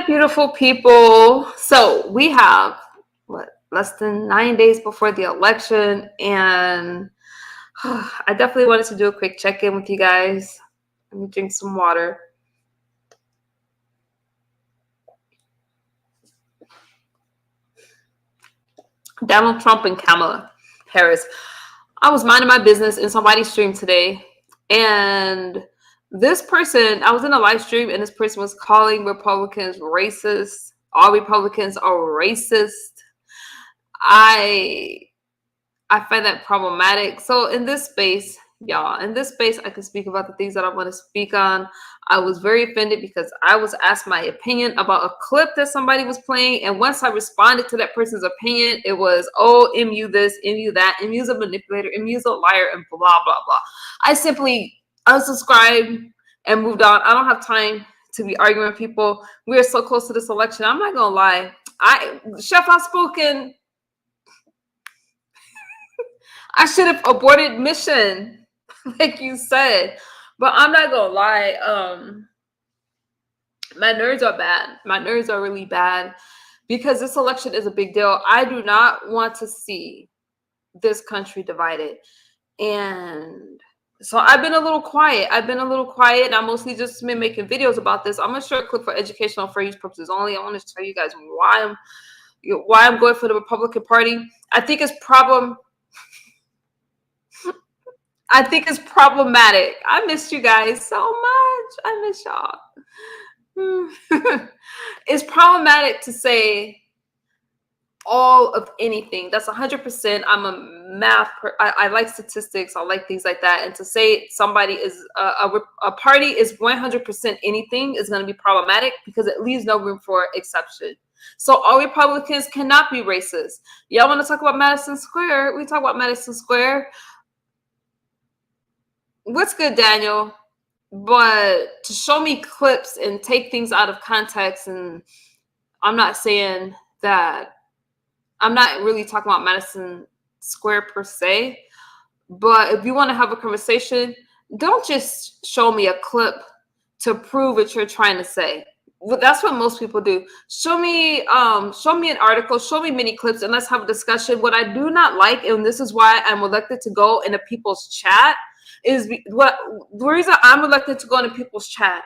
beautiful people. So we have less than 9 days before the election, and I definitely wanted to do a quick check-in with you guys. Let me drink some water. Donald Trump and Kamala Harris. I was minding my business in somebody's stream today, and this person, I was in a live stream, and this person was calling Republicans racist. All Republicans are racist. I find that problematic. So in this space, y'all, I can speak about the things that I want to speak on. I was very offended because I was asked my opinion about a clip that somebody was playing. And once I responded to that person's opinion, it was, oh, MU this, MU that, MU's a manipulator, MU's a liar, and blah, blah, blah. I simply unsubscribed and moved on. I don't have time to be arguing with people. We are so close to this election. I'm not going to lie. Chef Outspoken, I should have aborted mission, like you said. But I'm not gonna lie. My nerves are bad. My nerves are really bad because this election is a big deal. I do not want to see this country divided. And so I've been a little quiet. And I mostly just been making videos about this. I'm gonna share a clip for educational fair use purposes only. I want to tell you guys why I'm going for the Republican Party. I think it's problematic. I missed you guys so much. I miss y'all. It's problematic to say all of anything. That's 100%. I'm a math. I like statistics. I like things like that. And to say somebody is a party is 100% anything is going to be problematic because it leaves no room for exception. So all Republicans cannot be racist. Y'all want to talk about Madison Square? We talk about Madison Square. What's good, Daniel? But to show me clips and take things out of context, and I'm not saying that, I'm not really talking about Madison Square per se, but if you want to have a conversation, don't just show me a clip to prove what you're trying to say. Well, that's what most people do. Show me an article, show me many clips, and let's have a discussion. What I do not like, and this is why I'm elected to go in a people's chat, the reason I'm elected to go into people's chat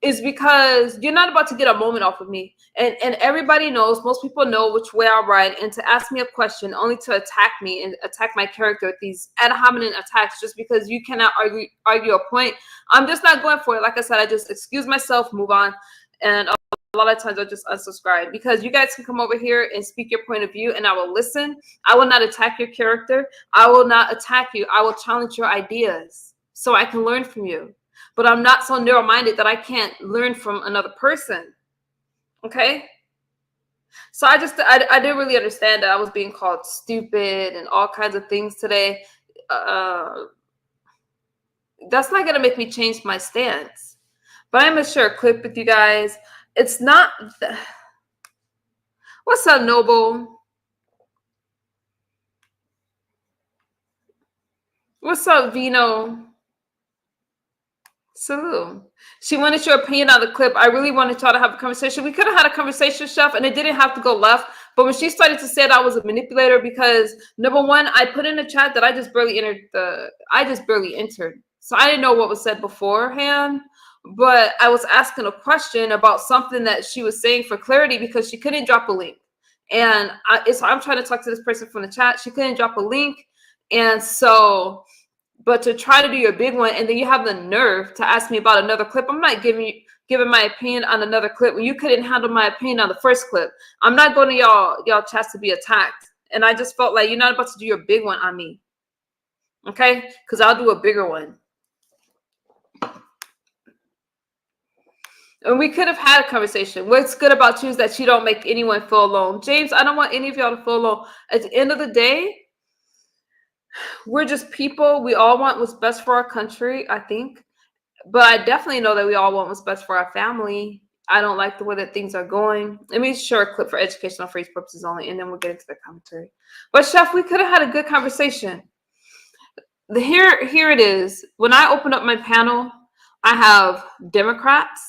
is because you're not about to get a moment off of me. And everybody knows, most people know which way I ride, and to ask me a question only to attack me and attack my character with these ad hominem attacks just because you cannot argue a point. I'm just not going for it. Like I said, I just excuse myself, move on. And a lot of times I just unsubscribe because you guys can come over here and speak your point of view and I will listen. I will not attack your character. I will not attack you. I will challenge your ideas so I can learn from you. But I'm not so narrow-minded that I can't learn from another person. Okay? So I didn't really understand that I was being called stupid and all kinds of things today. That's not going to make me change my stance. But I'm going to share a clip with you guys. It's not... What's up, Noble? What's up, Vino? Salute. She wanted your opinion on the clip. I really wanted y'all to have a conversation. We could have had a conversation, Chef, and it didn't have to go left. But when she started to say that I was a manipulator, because number one, I put in the chat that I just barely entered. So I didn't know what was said beforehand. But I was asking a question about something that she was saying for clarity because she couldn't drop a link. And I'm trying to talk to this person from the chat. She couldn't drop a link. And so... But to try to do your big one, and then you have the nerve to ask me about another clip. I'm not giving my opinion on another clip when you couldn't handle my opinion on the first clip. I'm not going to y'all chats to be attacked. And I just felt like you're not about to do your big one on me. Okay? Because I'll do a bigger one. And we could have had a conversation. What's good about you is that you don't make anyone feel alone. James, I don't want any of y'all to feel alone. At the end of the day, we're just people. We all want what's best for our country, I think. But I definitely know that we all want what's best for our family. I don't like the way that things are going. Let me share a clip for educational free purposes only, and then we'll get into the commentary. But, Chef, we could have had a good conversation. Here it is. When I open up my panel, I have Democrats,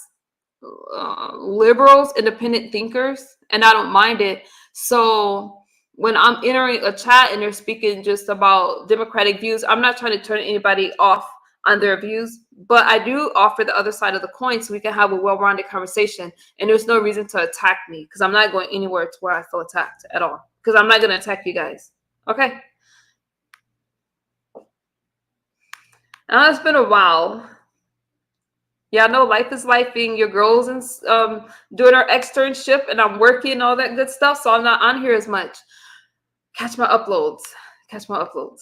liberals, independent thinkers, and I don't mind it. So when I'm entering a chat and they're speaking just about democratic views, I'm not trying to turn anybody off on their views, but I do offer the other side of the coin so we can have a well-rounded conversation. And there's no reason to attack me because I'm not going anywhere to where I feel attacked at all. Because I'm not going to attack you guys. Okay. Now it's been a while. Yeah, I know life is lifing. Your girls and doing our externship, and I'm working and all that good stuff. So I'm not on here as much. Catch my uploads. Catch my uploads.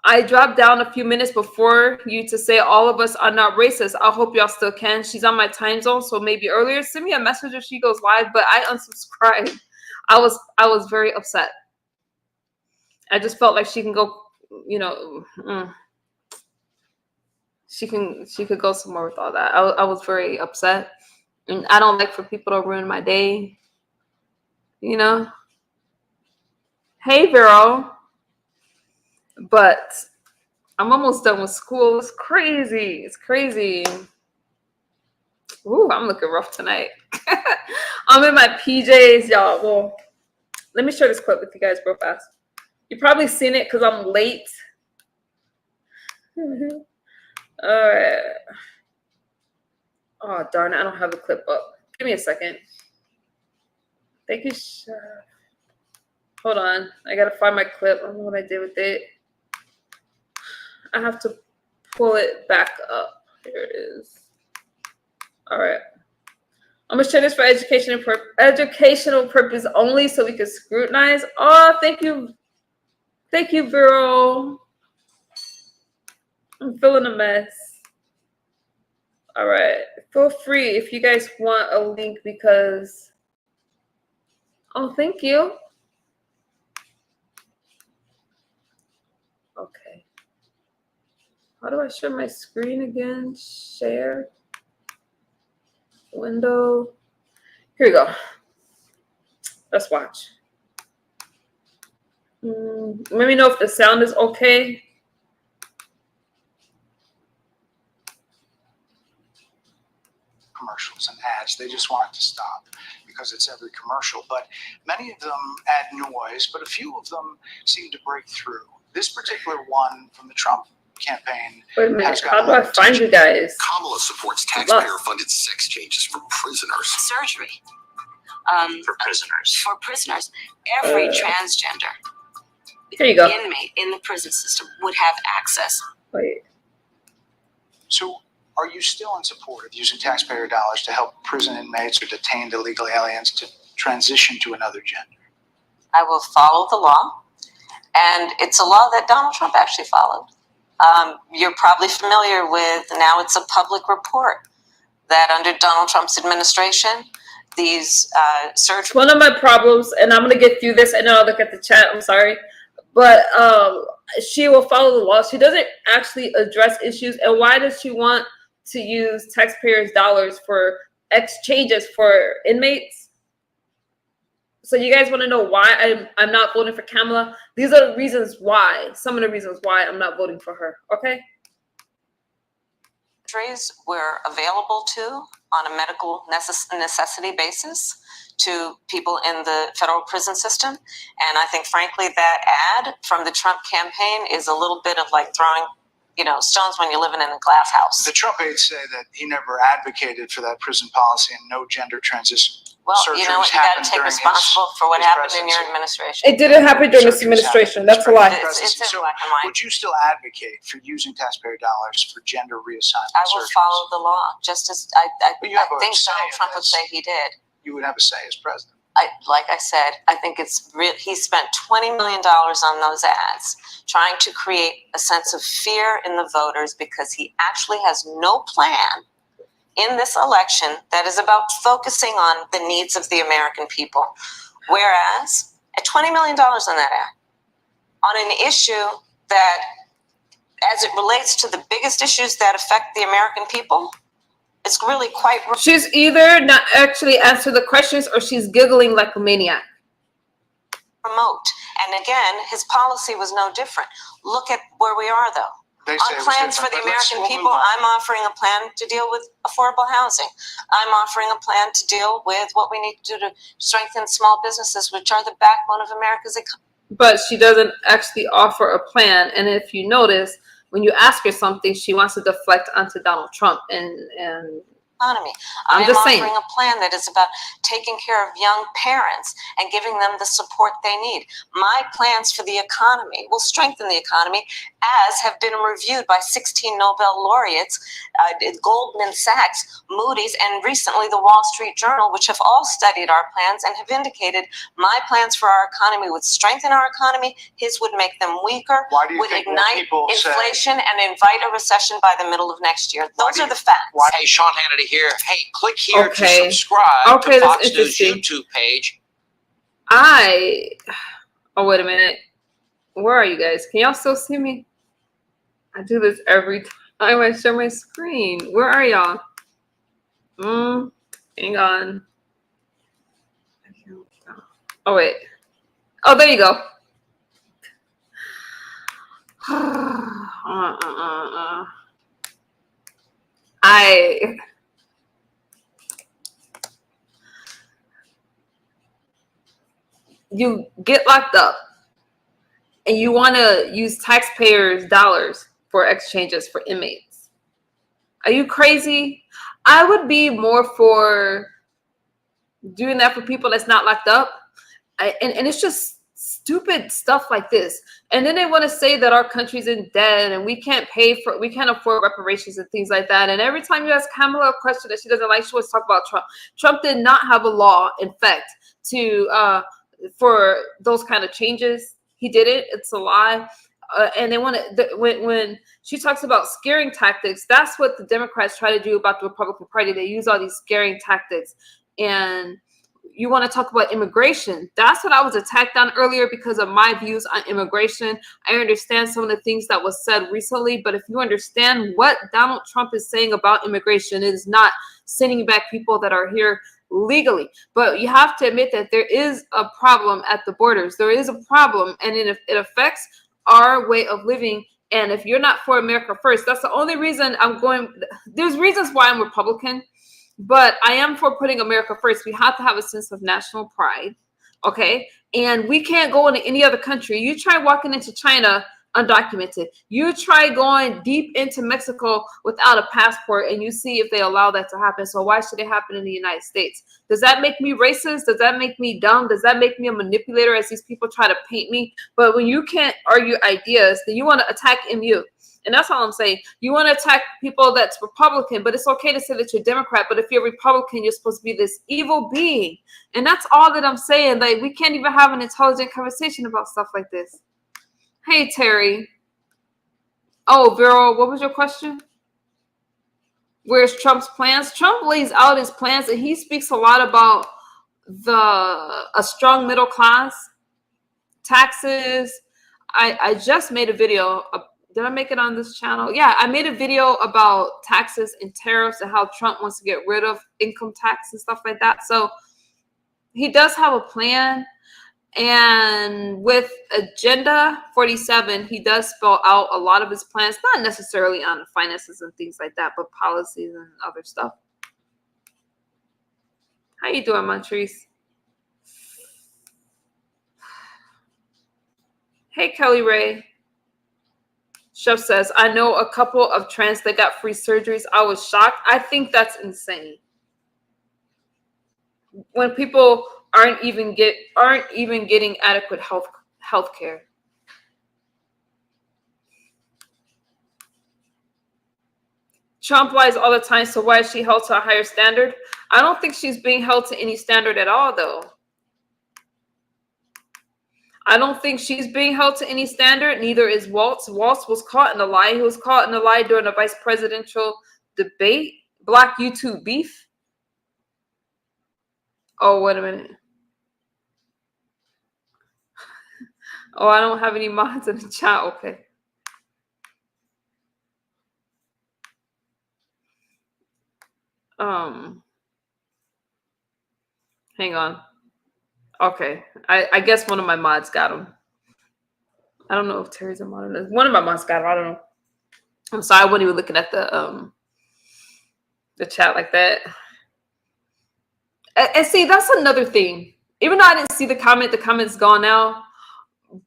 I dropped down a few minutes before you to say all of us are not racist. I hope y'all still can. She's on my time zone, so maybe earlier. Send me a message if she goes live. But I unsubscribed. I was very upset. I just felt like she can go. You know. She could go somewhere with all that. I was very upset, and I don't like for people to ruin my day. You know. Hey, Vero. But I'm almost done with school. It's crazy. It's crazy. Ooh, I'm looking rough tonight. I'm in my PJs, y'all. Well, let me share this clip with you guys real fast. You've probably seen it because I'm late. All right. Oh, darn it. I don't have the clip up. Give me a second. Thank you, Chef. Hold on. I got to find my clip. I don't know what I did with it. I have to pull it back up. Here it is. All right. I'm going to share this for educational purpose only so we can scrutinize. Oh, thank you. Thank you, Vero. I'm feeling a mess. All right. Feel free if you guys want a link because... Oh, thank you. Okay. How do I share my screen again? Share. Window. Here we go. Let's watch. Let me know if the sound is okay. Commercials and ads, they just want it to stop because it's every commercial. But many of them add noise, but a few of them seem to break through. This particular one from the Trump campaign. Wait a minute, how do I find you guys? Kamala supports taxpayer-funded sex changes for prisoners. Surgery. For prisoners. For prisoners. Every transgender There you go. inmate in the prison system would have access. Wait. So are you still in support of using taxpayer dollars to help prison inmates or detained illegal aliens to transition to another gender? I will follow the law, and it's a law that Donald Trump actually followed. You're probably familiar with, now it's a public report, that under Donald Trump's administration, these surgeries... One of my problems, and I'm going to get through this, and then I'll look at the chat, I'm sorry, but she will follow the law. She doesn't actually address issues, and why does she want to use taxpayers' dollars for exchanges for inmates? So you guys want to know why I'm not voting for Kamala? These are the reasons why, some of the reasons why I'm not voting for her, okay? Surgeries were available to on a medical necessity basis to people in the federal prison system. And I think, frankly, that ad from the Trump campaign is a little bit of like throwing, stones when you're living in a glass house. The Trump aides say that he never advocated for that prison policy and no gender transition. Well, you know what? You got to take responsibility for what happened in your administration. It didn't happen during this administration. That's a lie. It's in black and white. Would you still advocate for using taxpayer dollars for gender reassignment? I will follow the law, just as I think Donald Trump would say he did. You would have a say as president. Like I said, I think it's real. He spent $20 million on those ads, trying to create a sense of fear in the voters because he actually has no plan in this election that is about focusing on the needs of the American people. Whereas at $20 million on that ad, on an issue that, as it relates to the biggest issues that affect the American people, it's really quite... She's either not actually answer the questions or she's giggling like a maniac. Remote. And again, his policy was no different. Look at where we are, though. They On say it was plans for different, the but let's- American we'll people, move on. I'm offering a plan to deal with affordable housing. I'm offering a plan to deal with what we need to do to strengthen small businesses, which are the backbone of America's economy. But she doesn't actually offer a plan. And if you notice, when you ask her something, she wants to deflect onto Donald Trump. And I'm I'm just saying. offering a plan that is about taking care of young parents and giving them the support they need. My plans for the economy will strengthen the economy, as have been reviewed by 16 Nobel laureates, Goldman Sachs, Moody's, and recently the Wall Street Journal, which have all studied our plans and have indicated my plans for our economy would strengthen our economy, his would make them weaker, Why do you would think more ignite people say- inflation and invite a recession by the middle of next year. Why Those do are you- the facts. why- Hey, Sean Hannity here. Hey, click here Okay. to subscribe Okay, to that's Fox News interesting. YouTube page. oh, wait a minute. Where are you guys? Can y'all still see me? I do this every time I share my screen. Where are y'all? Hang on. Oh, wait. Oh, there you go. You get locked up and you want to use taxpayers' dollars for exchanges for inmates. Are you crazy? I would be more for doing that for people that's not locked up. And it's just stupid stuff like this. And then they want to say that our country's in debt and we can't afford reparations and things like that. And every time you ask Kamala a question that she doesn't like, she wants to talk about Trump. Trump did not have a law, in fact, for those kind of changes. He did it. It's a lie. And they want to, when she talks about scaring tactics, that's what the Democrats try to do about the Republican Party. They use all these scaring tactics. And you want to talk about immigration. That's what I was attacked on earlier because of my views on immigration. I understand some of the things that was said recently, but if you understand what Donald Trump is saying about immigration, it is not sending back people that are here legally. But you have to admit that there is a problem at the borders. There is a problem, and it affects our way of living. And if you're not for America first, that's the only reason I'm going. There's reasons why I'm Republican, but I am for putting America first. We have to have a sense of national pride, okay? And we can't go into any other country. You try walking into China undocumented. You try going deep into Mexico without a passport, and you see if they allow that to happen. So why should it happen in the United States? Does that make me racist? Does that make me dumb? Does that make me a manipulator, as these people try to paint me? But when you can't argue ideas, then you want to attack MU. And that's all I'm saying. You want to attack people that's Republican, but it's okay to say that you're Democrat. But if you're Republican, you're supposed to be this evil being. And that's all that I'm saying. Like, we can't even have an intelligent conversation about stuff like this. Hey, Terry. Oh, Vero, what was your question? Where's Trump's plans? Trump lays out his plans, and he speaks a lot about a strong middle class, taxes. I just made a video. Did I make it on this channel? Yeah, I made a video about taxes and tariffs and how Trump wants to get rid of income tax and stuff like that. So he does have a plan. And with Agenda 47, he does spell out a lot of his plans, not necessarily on the finances and things like that, but policies and other stuff. How you doing, Montrese? Hey, Kelly Ray. Chef says, I know a couple of trans that got free surgeries. I was shocked. I think that's insane. When people aren't even getting adequate health care. Trump lies all the time, so why is she held to a higher standard? I don't think she's being held to any standard at all, though. I don't think she's being held to any standard. Neither is Waltz. Waltz was caught in a lie. He was caught in a lie during a vice presidential debate. Black YouTube beef. Oh, wait a minute. Oh, I don't have any mods in the chat. Okay. Hang on. Okay. I guess one of my mods got him. I don't know if Terry's a mod or not. One of my mods got him. I don't know. I'm sorry, I wasn't even looking at the chat like that. And see, that's another thing. Even though I didn't see the comment's gone now.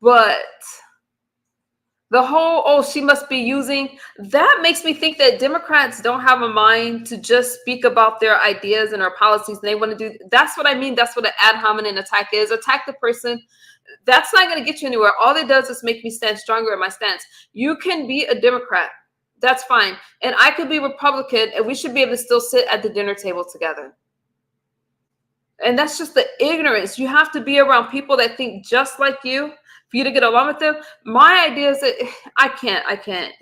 But the whole, oh, she must be using, that makes me think that Democrats don't have a mind to just speak about their ideas and their policies. And they want to do, that's what I mean. That's what an ad hominem attack is. Attack the person. That's not going to get you anywhere. All it does is make me stand stronger in my stance. You can be a Democrat. That's fine. And I could be Republican, and we should be able to still sit at the dinner table together. And that's just the ignorance. You have to be around people that think just like you for you to get along with them. My idea is that I can't.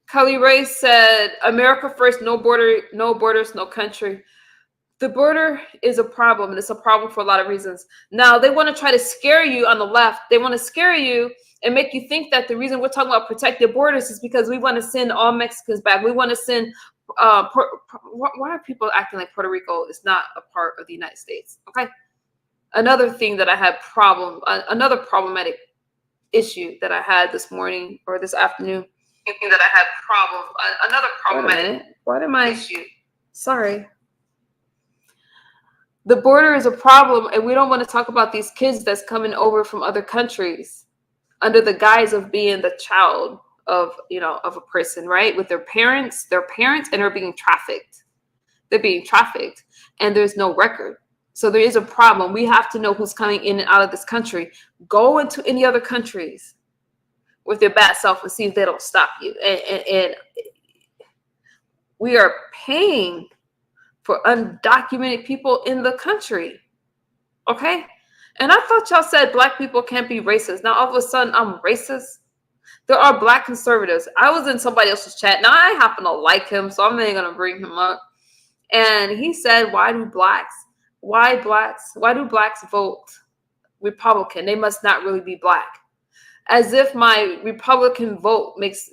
Kelly Ray said, America first, no borders, no country. The border is a problem, and it's a problem for a lot of reasons. Now, they want to try to scare you on the left. They want to scare you and make you think that the reason we're talking about protected borders is because we want to send all Mexicans back. We want to send, why are people acting like Puerto Rico is not a part of the United States? Okay. Another thing that I had another problematic issue that I had this morning or this afternoon. Another problematic issue. Sorry. The border is a problem, and we don't want to talk about these kids that's coming over from other countries under the guise of being the child of, of a person, right? With their parents, and they're being trafficked. They're being trafficked, and there's no record. So there is a problem. We have to know who's coming in and out of this country. Go into any other countries with your bad self and see if they don't stop you. And we are paying for undocumented people in the country. Okay? And I thought y'all said black people can't be racist. Now all of a sudden I'm racist. There are black conservatives. I was in somebody else's chat. Now I happen to like him, so I'm not going to bring him up. And he said, why do blacks vote Republican? They must not really be black. As if my Republican vote makes,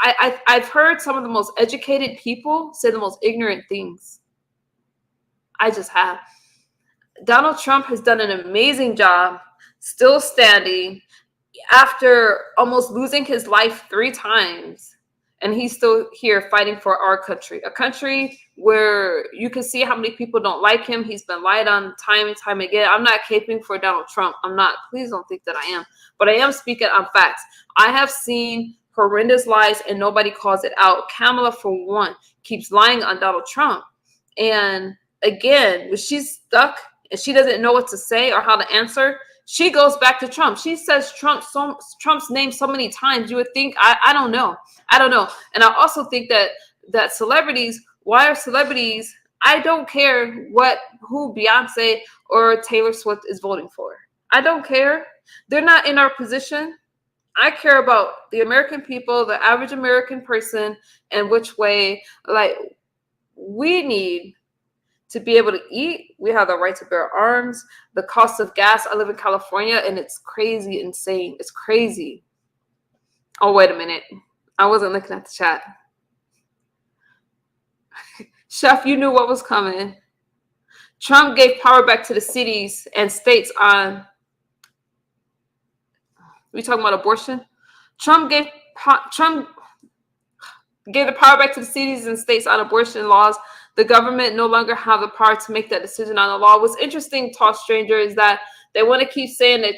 I've heard some of the most educated people say the most ignorant things. I just have. Donald Trump has done an amazing job still standing after almost losing his life 3 times. And he's still here fighting for our country, a country where you can see how many people don't like him. He's been lied on time and time again. I'm not caping for Donald Trump. I'm not. Please don't think that I am. But I am speaking on facts. I have seen horrendous lies and nobody calls it out. Kamala, for one, keeps lying on Donald Trump. And again, when she's stuck and she doesn't know what to say or how to answer, she goes back to Trump. She says Trump's name so many times, you would think, I don't know. I don't know. And I also think that celebrities, why are celebrities, I don't care who Beyonce or Taylor Swift is voting for. I don't care. They're not in our position. I care about the American people, the average American person, and which way, we need to be able to eat. We have the right to bear arms. The cost of gas. I live in California, and it's crazy, insane. It's crazy. Oh, wait a minute. I wasn't looking at the chat. Chef, you knew what was coming. Trump gave power back to the cities and states on, we talking about abortion? Trump gave the power back to the cities and states on abortion laws. The government no longer have the power to make that decision on the law. What's interesting, Toss Stranger, is that they want to keep saying that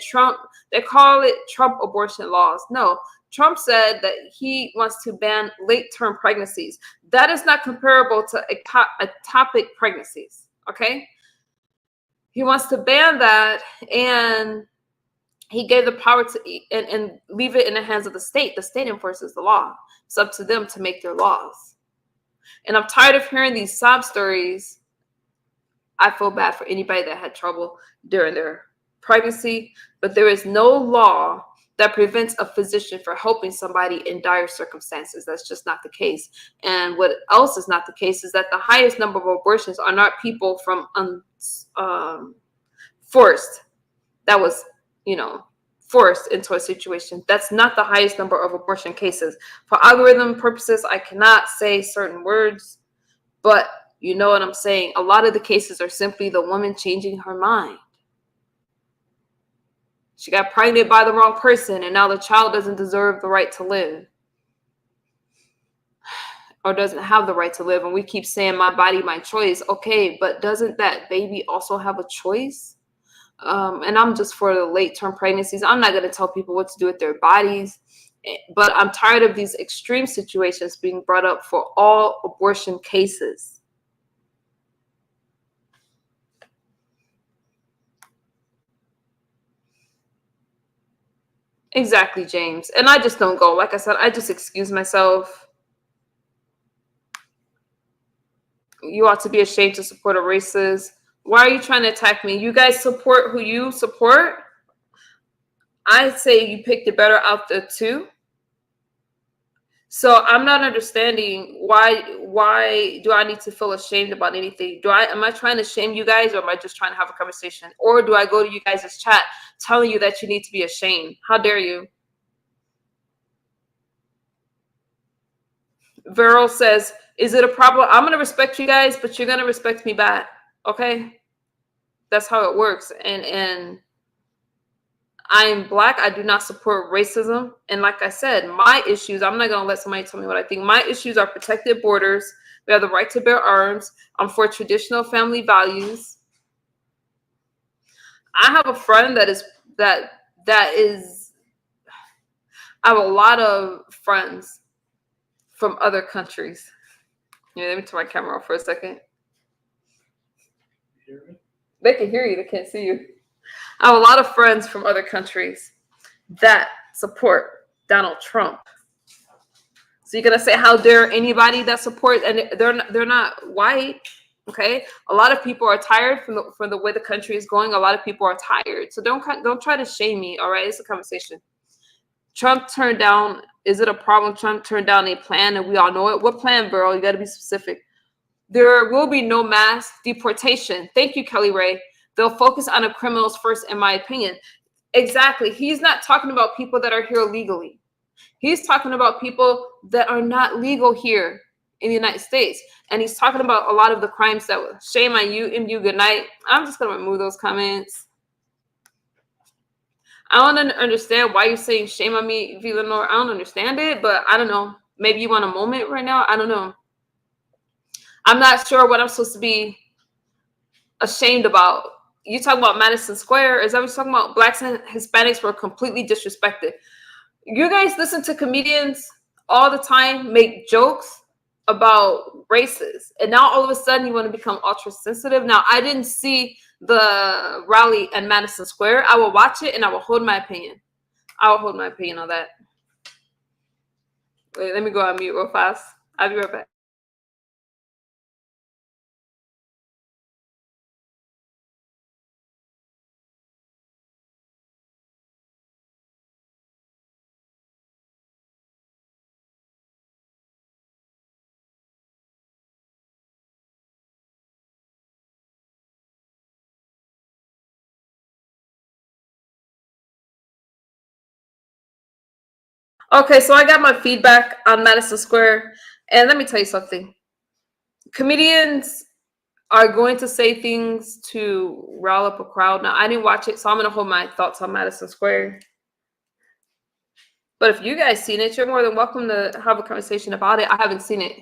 they call it Trump abortion laws. No, Trump said that he wants to ban late-term pregnancies. That is not comparable to ectopic pregnancies, okay? He wants to ban that, and he gave the power to and leave it in the hands of the state. The state enforces the law. It's up to them to make their laws. And I'm tired of hearing these sob stories. I feel bad for anybody that had trouble during their pregnancy, but there is no law that prevents a physician from helping somebody in dire circumstances. That's just not the case. And what else is not the case is that the highest number of abortions are not people from forced. That was, forced into a situation. That's not the highest number of abortion cases. For algorithm purposes, I cannot say certain words, but you know what I'm saying. A lot of the cases are simply the woman changing her mind. She got pregnant by the wrong person, and now the child doesn't deserve the right to live, or doesn't have the right to live. And we keep saying my body, my choice. Okay, but doesn't that baby also have a choice? And I'm just for the late term pregnancies. I'm not going to tell people what to do with their bodies, but I'm tired of these extreme situations being brought up for all abortion cases. Exactly, James. And I just don't go. Like I said, I just excuse myself. You ought to be ashamed to support a racist. Why are you trying to attack me? You guys support who you support. I say you picked the better out the two. So I'm not understanding why do I need to feel ashamed about anything? Am I trying to shame you guys, or am I just trying to have a conversation? Or do I go to you guys' chat telling you that you need to be ashamed? How dare you? Viral says, is it a problem? I'm going to respect you guys, but you're going to respect me back. Okay? That's how it works. And I'm Black. I do not support racism. And like I said, my issues, I'm not going to let somebody tell me what I think. My issues are protected borders. We have the right to bear arms. I'm for traditional family values. I have a friend that is, I have a lot of friends from other countries. Yeah, let me turn my camera off for a second. They can hear you. They can't see you. I have a lot of friends from other countries that support Donald Trump. So you're gonna say, how dare anybody that supports, and they're not white, okay? A lot of people are tired from the way the country is going. A lot of people are tired. So don't try to shame me, all right? It's a conversation. Trump turned down. Is it a problem? Trump turned down a plan, and we all know it. What plan, girl? You got to be specific. There will be no mass deportation. Thank you, Kelly Ray. They'll focus on the criminals first, in my opinion. Exactly. He's not talking about people that are here legally. He's talking about people that are not legal here in the United States. And he's talking about a lot of the crimes that shame on you, MU, good night. I'm just going to remove those comments. I don't understand why you're saying shame on me, Villanor. I don't understand it, but I don't know. Maybe you want a moment right now. I don't know. I'm not sure what I'm supposed to be ashamed about. You talking about Madison Square? Is that what you're talking about? Blacks and Hispanics were completely disrespected. You guys listen to comedians all the time, make jokes about races, and now all of a sudden you want to become ultra sensitive. Now, I didn't see the rally at Madison Square. I will watch it and I will hold my opinion. I will hold my opinion on that. Wait, let me go on mute real fast. I'll be right back. Okay, so I got my feedback on Madison Square, and let me tell you something. Comedians are going to say things to rile up a crowd. Now, I didn't watch it, so I'm going to hold my thoughts on Madison Square. But if you guys seen it, you're more than welcome to have a conversation about it. I haven't seen it.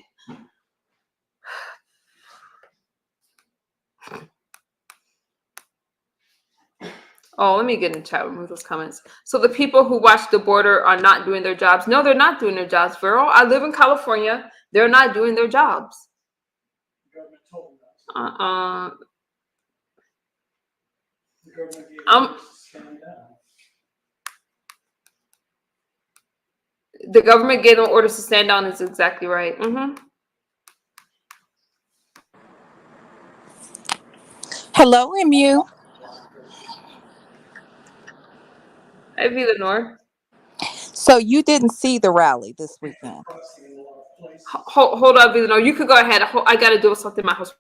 Oh, let me get in the chat, remove those comments. So the people who watch the border are not doing their jobs. No, they're not doing their jobs, Vero. I live in California. They're not doing their jobs. The government told them Uh-uh. the government gave orders to stand down. The government gave them orders to stand down. Is exactly right. Hello, MU. Hi, Villanor. So you didn't see the rally this weekend? Hold on, Villanor. You could go ahead. I got to do something in my house.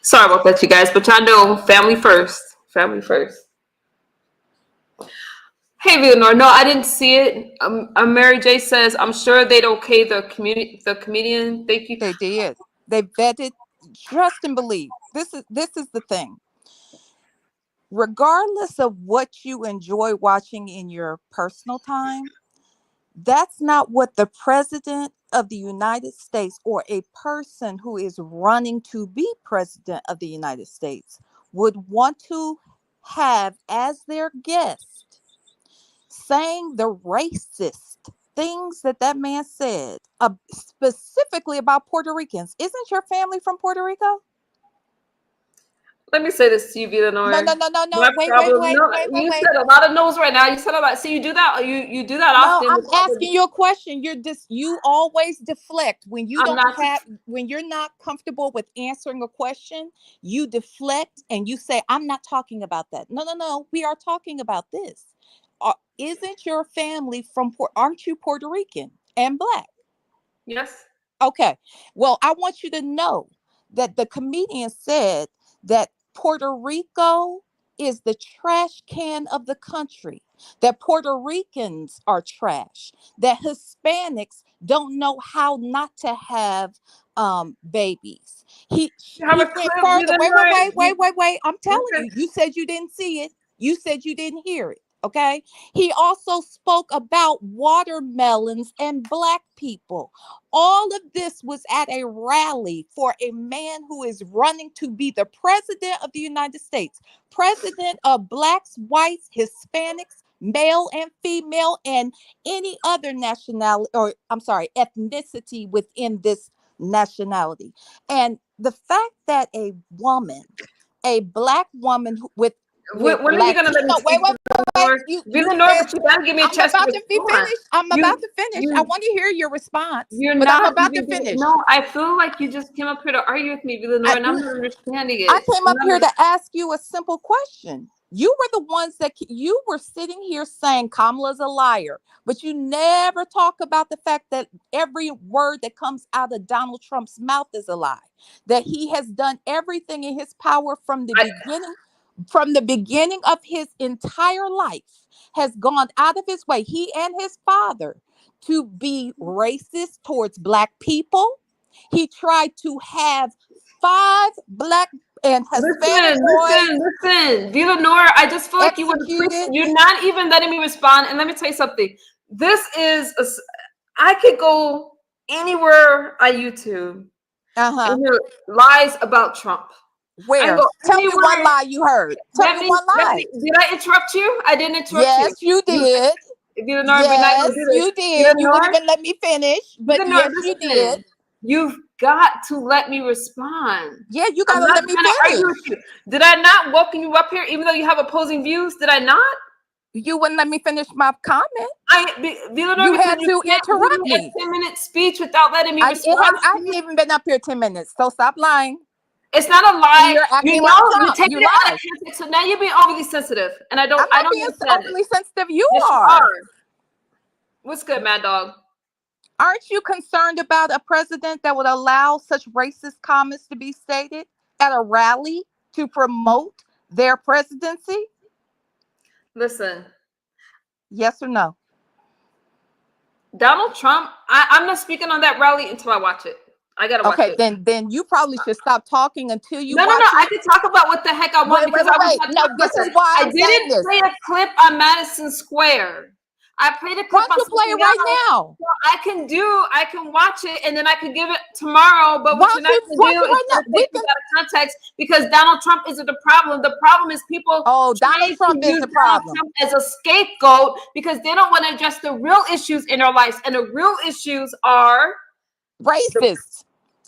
Sorry about that, you guys, but y'all know family first. Family first. Hey, Leonor. No, I didn't see it. Mary J says, I'm sure they'd okay the comedian. Thank you. They did. They vetted. Trust and believe. This is the thing. Regardless of what you enjoy watching in your personal time, that's not what the president of the United States or a person who is running to be president of the United States would want to have as their guest, saying the racist things that man said, specifically about Puerto Ricans. Isn't your family from Puerto Rico? Let me say this to you, Leonor. No. Wait. You said a lot of no's right now. You said a lot. See, you do that. You do that No, often. I'm asking you a question. You always deflect when you I'm not. when you're not comfortable with answering a question. You deflect and you say, "I'm not talking about that." No. We are talking about this. Isn't your family from? Aren't you Puerto Rican and Black? Yes. Okay. Well, I want you to know that the comedian said that Puerto Rico is the trash can of the country, that Puerto Ricans are trash, that Hispanics don't know how not to have babies. He went further. Wait. I'm telling you, you said you didn't see it. You said you didn't hear it. Okay. He also spoke about watermelons and Black people. All of this was at a rally for a man who is running to be the president of the United States, president of Blacks, whites, Hispanics, male and female, and any other nationality, or I'm sorry, ethnicity within this nationality. And the fact that a woman, a Black woman with When are you gonna let me speak? wait. You said, but you gotta give me a chance. I'm about to finish. I want to hear your response. I'm about to finish. No, I feel like you just came up here to argue with me, Villanor, and I'm not understanding it. I came up here to ask you a simple question. You were the ones that you were sitting here saying Kamala's a liar, but you never talk about the fact that every word that comes out of Donald Trump's mouth is a lie, that he has done everything in his power from the beginning of his entire life, has gone out of his way, he and his father, to be racist towards Black people. He tried to have 5 Black and Hispanic boys. Listen, Villanor, I just feel like you're not even letting me respond. And let me tell you something. I could go anywhere on YouTube and hear lies about Trump. Where? Tell me one lie you heard. Tell me one lie. Did I interrupt you? I didn't interrupt you. Yes, you did. Yes, you did. You wouldn't even let me finish. But yes, you did. You've got to let me respond. Yeah, you gotta let me finish. Did I not welcome you up here, even though you have opposing views? Did I not? You wouldn't let me finish my comment. You had to interrupt me. A 10-minute speech without letting me respond. I haven't even been up here 10 minutes, so stop lying. It's not a lie. You're taking it out of context, so now you're being overly sensitive, and I don't being understand overly sensitive. You yes, are. You are. What's good, Mad Dog? Aren't you concerned about a president that would allow such racist comments to be stated at a rally to promote their presidency? Listen. Yes or no? Donald Trump, I'm not speaking on that rally until I watch it. I gotta watch it. Okay, then you probably should stop talking until you watch it. No, I can talk about what the heck I want this is why I didn't play a clip on Madison Square. I played a clip. Why don't you play it right now? So I can watch it and then I can give it tomorrow. But what you're not going to do is take it out of context, because Donald Trump isn't the problem. The problem is people. Oh, Donald Trump is the problem. Trump as a scapegoat because they don't want to address the real issues in our lives, and the real issues are racist.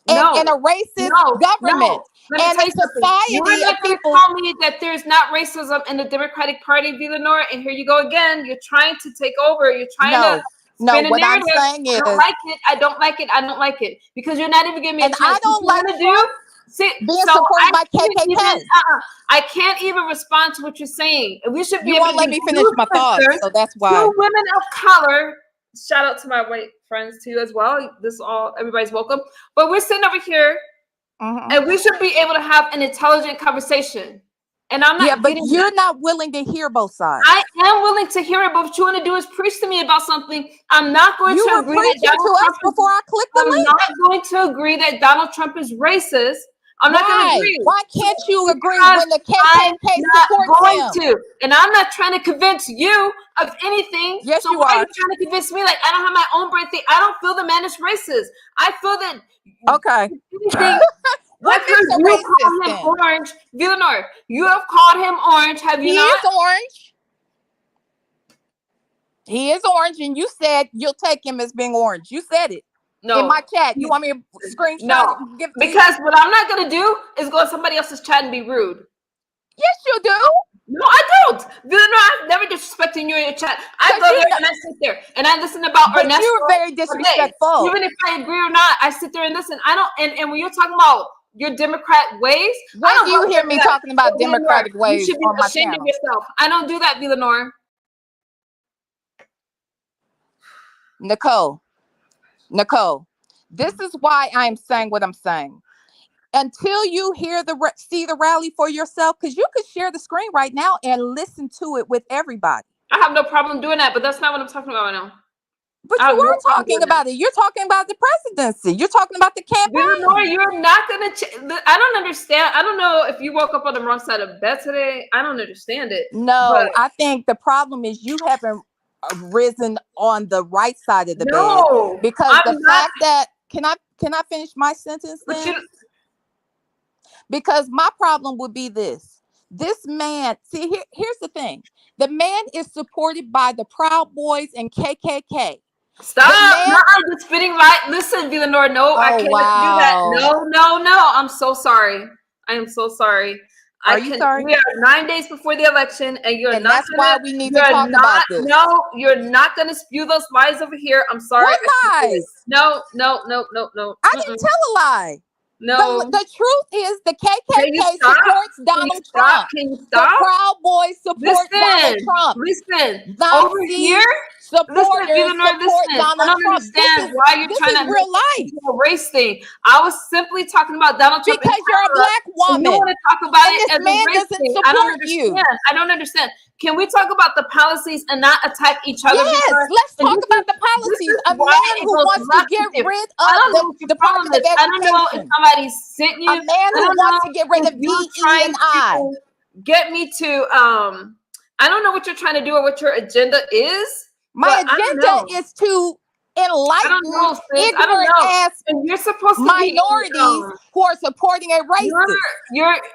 And a racist government. And a society. You're not going to tell me that there's not racism in the Democratic Party, Villanor, and here you go again. You're trying to take over. You're trying to spin a what narrative. I'm saying is, I don't like it. Because you're not even giving me a chance. I don't like Trump being supported by KKK. I can't even respond to what you're saying. We should be able to let me finish my thoughts. So that's why. 2 women of color. Shout out to my white friends too as well. Everybody's welcome. But we're sitting over here And we should be able to have an intelligent conversation. And I'm not but you're not willing to hear both sides. I am willing to hear it, but what you want to do is preach to me about something. I'm not going You to were agree preaching that to us before I clicked the I'm link. not going to agree that Donald Trump is racist. I'm not going to agree. Why can't you agree Because when the I'm KKK not supports going him? to. And I'm not trying to convince you of anything. Yes, so you why are. you trying to convince me? Like, I don't have my own brain thing. I don't feel the man is racist. I feel that. Okay. Anything, What I've heard makes a you racist call him then? orange. Villanor, you have called him orange, have you He not? is orange. He is orange, and you said you'll take him as being orange. You said it in my chat. You want me to screenshot it and give it to you? Because what I'm not going to do is go to somebody else's chat and be rude. Yes, you do. No, I don't. Villanor, I'm never disrespecting you in your chat. I go there and I sit there and I listen about But Ernesto. you're very disrespectful. Even if I agree or not, I sit there and listen. I don't. And when you're talking about your Democrat ways, when do you hear me talking about Democratic ways you should be on my ashamed channel? of yourself. I don't do that, Villanor. Nicole, this is why I'm saying what I'm saying. Until you hear see the rally for yourself, because you could share the screen right now and listen to it with everybody. I have no problem doing that, but that's not what I'm talking about right now. But you were talking about it. You're talking about the presidency. You're talking about the campaign. Villanor, you're not going to. I don't understand. I don't know if you woke up on the wrong side of bed today. I don't understand it. No, I think the problem is you haven't risen on the right side of the bed, because fact that can I finish my sentence then? Because my problem would be this man, see, here's the thing. The man is supported by the Proud Boys and KKK. Stop. I'm just spitting right. Listen, Villanor, no, I can't do that. No. I'm so sorry. I am so sorry. Are you sorry? We are 9 days before the election, and that's why we need to talk about this. No, you're not going to spew those lies over here. I'm sorry. What lies? No. I didn't tell a lie. No. The truth is the KKK supports Donald Trump. Can you stop? The Proud Boys support Donald Trump. Listen, Nazi over here, supporters support Donald Trump. I don't understand why you're trying to real life. A race thing. I was simply talking about Donald Trump because you're a black woman. You want to talk about and it this as man a race doesn't thing. support you. I don't understand. Can we talk about the policies and not attack each other? Yes, let's talk about the policies. A man who wants to get rid of the Department of Education. I don't know if somebody sent you. A man who wants to get rid of DE&I. Get me to I don't know what you're trying to do or what your agenda is. My agenda is to enlighten ignorant ass minorities who are supporting a racist.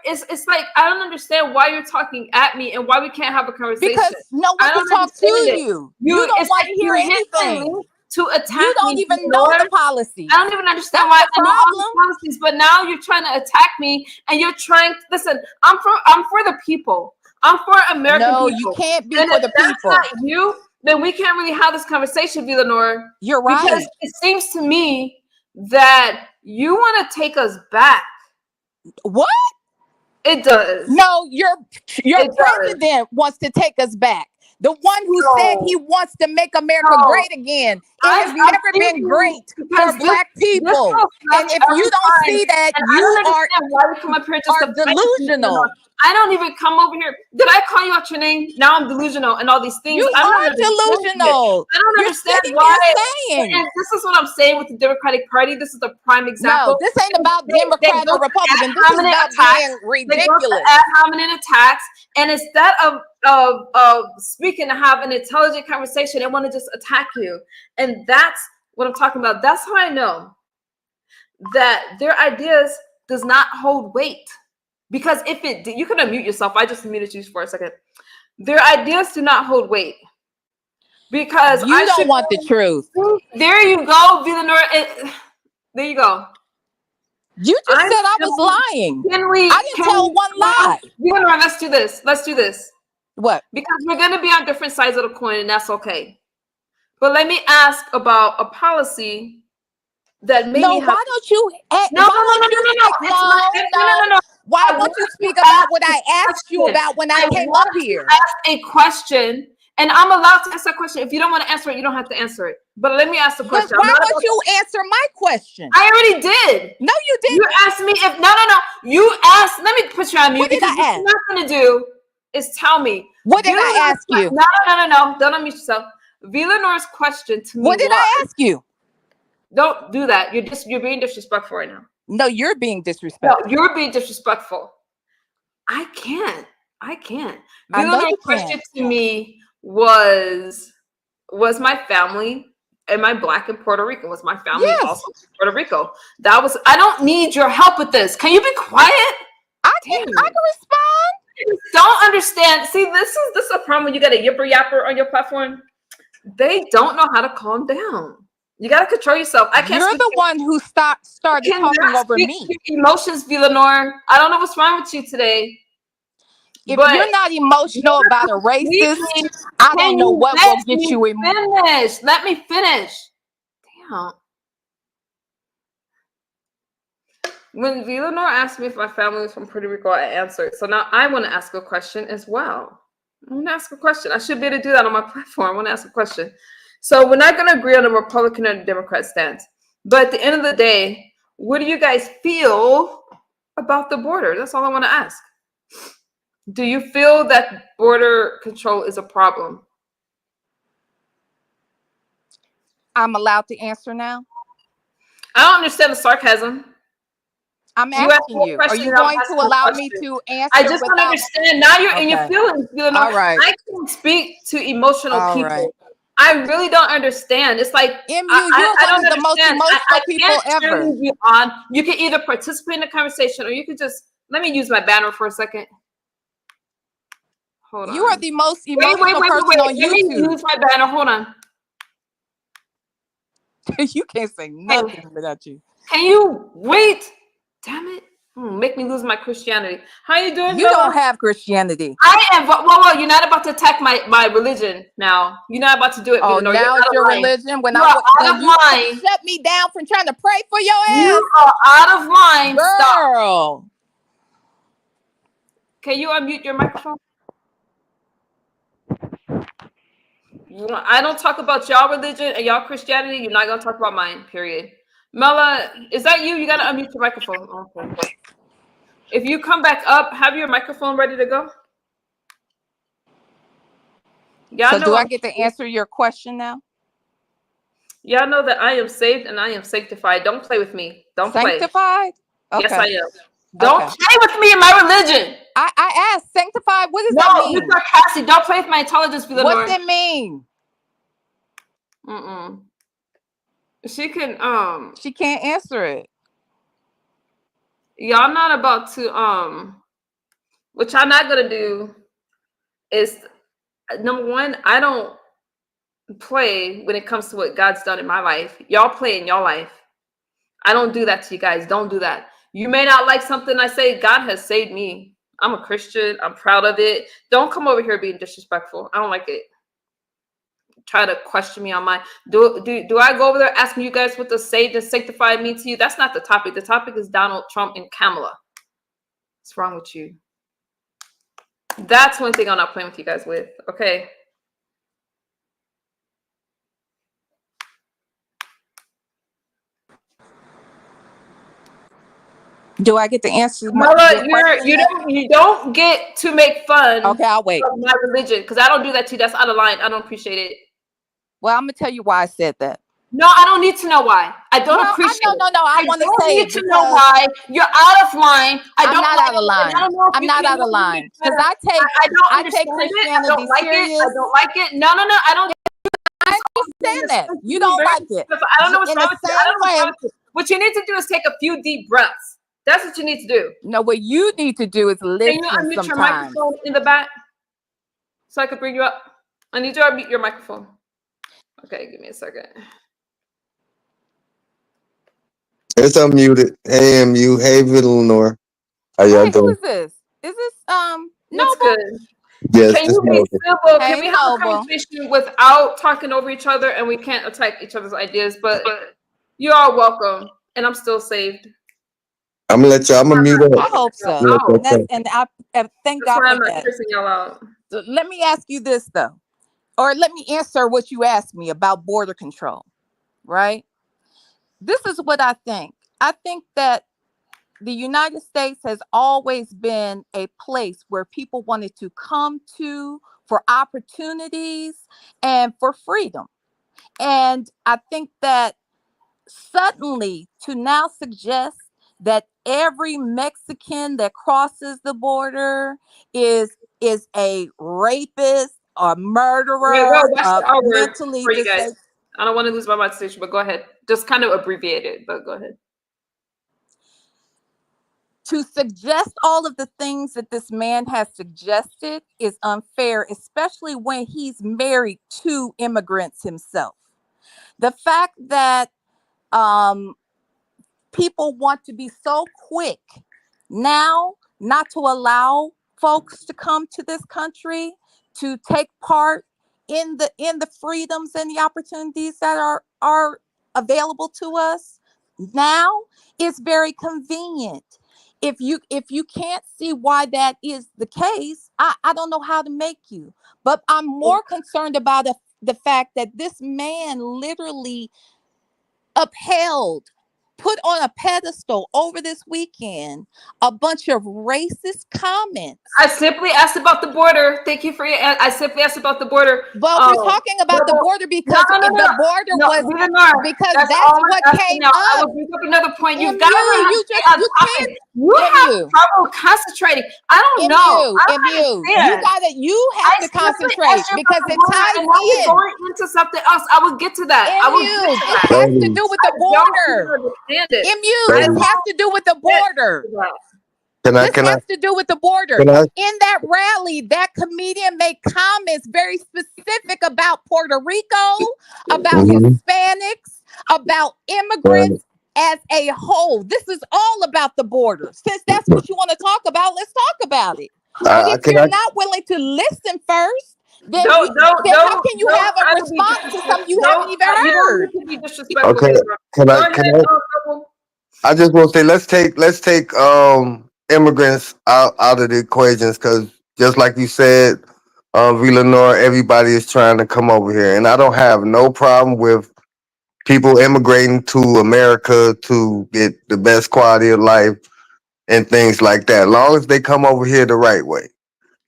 It's like I don't understand why you're talking at me and why we can't have a conversation. Because no one can talk to you. You don't want to hear anything. To attack you don't even know the policies. I don't even understand why I know all the policies, but now you're trying to attack me and you're trying to listen. I'm for the people. I'm for American people. No, you can't be for the people. Not you. Then we can't really have this conversation, Villanor. You're right. Because it seems to me that you want to take us back. What? It does. No, your president wants to take us back. The one who said he wants to make America great again. It has never been great for black people. And if you don't see that, you are delusional. I don't even come over here. Did I call you out your name? Now I'm delusional and all these things. You are delusional. I don't understand why. And this is what I'm saying with the Democratic Party. This is the prime example. No, this ain't about Democrat or Republican. This is about being ridiculous. Ad hominem attacks, and instead of speaking to have an intelligent conversation, they want to just attack you. And that's what I'm talking about. That's how I know that their ideas does not hold weight. Because if it did, you can unmute yourself. I just muted you for a second. Their ideas do not hold weight. Because you don't want the truth. There you go, Villanor. There you go. You just said I was lying. I didn't tell one lie. Villanor, let's do this. Let's do this. What? Because we're going to be on different sides of the coin, and that's okay. But let me ask about a policy that maybe why don't you no. Why won't you speak about what I asked you about when I came up here? Ask a question And I'm allowed to answer that question. If you don't want to answer it, you don't have to answer it. But let me ask the But question. why would you answer my question? I already did. No, you didn't. You asked me if no. You asked. Let me put you on mute. What did because I what ask? you're not going to do is tell me. What did I ask you? No. Don't unmute yourself. Villanore's question to me. What did I ask you? Don't do that. You're being disrespectful right now. No, you're being disrespectful. No, you're being disrespectful. I can't. I know Villanore's you question can. to me was my family. Am I Black in Puerto Rico? Was my family Yes. also in Puerto Rico? I don't need your help with this. Can you be quiet? I can respond. I don't understand. See, this is a problem when you got a yipper yapper on your platform. They don't know how to calm down. You got to control yourself. I can't. You're the one who started talking over me. Emotions, Villanor. I don't know what's wrong with you today. If you're not emotional about a racist, I don't know what will get you emotional. Let me finish. Damn. When Villanor asked me if my family was from Puerto Rico, I answered. So now I want to ask a question as well. I want to ask a question. I should be able to do that on my platform. I want to ask a question. So we're not going to agree on the Republican or the Democrat stance. But at the end of the day, what do you guys feel about the border? That's all I want to ask. Do you feel that border control is a problem? I'm allowed to answer now? I don't understand the sarcasm. I'm asking you. Are you going to allow me to answer? I just don't understand. Now you're in your feelings. All right. I can speak to emotional people. Right. I really don't understand. It's like you're one of the most emotional people ever. You can either participate in the conversation or you can just let me use my banner for a second. Hold on. You are the most emotional person on YouTube. Let me use my banner. Hold on. You can't say nothing without you. Can you wait? Damn it. Make me lose my Christianity. How you doing? You don't have Christianity. I am. Well, you're not about to attack my religion now. You're not about to do it. Oh, now it's your religion? When you shut me down from trying to pray for your ass. You are out of line. Girl. Stop. Can you unmute your microphone? I don't talk about y'all religion and y'all Christianity. You're not going to talk about mine, period. Mela, is that you? You got to unmute your microphone. Okay. If you come back up, have your microphone ready to go. So do I get to answer your question now? Y'all know that I am saved and I am sanctified. Don't play with me. Don't play. Sanctified? Okay. Yes, I am. Don't play with me in my religion. I asked, sanctified, what does that mean? No, Cassie, don't play with my intelligence. What's it mean? She can she can't answer it. Y'all not about to what y'all not gonna do is number one, I don't play when it comes to what God's done in my life. Y'all play in your life. I don't do that to you guys. Don't do that. You may not like something I say. God has saved me. I'm a Christian. I'm proud of it. Don't come over here being disrespectful. I don't like it. Try to question me on my do I go over there asking you guys what the saved and sanctified mean to you? That's not the topic. The topic is Donald Trump and Kamala. What's wrong with you? That's one thing I'm not playing with you guys with. Okay. Do I get to answer Mala, you don't get to make fun of my religion because I don't do that to you. That's out of line. I don't appreciate it. Well, I'm gonna tell you why I said that. No, I don't need to know why. I don't appreciate it. No. I want to say need to know why. You're out of line. I'm not out of line. I'm not out of line because I take Christianity serious. I don't like it. No. I don't. I understand that. You don't like it. I don't know what's wrong with you. What you need to do is take a few deep breaths. That's what you need to do. No, what you need to do is listen. Can you unmute your microphone in the back so I can bring you up? I need you to unmute your microphone. Okay, give me a second. It's unmuted. Hey, MU. Hey, Villanor. How y'all doing? Who is this? Is this Noble? Good. Yes. Can you be civil? Can we have a conversation without talking over each other, and we can't attack each other's ideas? But you are welcome, and I'm still saved. I'm gonna let y'all. I'm gonna mute up. I hope so. And I thank God for that. Y'all out. So let me ask you this though: or let me answer what you asked me about border control, right? This is what I think. I think that the United States has always been a place where people wanted to come to for opportunities and for freedom. And I think that suddenly to now suggest that every Mexican that crosses the border is a rapist, a Wait, murderer, whoa, watch a the R word mentally for you guys. disabled. I don't want to lose my motivation, but go ahead. Just kind of abbreviate it, but go ahead. To suggest all of the things that this man has suggested is unfair, especially when he's married to immigrants himself. The fact that um, people want to be so quick now not to allow folks to come to this country to take part in the freedoms and the opportunities that are available to us now is very convenient. If you can't see why that is the case, I don't know how to make you. But I'm more concerned about the fact that this man literally upheld, put on a pedestal over this weekend a bunch of racist comments. I simply asked about the border. Thank you for your. I simply asked about the border. Well, we're talking about the border because the border was because that's what came now. I up. will bring up another point. You've MU, got to you can't. You have trouble concentrating. I don't know. MU, you have to concentrate because it ties in. Going into something else. I will get to that. I will get to that. It has to do with the border. It has to do with the border. This has to do with the border. In that rally, that comedian made comments very specific about Puerto Rico, about Hispanics, about immigrants as a whole. This is all about the border. Since that's what you want to talk about, let's talk about it. But if you're not willing to listen first, then how can you have a response to something you haven't even heard? Okay, I just want to say let's take immigrants out of the equations because just like you said, Villanor, everybody is trying to come over here, and I don't have no problem with people immigrating to America to get the best quality of life and things like that, as long as they come over here the right way.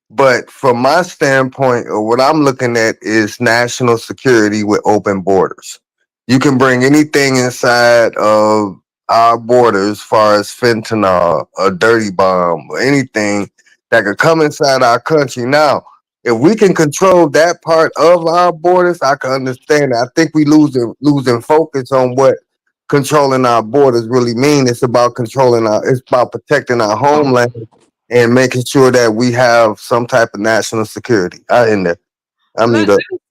But from my standpoint, or what I'm looking at is national security with open borders. You can bring anything inside of our borders, as far as fentanyl, a dirty bomb, or anything that could come inside our country. Now, if we can control that part of our borders, I can understand it. I think we losing focus on what controlling our borders really mean. It's about it's about protecting our homeland and making sure that we have some type of national security. Let me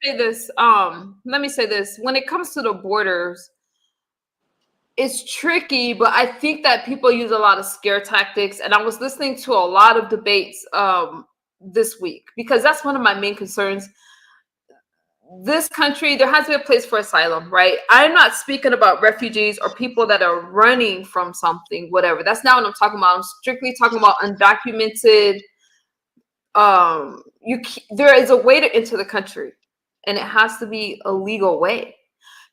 say this. Let me say this. When it comes to the borders, it's tricky, but I think that people use a lot of scare tactics. And I was listening to a lot of debates this week because that's one of my main concerns. This country, there has to be a place for asylum, right? I'm not speaking about refugees or people that are running from something, whatever. That's not what I'm talking about. I'm strictly talking about undocumented. There is a way to enter the country, and it has to be a legal way.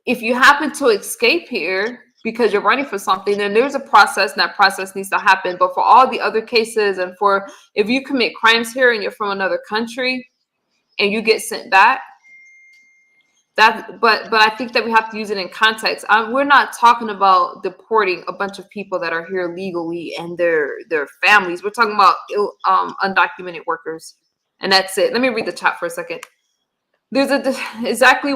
If you happen to escape here because you're running for something, then there's a process, and that process needs to happen. But for all the other cases, and for if you commit crimes here and you're from another country and you get sent back, but I think that we have to use it in context. We're not talking about deporting a bunch of people that are here legally and their families. We're talking about undocumented workers, and that's it. Let me read the chat for a second. There's exactly.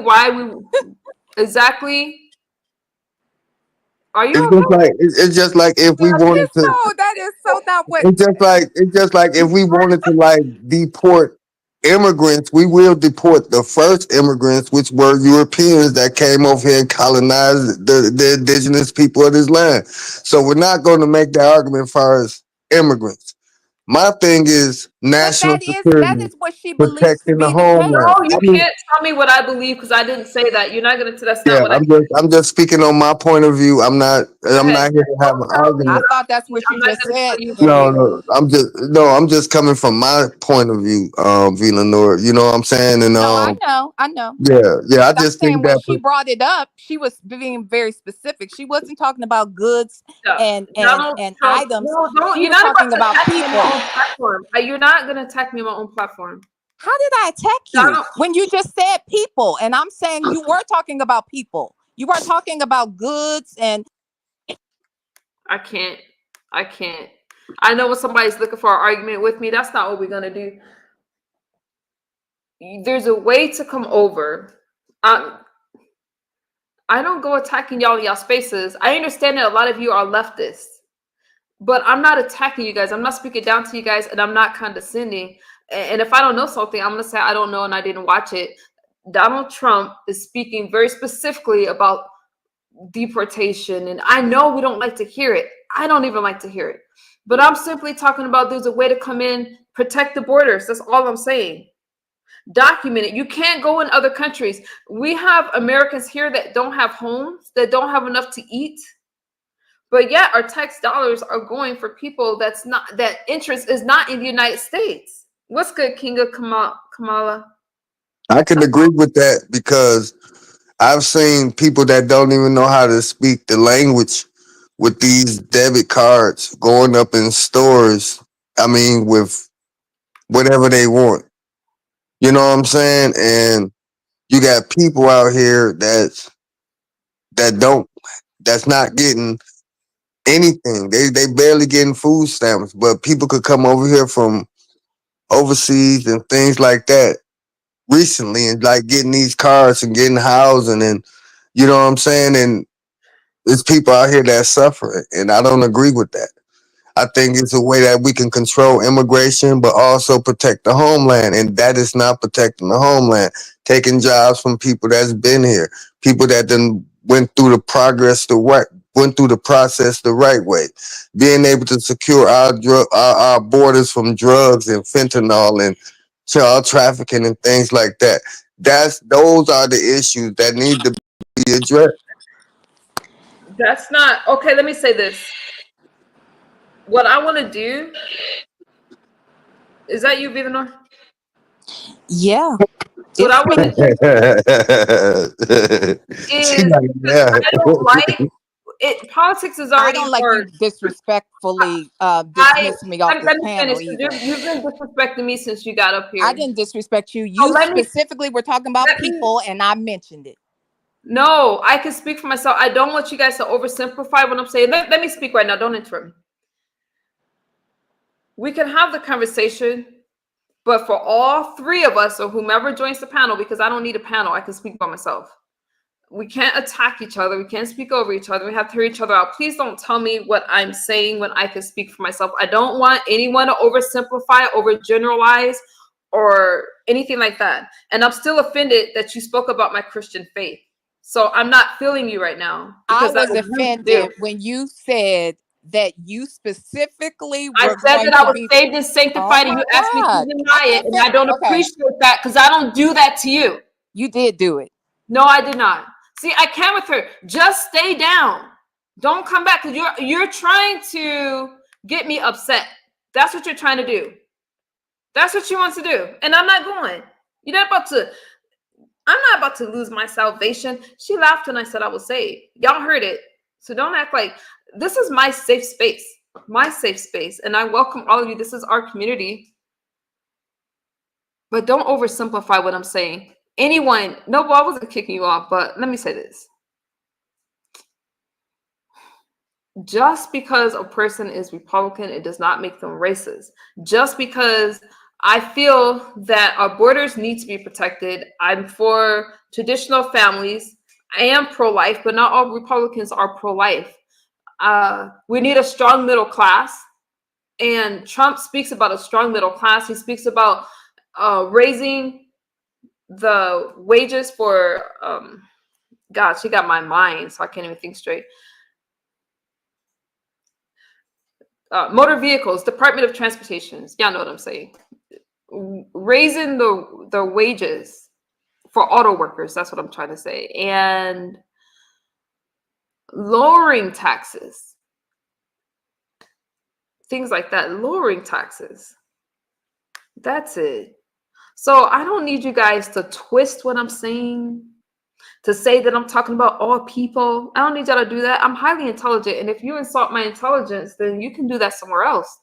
Are you? It's just like if we wanted to. That is so not what. It's just like if we wanted to deport immigrants, we will deport the first immigrants, which were Europeans that came over here and colonized the indigenous people of this land. So we're not going to make that argument as far as immigrants. My thing is, national that security, is what she believes to protecting the be the homeland. No, case. you I mean, can't tell me what I believe because I didn't say that. You're not gonna. That's not yeah, what I. I'm just speaking on my point of view. Go I'm ahead. not here to have Don't an tell me I argument. what I thought that's believe. what you I'm not just gonna tell said, you what I Kenny. believe. I'm just coming from my point of view, Villanor. You know what I'm saying? And No, I know. yeah, I But I'm just think saying when that she brought it up, she was being very specific. She wasn't talking about goods Yeah. and Donald Trump. items. No, don't. She You're was not about talking to about attack me on my people. own platform. You're not gonna attack me on my own platform. How did I attack you Donald. when you just said people? And I'm saying you were talking about people. You weren't talking about goods and I can't. I can't. I know when somebody's looking for an argument with me, that's not what we're gonna do. There's a way to come over. I don't go attacking y'all in y'all spaces. I understand that a lot of you are leftists, but I'm not attacking you guys. I'm not speaking down to you guys, and I'm not condescending. And if I don't know something, I'm gonna say I don't know and I didn't watch it. Donald Trump is speaking very specifically about deportation, and I know we don't like to hear it. I don't even like to hear it. But I'm simply talking about there's a way to come in, protect the borders. That's all I'm saying. Document it. You can't go in other countries. We have Americans here that don't have homes, that don't have enough to eat, but yet our tax dollars are going for people that interest is not in the United States. What's good, Kinga Kamala? I can agree with that because I've seen people that don't even know how to speak the language with these debit cards going up in stores. I mean, with whatever they want. You know what I'm saying? And you got people out here that's not getting anything. They barely getting food stamps, but people could come over here from overseas and things like that recently and like getting these cards and getting housing and you know what I'm saying? And there's people out here that suffer and I don't agree with that. I think it's a way that we can control immigration, but also protect the homeland. And that is not protecting the homeland. Taking jobs from people that's been here, people that then went through went through the process the right way. Being able to secure our borders from drugs and fentanyl and child trafficking and things like that. Those are the issues that need to be addressed. That's not okay. Let me say this. What I want to do is that you, Vivanor? yeah, What I it's want to me. do She is like, because yeah. I don't like it. Politics is I already don't like hard. you disrespectfully I dismiss me off this let me finish panel because either. you've been disrespecting me since you got up I here. didn't disrespect you. So You specifically were talking about let me. people and I mentioned it. No, I can speak for myself. I don't want you guys to oversimplify what I'm saying. Let me speak right now. Don't interrupt me. We can have the conversation, but for all three of us or whomever joins the panel, because I don't need a panel, I can speak by myself. We can't attack each other. We can't speak over each other. We have to hear each other out. Please don't tell me what I'm saying when I can speak for myself. I don't want anyone to oversimplify, overgeneralize, or anything like that. And I'm still offended that you spoke about my Christian faith. So I'm not feeling you right now I because that was was rude to do. offended when you said that you specifically I were said going that I to was be. saved and Oh sanctified, and my you asked me to God. I deny it, can't and say, I don't okay, appreciate that because I don't do that to you. you did do it. No, I did not. See, I can with her. Just stay down. Don't come back because you're trying to get me upset. That's what you're trying to do. That's what you want to do, and I'm not going. You're not about to. I'm not about to lose my salvation. She laughed when I said I was saved. Y'all heard it, so don't act like this is my safe space. My safe space, and I welcome all of you. This is our community. But don't oversimplify what I'm saying. Anyone, no, well, I wasn't kicking you off, but let me say this. Just because a person is Republican, it does not make them racist. Just because I feel that our borders need to be protected, I'm for traditional families. I am pro-life, but not all Republicans are pro-life. We need a strong middle class. And Trump speaks about a strong middle class. He speaks about raising the wages for God, she got my mind, so I can't even think straight. motor vehicles, Department of Transportation. Y'all know what I'm saying. Raising the wages for auto workers. That's what I'm trying to say. And lowering taxes. Things like that. Lowering taxes. That's it. So I don't need you guys to twist what I'm saying, to say that I'm talking about all people. I don't need y'all to do that. I'm highly intelligent. And if you insult my intelligence, then you can do that somewhere else.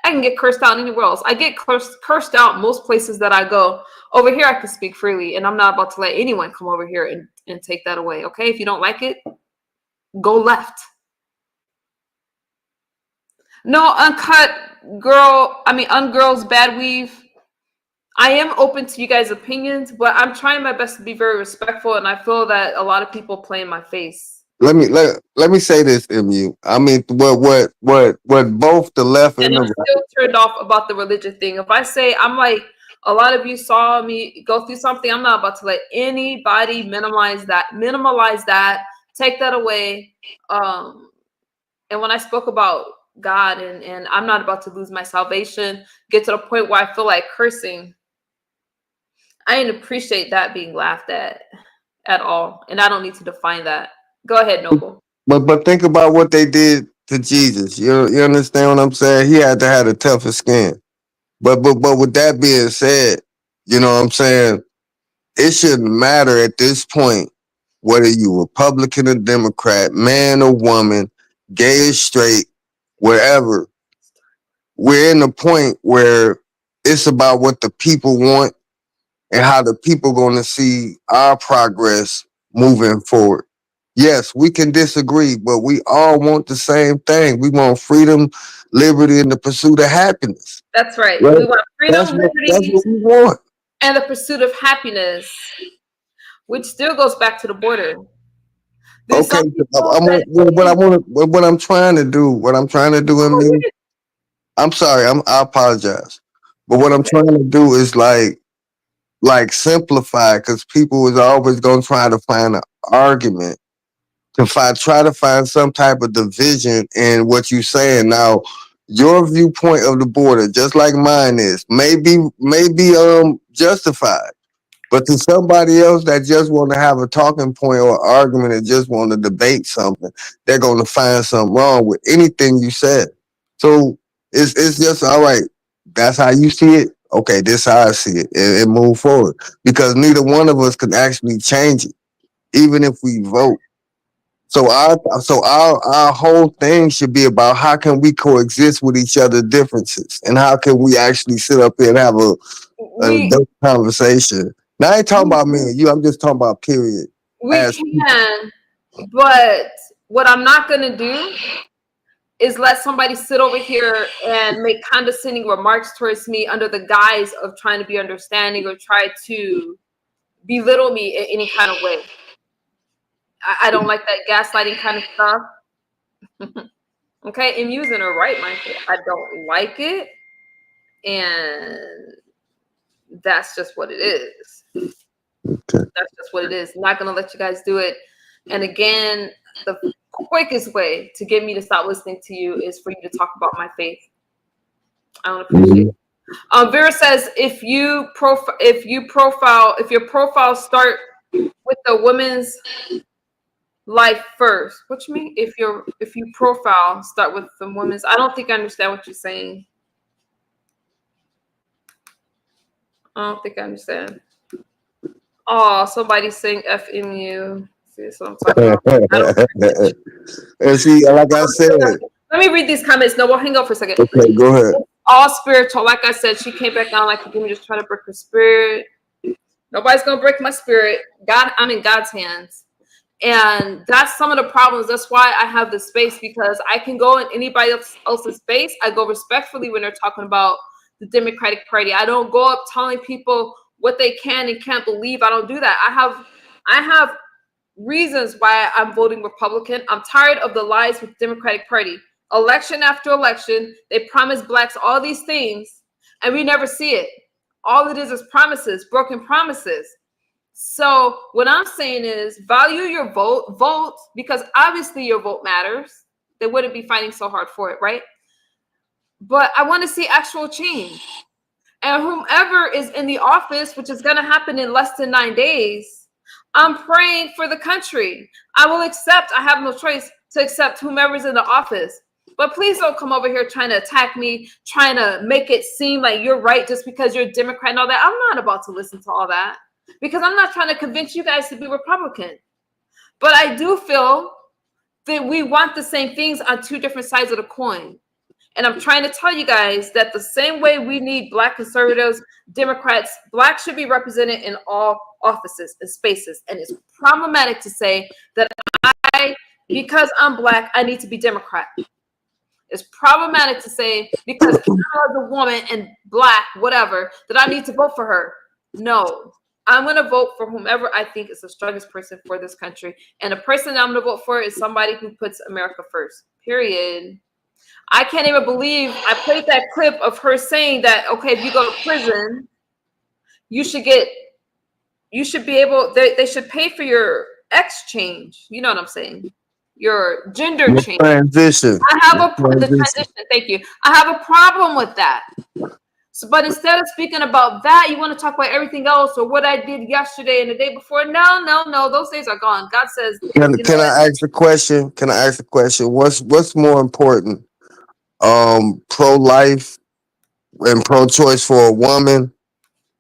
I can get cursed out anywhere else. I get cursed out most places that I go. Over here, I can speak freely, and I'm not about to let anyone come over here and take that away. Okay? If you don't like it, go left. No, ungirls bad weave. I am open to you guys' opinions, but I'm trying my best to be very respectful, and I feel that a lot of people play in my face. Let me say this, MU. I mean, what both the left and And the I'm still turned off about the religion thing. If I say, I'm like, a lot of you saw me go through something, I'm not about to let anybody minimize that, take that away. And when I spoke about God and I'm not about to lose my salvation, get to the point where I feel like cursing, I didn't appreciate that being laughed at all. And I don't need to define that. Go ahead, Noble. But think about what they did to Jesus. You understand what I'm saying? He had to have the toughest skin. But with that being said, you know what I'm saying? It shouldn't matter at this point whether you Republican or Democrat, man or woman, gay or straight, wherever. We're in the point where it's about what the people want and how the people going to see our progress moving forward. Yes, we can disagree, but we all want the same thing. We want freedom, liberty, and the pursuit of happiness. That's right. Right? We want freedom, That's liberty, what we want. and the pursuit of happiness, which still goes back to the border. There's Okay, some people that what I'm trying to do, I'm sorry, I apologize. But what I'm trying to do is like simplify, because people is always gonna try to find an argument to try to find some type of division in what you're saying. Now, your viewpoint of the border, just like mine is, maybe justified. But to somebody else that just want to have a talking point or argument and just want to debate something, they're going to find something wrong with anything you said. So it's just all right. That's how you see it. Okay, this how I see it, and move forward, because neither one of us can actually change it, even if we vote. So our whole thing should be about how can we coexist with each other's differences, and how can we actually sit up here and have a we dope conversation. Now I ain't talking about me and you. I'm just talking about period. can, but what I'm not gonna do is let somebody sit over here and make condescending remarks towards me under the guise of trying to be understanding or try to belittle me in any kind of way. I don't like that gaslighting kind of stuff. Okay, and using her right, Michael. I don't like it, and that's just what it is. That's just what it is. I'm not gonna let you guys do it. And again, the quickest way to get me to stop listening to you is for you to talk about my faith. I don't appreciate it. Vera says if your profile start with the women's life first. What you mean? If you profile start with the women's, I don't think I understand what you're saying. I don't think I understand. Oh, somebody's saying FMU. See, that's what I'm talking about. And see, like I said, let me read these comments. No, we'll hang up for a second. Okay, go ahead. All spiritual. Like I said, she came back down like the demon just trying to break her spirit. Nobody's gonna break my spirit. God, I'm in God's hands. And that's some of the problems. That's why I have this space, because I can go in anybody else's space. I go respectfully when they're talking about the Democratic Party. I don't go up telling people what they can and can't believe. I don't do that. I have reasons why I'm voting Republican. I'm tired of the lies with the Democratic Party. Election after election, they promise blacks all these things, and we never see it. All it is promises, broken promises. So what I'm saying is value your vote, because obviously your vote matters. They wouldn't be fighting so hard for it, right? but I want to see actual change. And whomever is in the office, which is going to happen in less than 9 days, I'm praying for the country. I will accept, I have no choice to accept whomever's in the office. But please don't come over here trying to attack me, trying to make it seem like you're right just because you're a Democrat and all that. I'm not about to listen to all that, because I'm not trying to convince you guys to be Republican. But I do feel that we want the same things on two different sides of the coin. And I'm trying to tell you guys that the same way we need Black conservatives, Democrats, Black should be represented in all offices and spaces. And it's problematic to say that because I'm Black, I need to be Democrat. It's problematic to say because Kamala is a woman and Black, whatever, that I need to vote for her. No, I'm going to vote for whomever I think is the strongest person for this country. And the person I'm going to vote for is somebody who puts America first, period. I can't even believe I played that clip of her saying that, okay, if you go to prison, you should be able, they should pay for your exchange. You know what I'm saying? Your gender change. Transition. I have the transition. Thank you. I have a problem with that. So, but instead of speaking about that, you want to talk about everything else or what I did yesterday and the day before. No. Those days are gone. God says. Can I ask a question? Can I ask a question? What's more important? Pro-life and pro-choice for a woman,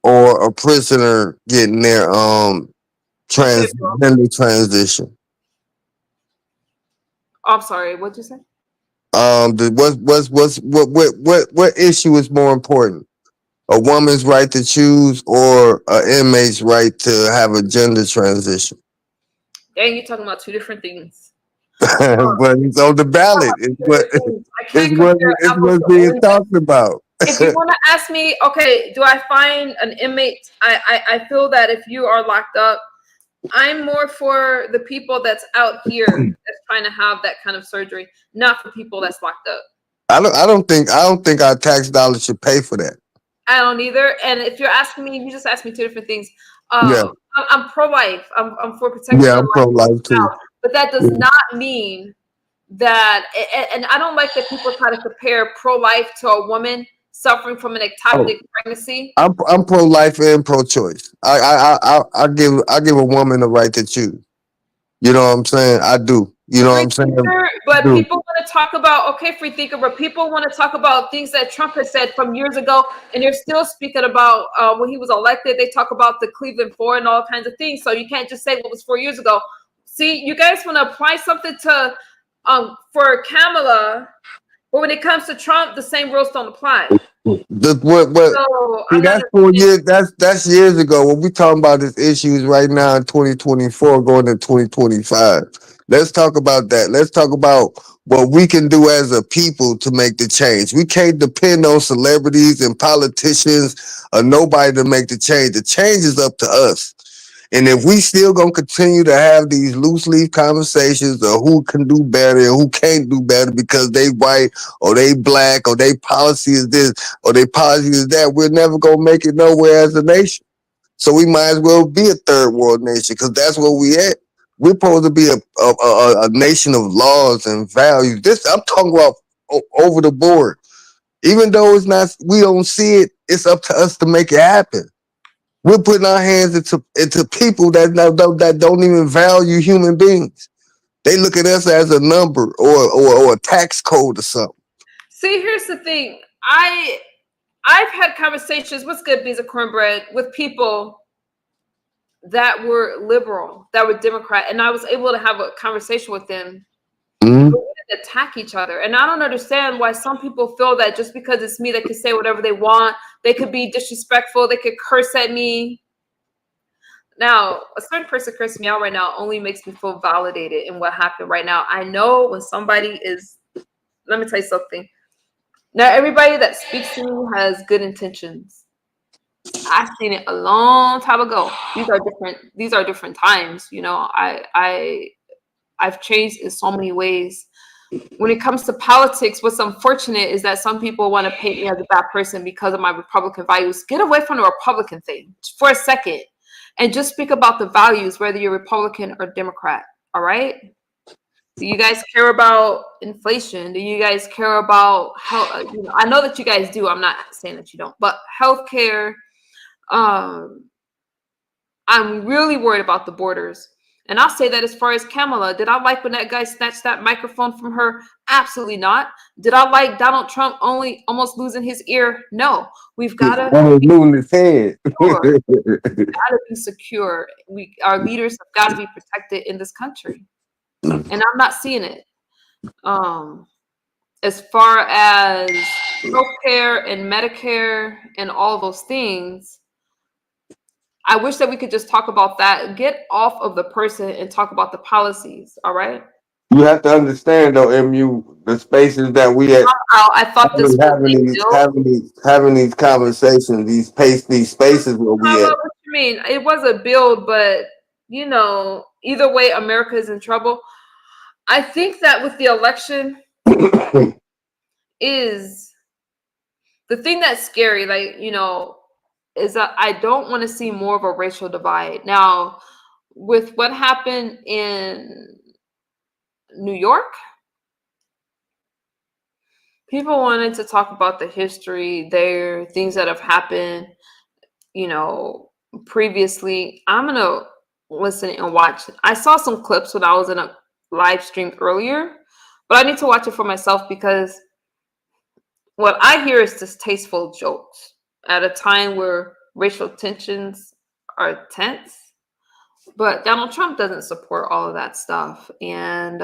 or a prisoner getting their transgender transition? I'm sorry. What'd you say? What issue is more important? A woman's right to choose, or an inmate's right to have a gender transition? Dang, you're talking about two different things. But it's on the ballot. It's what's being talked about. If you want to ask me, okay, do I find an inmate? I feel that if you are locked up, I'm more for the people that's out here that's trying to have that kind of surgery, not for people that's locked up. I don't think our tax dollars should pay for that. I don't either. And if you're asking me, you just asked me two different things. Yeah. I'm pro-life. I'm for protecting Yeah, the I'm life pro-life too. but that does not mean that. And I don't like that people try to compare pro-life to a woman suffering from an ectopic pregnancy. I'm pro-life and pro-choice. I give a woman the right to choose. You know what I'm saying? I do. You know what I'm saying? But people want to talk about, okay, free thinker, but people want to talk about things that Trump has said from years ago, and they're still speaking about when he was elected. They talk about the Cleveland Four and all kinds of things. So you can't just say what was 4 years ago. See, you guys want to apply something to for Kamala, but when it comes to Trump, the same rules don't apply. See, that's 4 years. That's years ago. What we talking about is issues right now in 2024, going to 2025. Let's talk about that. Let's talk about what we can do as a people to make the change. We can't depend on celebrities and politicians or nobody to make the change. The change is up to us. And if we still gonna continue to have these loose leaf conversations of who can do better and who can't do better because they white or they Black or they policy is this or they policy is that, we're never gonna make it nowhere as a nation. So we might as well be a third world nation, because that's where we at. We're supposed to be a nation of laws and values. This I'm talking about over the board. Even though it's not, we don't see it. It's up to us to make it happen. We're putting our hands into people that don't even value human beings. They look at us as a number or a tax code or something. See, here's the thing. I've had conversations, what's good, beans of cornbread, with people that were liberal, that were Democrat, and I was able to have a conversation with them. Mm-hmm. But we didn't attack each other. And I don't understand why some people feel that just because it's me, they can say whatever they want. They could be disrespectful. They could curse at me. Now, a certain person cursing me out right now only makes me feel validated in what happened right now. I know when somebody is, let me tell you something. Not everybody that speaks to me has good intentions. I've seen it a long time ago. These are different times. You know, I've changed in so many ways. When it comes to politics, what's unfortunate is that some people want to paint me as a bad person because of my Republican values. Get away from the Republican thing for a second and just speak about the values, whether you're Republican or Democrat. All right? Do you guys care about inflation? Do you guys care about how? I know that you guys do. I'm not saying that you don't, but healthcare. Um, I'm really worried about the borders. And I'll say that as far as Kamala, did I like when that guy snatched that microphone from her? Absolutely not. Did I like Donald Trump only almost losing his ear? No. We've got to be moving his head. gotta be secure. Our leaders have got to be protected in this country, and I'm not seeing it. As far as healthcare and Medicare and all those things, I wish that we could just talk about that. Get off of the person and talk about the policies. All right. You have to understand though, MU, the spaces that we at I thought this was a bill. having these conversations, these spaces where we at. What you mean? It was a bill, but either way, America is in trouble. I think that with the election is the thing that's scary. Like is that I don't want to see more of a racial divide. Now, with what happened in New York, people wanted to talk about the history there, things that have happened, previously. I'm going to listen and watch. I saw some clips when I was in a live stream earlier, but I need to watch it for myself because what I hear is distasteful jokes at a time where racial tensions are tense. But Donald Trump doesn't support all of that stuff. And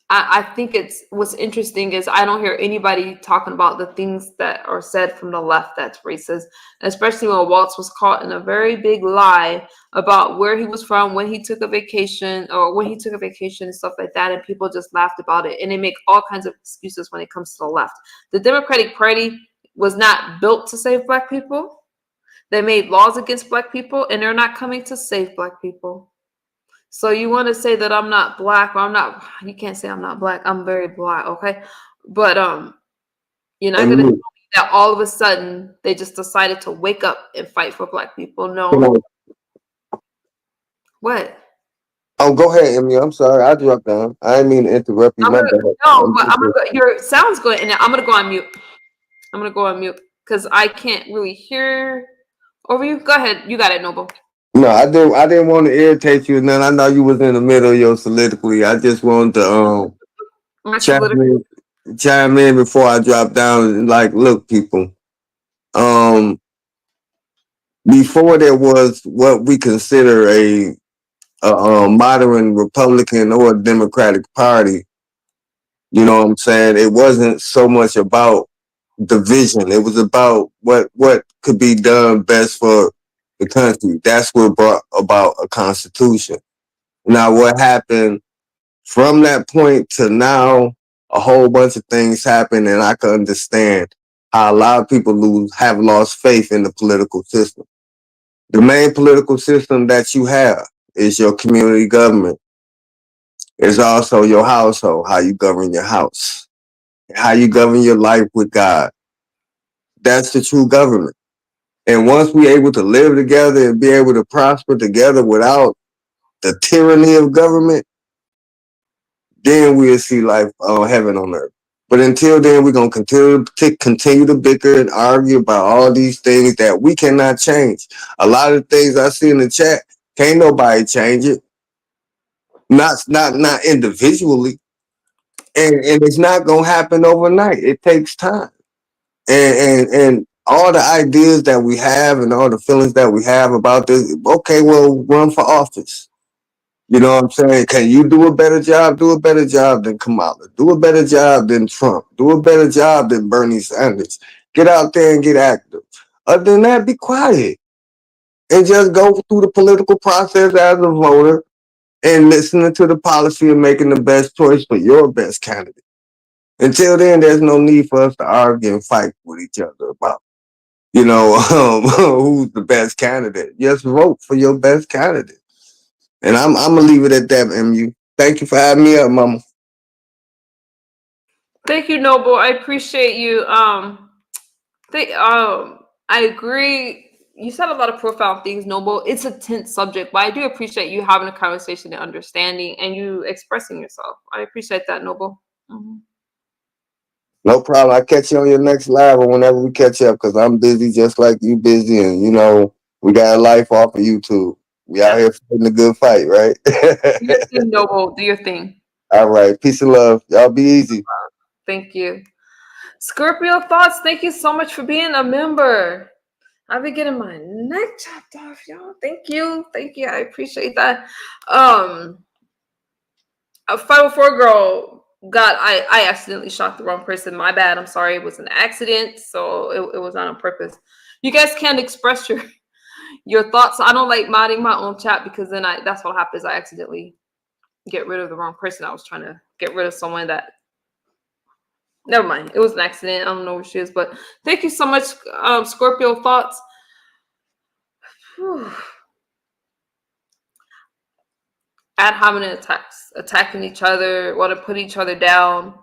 I think what's interesting is I don't hear anybody talking about the things that are said from the left that's racist, especially when Waltz was caught in a very big lie about where he was from, when he took a vacation, and stuff like that. And people just laughed about it. And they make all kinds of excuses when it comes to the left. The Democratic Party was not built to save Black people. They made laws against Black people, and they're not coming to save Black people. So you want to say that I'm not Black, or you can't say I'm not Black. I'm very Black, okay? But you're not going to tell me that all of a sudden they just decided to wake up and fight for Black people. No. What? Oh, go ahead, Emmy. I'm sorry. I dropped down. I didn't mean to interrupt you. Your sound's good, and I'm gonna go on mute. Because I can't really hear over you. Go ahead. You got it, Noble. No, I didn't want to irritate you. And then I know you was in the middle of your soliloquy. I just wanted to chime in before I drop down. Like, look, people. Before there was what we consider a modern Republican or Democratic Party. You know what I'm saying? It wasn't so much about division. It was about what could be done best for the country. That's what brought about a constitution. Now, what happened from that point to now, a whole bunch of things happened, and I can understand how a lot of people have lost faith in the political system. The main political system that you have is your community government. It's also your household, how you govern your house, how you govern your life with God. That's the true government. And once we're able to live together and be able to prosper together without the tyranny of government, then we'll see life on heaven on earth. But until then, we're going to continue to bicker and argue about all these things that we cannot change. A lot of things I see in the chat, can't nobody change it. Not individually. And it's not going to happen overnight. It takes time. And all the ideas that we have and all the feelings that we have about this, okay, well, run for office. You know what I'm saying? Can you do a better job? Do a better job than Kamala. Do a better job than Trump. Do a better job than Bernie Sanders. Get out there and get active. Other than that, be quiet. And just go through the political process as a voter and listening to the policy and making the best choice for your best candidate. Until then, there's no need for us to argue and fight with each other about, who's the best candidate. Just vote for your best candidate. And I'm gonna leave it at that, MU. Thank you for having me up, Mama. Thank you, Noble. I appreciate you. I agree you said a lot of profound things, Noble. It's a tense subject, but I do appreciate you having a conversation and understanding and you expressing yourself. I appreciate that, Noble. Mhm. No problem. I catch you on your next live or whenever we catch up because I'm busy just like you busy, and we got a life off of YouTube. We out here fighting a good fight, right? Do your thing, Noble. Do your thing. All right. Peace and love. Y'all be easy. Thank you. Scorpio Thoughts, thank you so much for being a member. I've been getting my neck chopped off, y'all. Thank you. Thank you. I appreciate that. A 504 girl I accidentally shot the wrong person. My bad. I'm sorry. It was an accident. So it was not on purpose. You guys can't express your thoughts. I don't like modding my own chat because then that's what happens. I accidentally get rid of the wrong person. I was trying to get rid of someone that, never mind. It was an accident. I don't know where she is, but thank you so much, Scorpio Thoughts. Whew. Ad hominem attacks, attacking each other, want to put each other down.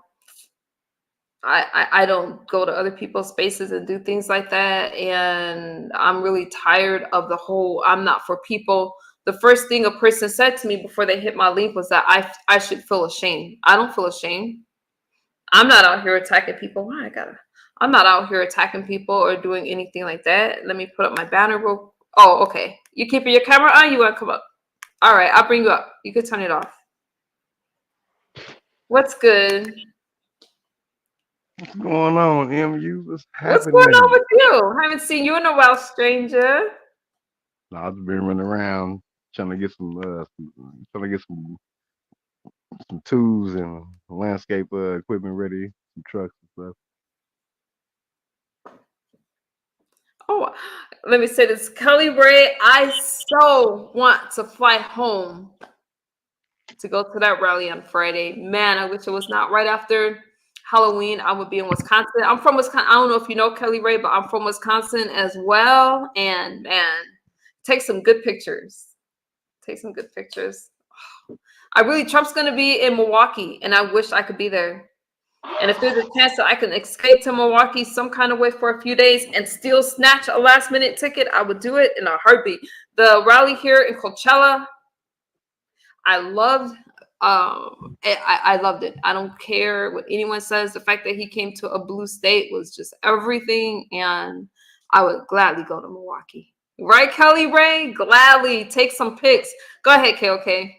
I don't go to other people's spaces and do things like that. And I'm really tired of the whole I'm not for people. The first thing a person said to me before they hit my link was that I should feel ashamed. I don't feel ashamed. I'm not out here attacking people. I'm not out here attacking people or doing anything like that. Let me put up my banner real. Oh, okay. You keeping your camera on? You want to come up? All right, I'll bring you up. You can turn it off. What's good? What's going on, MU? What's What's going on happening? with you? Haven't seen you in a while, stranger. I've been running around trying to get some tools and landscape equipment ready, some trucks and stuff. Oh, let me say this. Kelly Ray, I so want to fly home to go to that rally on Friday. Man, I wish it was not right after Halloween. I would be in Wisconsin. I'm from Wisconsin. I don't know if you know Kelly Ray, but I'm from Wisconsin as well. And man, take some good pictures. Take some good pictures. Trump's going to be in Milwaukee, and I wish I could be there. And if there's a chance that I can escape to Milwaukee some kind of way for a few days and still snatch a last minute ticket, I would do it in a heartbeat. The rally here in Coachella, I loved. I loved it. I don't care what anyone says. The fact that he came to a blue state was just everything, and I would gladly go to Milwaukee. Right, Kelly Ray? Gladly take some pics. Go ahead, KOK.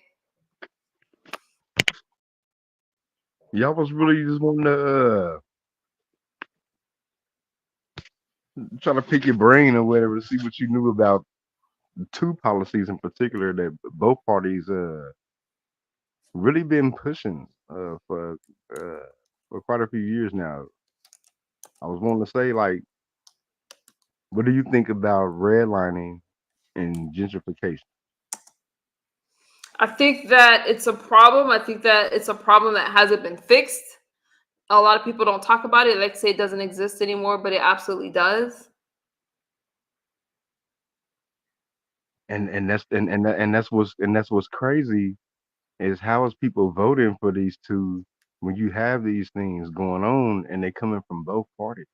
Y'all was really just wanting to try to pick your brain or whatever to see what you knew about two policies in particular that both parties really been pushing for quite a few years now. I was wanting to say, like, what do you think about redlining and gentrification? I think that it's a problem. I think that it's a problem that hasn't been fixed. A lot of people don't talk about it. Like say it doesn't exist anymore, but it absolutely does. And that's what's crazy is how is people voting for these two when you have these things going on and they coming from both parties?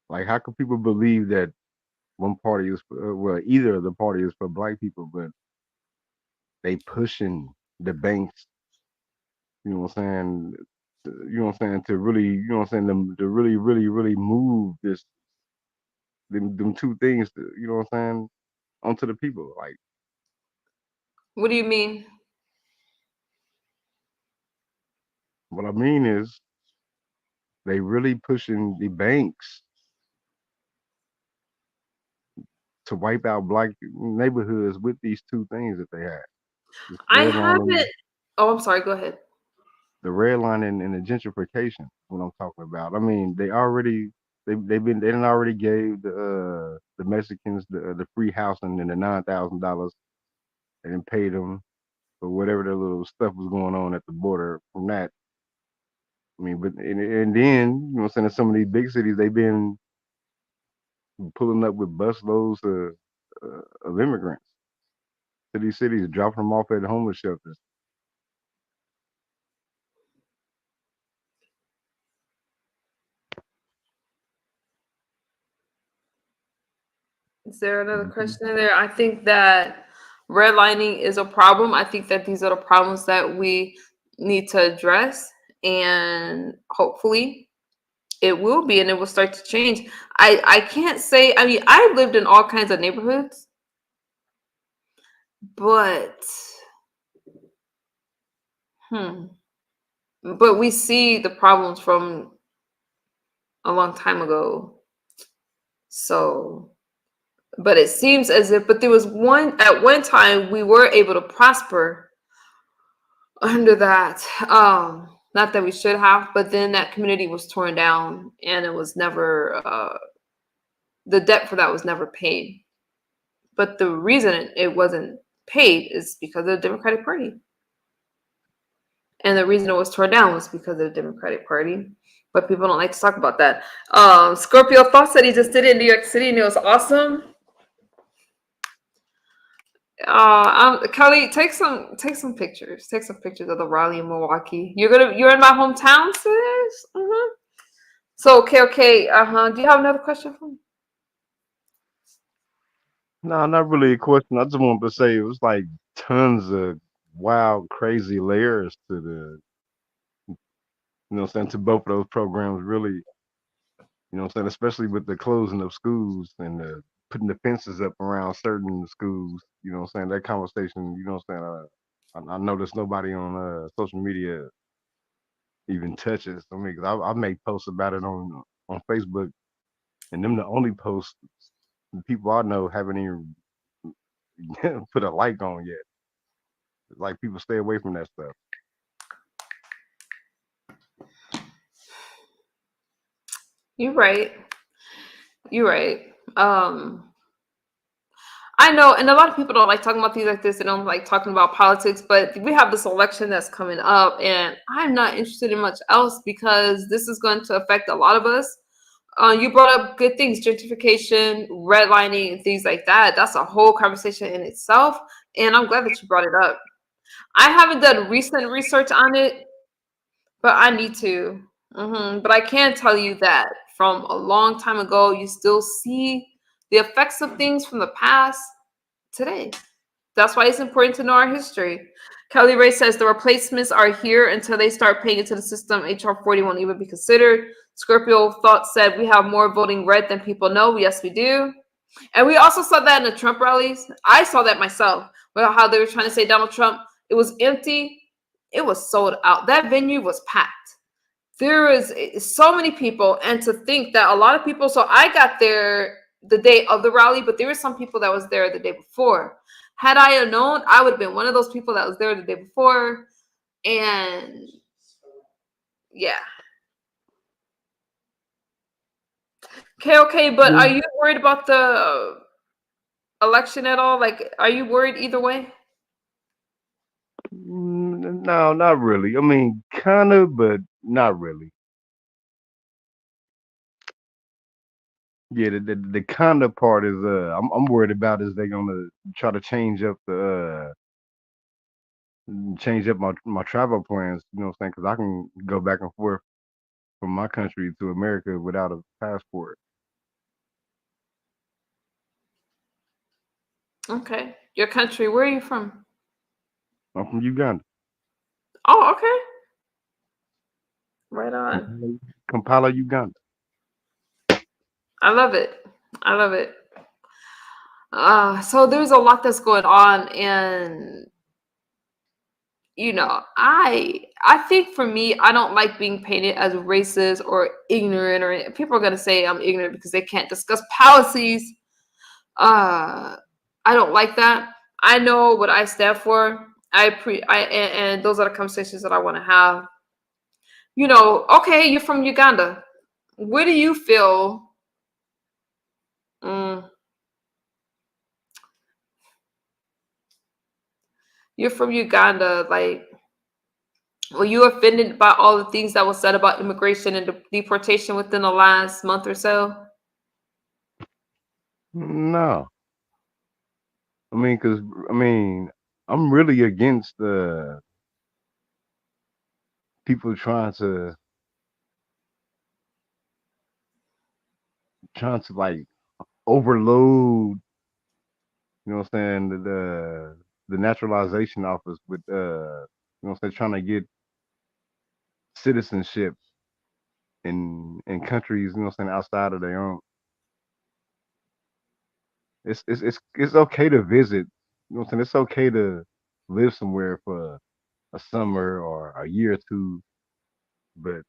Like, how can people believe that one party is well, either of the party is for black people, but they pushing the banks, you know what I'm saying? You know what I'm saying, to really, you know what I'm saying, them to really, really, really move them two things, you know what I'm saying, onto the people. Like, What do you mean? what I mean is they really pushing the banks to wipe out black neighborhoods with these two things that they have. This I redlining, haven't. Oh, I'm sorry. Go ahead. the redlining and the gentrification. What I'm talking about. I mean, they done already gave the Mexicans the free housing and the $9,000 and paid them for whatever the little stuff was going on at the border from that. I mean, but and then you know, what I'm saying, in some of these big cities they've been pulling up with busloads of immigrants to these cities, dropping them off at homeless shelters. Is there another question in there? I think that redlining is a problem. I think that these are the problems that we need to address, and hopefully it will be, and it will start to change. I can't say. I mean, I lived in all kinds of neighborhoods, but but we see the problems from a long time ago. So, but it seems as if, but there was at one time we were able to prosper under that. Not that we should have, but then that community was torn down, and it was never the debt for that was never paid. But the reason it wasn't paid is because of the Democratic Party. And the reason it was torn down was because of the Democratic Party. But people don't like to talk about that. Scorpio thought that he just did it in New York City, and it was awesome. Kelly, take some pictures. Take some pictures of the Raleigh in Milwaukee. You're in my hometown, sis. So okay. Do you have another question for me? No, not really a question. I just wanted to say it was like tons of wild, crazy layers to the, to both of those programs. Really, especially with the closing of schools and the putting the fences up around certain schools. That conversation. I noticed nobody on social media even touches. I mean, 'cause I made posts about it on Facebook, and them the only posts the people I know haven't even put a like on yet. Like people stay away from that stuff. You're right. You're right. I know, and a lot of people don't like talking about things like this. They don't like talking about politics, but we have this election that's coming up, and I'm not interested in much else because this is going to affect a lot of us. You brought up good things, gentrification, redlining, and things like that. That's a whole conversation in itself, and I'm glad that you brought it up. I haven't done recent research on it, but I need to. But I can tell you that from a long time ago, you still see the effects of things from the past today. That's why it's important to know our history. Kelly Ray says the replacements are here until they start paying into the system. HR 40 won't even be considered. Scorpio Thought said we have more voting red than people know. Yes, we do. And we also saw that in the Trump rallies. I saw that myself. Well, how they were trying to say Donald Trump. It was empty. It was sold out. That venue was packed. There is so many people, and to think that a lot of people. So I got there the day of the rally, but there were some people that was there the day before. Had I known, I would have been one of those people that was there the day before. And yeah. Okay, but are you worried about the election at all? Like, are you worried either way? No, not really. I mean, kind of, but not really. Yeah, the kind of part is I'm worried about is they gonna try to change up my travel plans. You know what I'm saying? Because I can go back and forth from my country to America without a passport. Okay. Your country, where are you from? I'm from Uganda. Oh, okay. Right on. Kampala, Uganda. I love it. I love it. So there's a lot that's going on, and I think for me, I don't like being painted as racist or ignorant, or people are gonna say I'm ignorant because they can't discuss policies. I don't like that. I know what I stand for. And those are the conversations that I want to have. Okay, you're from Uganda. Where do you feel? Mm, you're from Uganda. Like, were you offended by all the things that was said about immigration and deportation within the last month or so? No, because I mean, I'm really against people trying to like overload, you know what I'm saying, the naturalization office with you know what I'm saying, trying to get citizenship in countries, you know what I'm saying, outside of their own. It's okay to visit, you know what I'm saying? It's okay to live somewhere for a summer or a year or two, but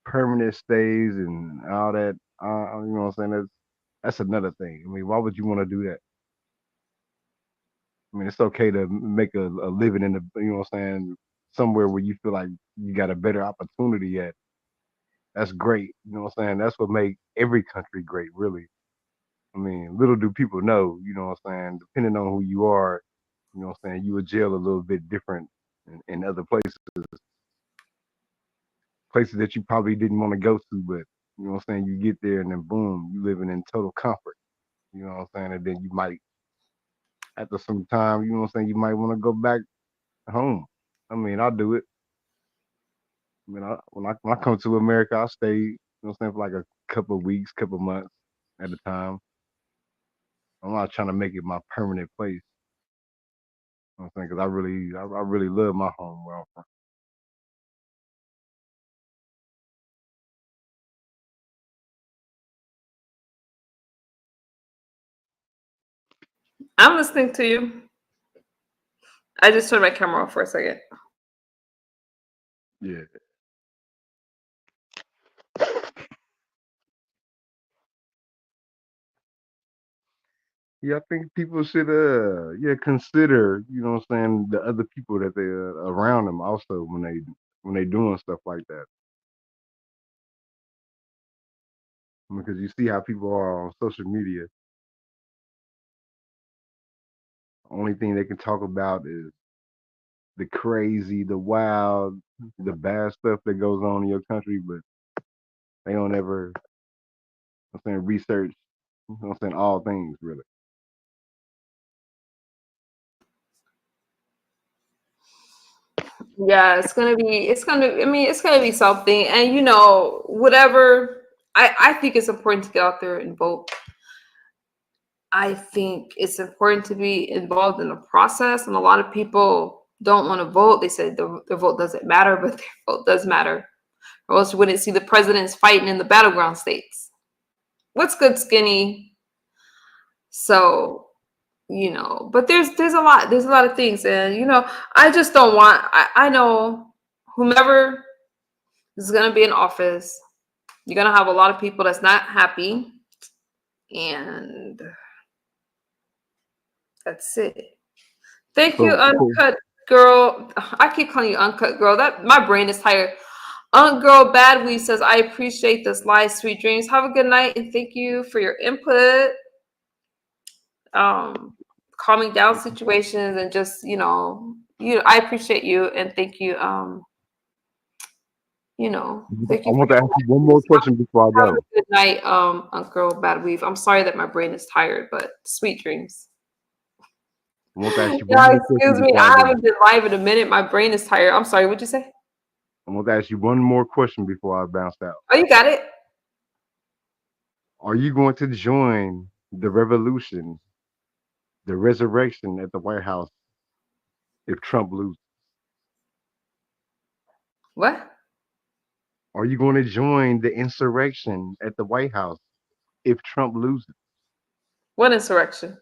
permanent stays and all that, you know what I'm saying? That's another thing. I mean, why would you want to do that? I mean, it's okay to make a living in the, you know what I'm saying, somewhere where you feel like you got a better opportunity at. That's great. You know what I'm saying? That's what make every country great, really. I mean, little do people know, you know what I'm saying, depending on who you are, you know what I'm saying, you would jail a little bit different in other places that you probably didn't want to go to, but you know what I'm saying, you get there and then boom, you living in total comfort. You know what I'm saying? And then you might after some time, you know what I'm saying, you might want to go back home. I mean, I'll do it. I mean, when I come to America, I stay, you know what I'm saying, for like a couple of weeks, couple of months at a time. I'm not trying to make it my permanent place. You know what I'm saying? Because I really love my home where I'm from. I'm listening to you. I just turned my camera off for a second. Yeah. Yeah, I think people should yeah, consider, you know what I'm saying, the other people that they around them also when they doing stuff like that. Because you see how people are on social media. Only thing they can talk about is the crazy, the wild, the bad stuff that goes on in your country, but they don't ever, you know what I'm saying, research, you know what I'm saying, all things really. Yeah, it's gonna be something. And you know, whatever, I think it's important to get out there and vote. I think it's important to be involved in the process. And a lot of people don't want to vote. They say their vote doesn't matter, but their vote does matter. Or else you wouldn't see the presidents fighting in the battleground states. What's good, skinny? So, you know, but there's a lot of things. And, you know, I just don't want, I know whomever is going to be in office, you're going to have a lot of people that's not happy. And that's it. Thank you, So cool. Uncut Girl. I keep calling you Uncut Girl. That my brain is tired. Girl Badweed says, I appreciate this live, sweet dreams. Have a good night and thank you for your input. Calming down situations and just, I appreciate you and thank you. Thank I you for want to your ask you one more question before I have a go. good night, Girl Badweave. I'm sorry that my brain is tired, but sweet dreams. I want to ask you one Yeah, more question excuse me. before I I go. haven't been live in a minute. My brain is tired. I'm sorry. What'd you say? I want to ask you one more question before I bounce out. Oh, you got it. Are you going to join the revolution, the resurrection at the White House if Trump loses? What? Are you going to join the insurrection at the White House if Trump loses? What insurrection?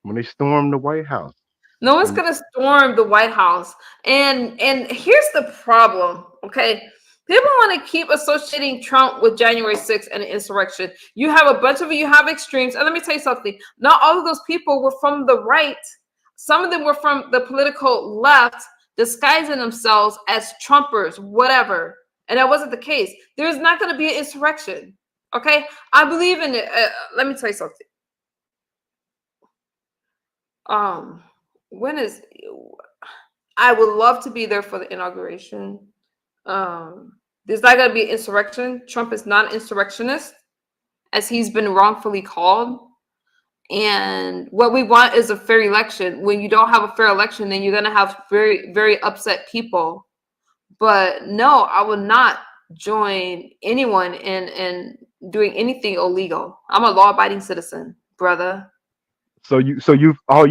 When they storm the White House? No one's When gonna storm the White House. And here's the problem, okay? People want to keep associating Trump with January 6th and an insurrection. You have a bunch of you have extremes. And let me tell you something. Not all of those people were from the right. Some of them were from the political left, disguising themselves as Trumpers, whatever. And that wasn't the case. There's not going to be an insurrection. Okay? I believe in it. Let me tell you something. When is I would love to be there for the inauguration. There's not going to be an insurrection. Trump is not an insurrectionist, as he's been wrongfully called. And what we want is a fair election. When you don't have a fair election, then you're going to have very, very upset people. But no, I will not join anyone in doing anything illegal. I'm a law-abiding citizen, brother. So you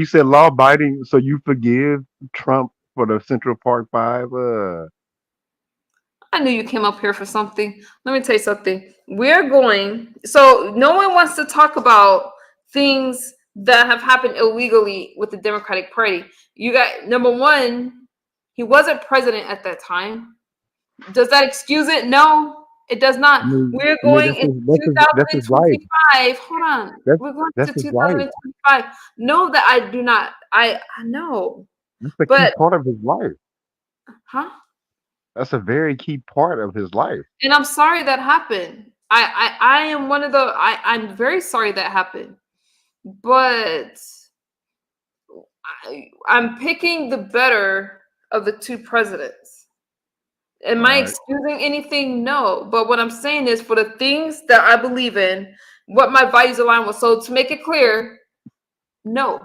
said law abiding. So you forgive Trump for the Central Park Five? I knew you came up here for something. Let me tell you something. We're going, so no one wants to talk about things that have happened illegally with the Democratic Party. You got, number one, he wasn't president at that time. Does that excuse it? No, it does not. We're going into That's his life. 2025. Hold on. That's We're going that's to his life. 2025. No, that I do not. I know. That's a key But, part of his life. huh? That's a very key part of his life. And I'm sorry that happened. I am one of the I'm very sorry that happened. But I'm picking the better of the two presidents. Am All I right. excusing anything? No. But what I'm saying is for the things that I believe in, what my values align with. So to make it clear, no,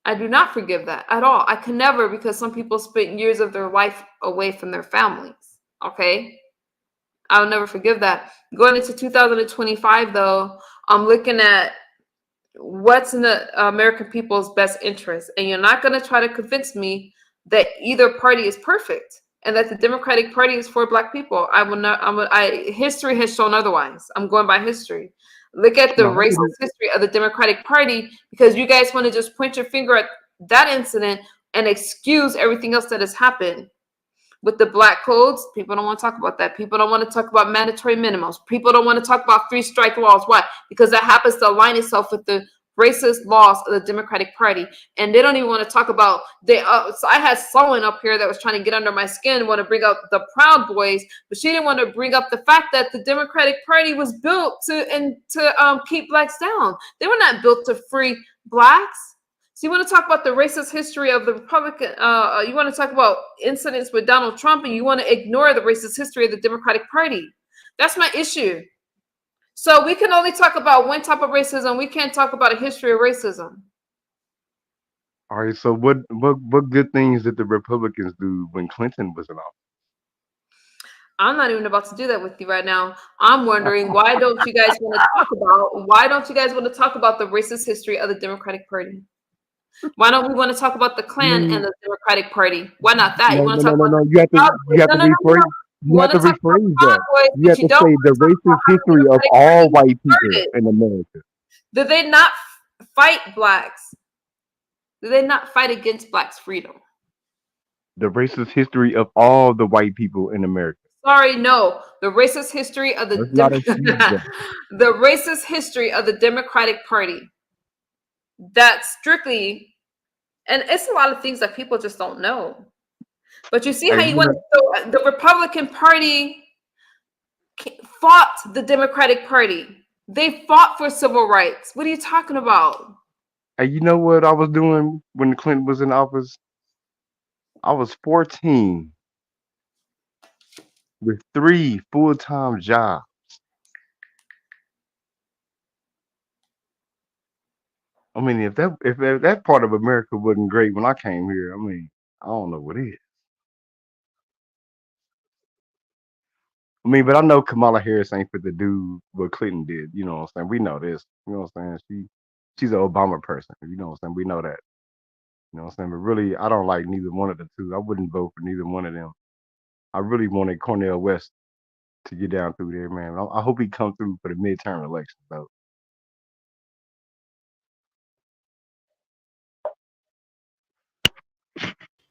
I do not forgive that at all. I can never, because some people spent years of their life away from their families. Okay. I'll never forgive that. Going into 2025, though, I'm looking at what's in the American people's best interest. And you're not going to try to convince me that either party is perfect and that the Democratic Party is for Black people. I will not. History has shown otherwise. I'm going by history. Look at the No, I racist wouldn't. history of the Democratic Party because you guys want to just point your finger at that incident and excuse everything else that has happened. With the black codes, people don't want to talk about that. People don't want to talk about mandatory minimums. People don't want to talk about 3-strike laws. Why? Because that happens to align itself with the racist laws of the Democratic Party. And they don't even want to talk about so I had someone up here that was trying to get under my skin, want to bring up the Proud Boys, but she didn't want to bring up the fact that the Democratic Party was built to keep blacks down. They were not built to free blacks. So you want to talk about the racist history of the Republican, you want to talk about incidents with Donald Trump, and you want to ignore the racist history of the Democratic Party. That's my issue. So we can only talk about one type of racism. We can't talk about a history of racism. All right. So what good things did the Republicans do when Clinton was in I'm not even about to do that with you right now. I'm wondering why don't you guys want to talk about the racist history of the Democratic Party? Why don't we want to talk about the Klan and office? the Democratic Party? Why not that? You No, want no, to talk no, no, about no. the You Proud Boys? have No, to no, no, no. rephrase. You You have want to to talk about rephrase Proud that. Boys, You but have you to don't say want the to talk about racist how the history of Democratic all Party white people started. in America. Did they not fight blacks? Did they not fight against blacks' freedom? The racist history of all the white people in America. Sorry, no. The racist history of Let's not excuse that. the racist history of the Democratic Party. That's strictly, and it's a lot of things that people just don't know. But you see how Hey, you you want know, to, so the Republican Party fought the Democratic Party. They fought for civil rights. What are you talking about? hey, you know what I was doing when Clinton was in office? I was 14 with 3 full-time jobs. I mean, if that part of America wasn't great when I came here, I mean, I don't know what is. I mean, but I know Kamala Harris ain't fit to do what Clinton did. You know what I'm saying? We know this. You know what I'm saying? She's an Obama person. You know what I'm saying? We know that. You know what I'm saying? But really, I don't like neither one of the two. I wouldn't vote for neither one of them. I really wanted Cornel West to get down through there, man. I hope he come through for the midterm elections, though.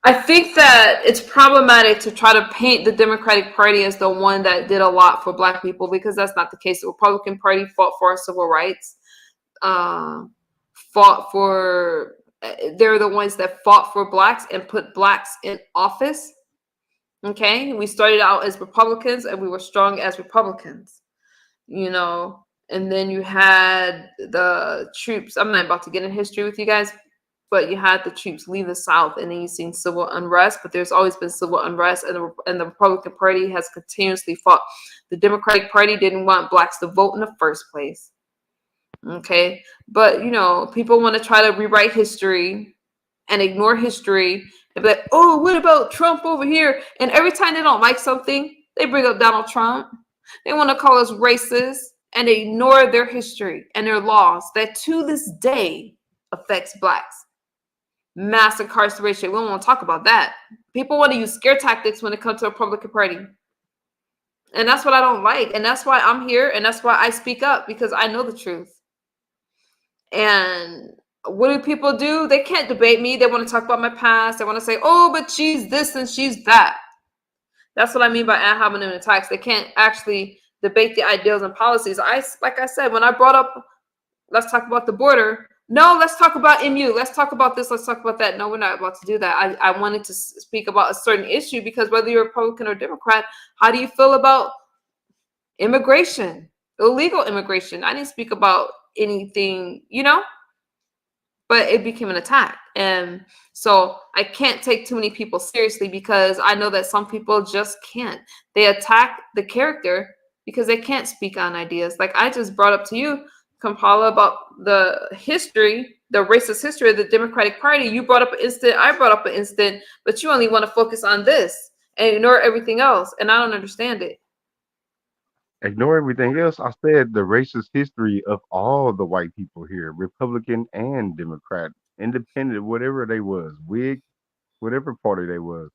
I think that it's problematic to try to paint the Democratic Party as the one that did a lot for Black people because that's not the case. The Republican Party fought for our civil rights, uh, fought for. They're the ones that fought for Blacks and put Blacks in office. Okay, we started out as Republicans and we were strong as Republicans, you know. And then you had the troops. I'm not about to get in history with you guys, but you had the troops leave the South, and then you've seen civil unrest. But there's always been civil unrest, and the Republican Party has continuously fought. The Democratic Party didn't want blacks to vote in the first place. Okay, but you know, people want to try to rewrite history and ignore history and be like, "Oh, what about Trump over here?" And every time they don't like something, They bring up Donald Trump. They want to call us racist, and they ignore their history and their laws that to this day affects blacks. Mass incarceration. We don't want to talk about that. People want to use scare tactics when it comes to the Republican Party. And that's what I don't like. And that's why I'm here. And that's why I speak up, because I know the truth. And what do people do? They can't debate me. They want to talk about my past. They want to say, oh, but she's this and she's that. That's what I mean by ad hominem attacks. They can't actually debate the ideals and policies. Like I said, when I brought up, let's talk about the border. No, let's talk about MU. Let's talk about this. Let's talk about that. No, we're not about to do that. I wanted to speak about a certain issue, because whether you're Republican or Democrat, how do you feel about immigration, illegal immigration? I didn't speak about anything, but it became an attack. And so I can't take too many people seriously, because I know that some people just can't. They attack the character because they can't speak on ideas. Like I just brought up to you, Kamala, about the history, the racist history of the Democratic Party. You brought up an instant, I brought up an instant, but you only want to focus on this and ignore everything else. And I don't understand it. Ignore everything else. I said the racist history of all the white people here, Republican and Democrat, independent, whatever they was, Whig, whatever party they was,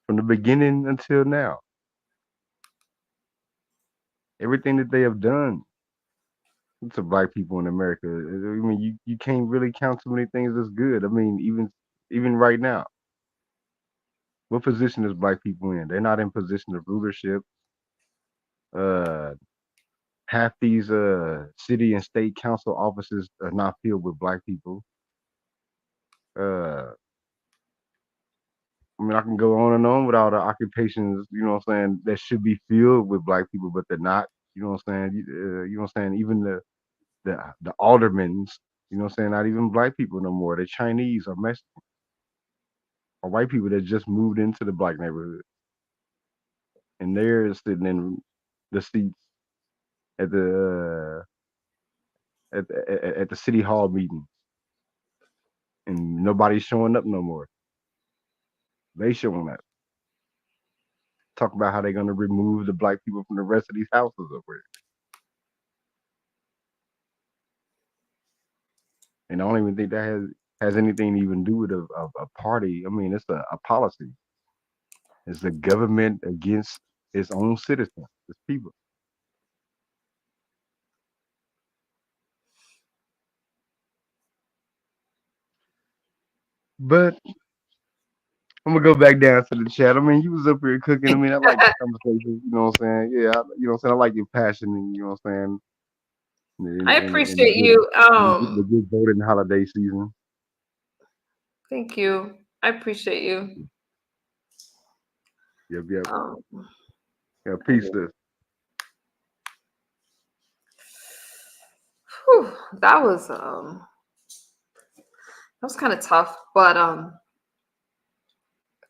from the beginning until now. Everything that they have done to black people in America. I mean, you can't really count too many things that's good. I mean, even right now, what position is black people in? They're not in position of rulership. Uh, Half these city and state council offices are not filled with black people. I mean, I can go on and on with all the occupations, what I'm saying, that should be filled with black people, but they're not. You know what I'm saying? You know what I'm saying? Even the aldermans, what I'm saying, not even black people no more. They're Chinese or Mexican or white people that just moved into the black neighborhood, and they're sitting in the seats at the city hall meetings, and nobody's showing up no more. They showing up. Talk about how they're gonna remove the black people from the rest of these houses over here. And I don't even think that has anything to even do with a party. I mean, it's a policy. It's a government against its own citizens, its people. But I'm gonna go back down to the chat. I mean, you was up here cooking. I mean, I like the conversation. You know what I'm saying? Yeah, you know what I'm saying. I like your passion, and you know what I'm saying. I And appreciate you. the good voting holiday season. Thank you. I appreciate you. Yep. Um, Yeah, peace, sis. whew, that was kind of tough, but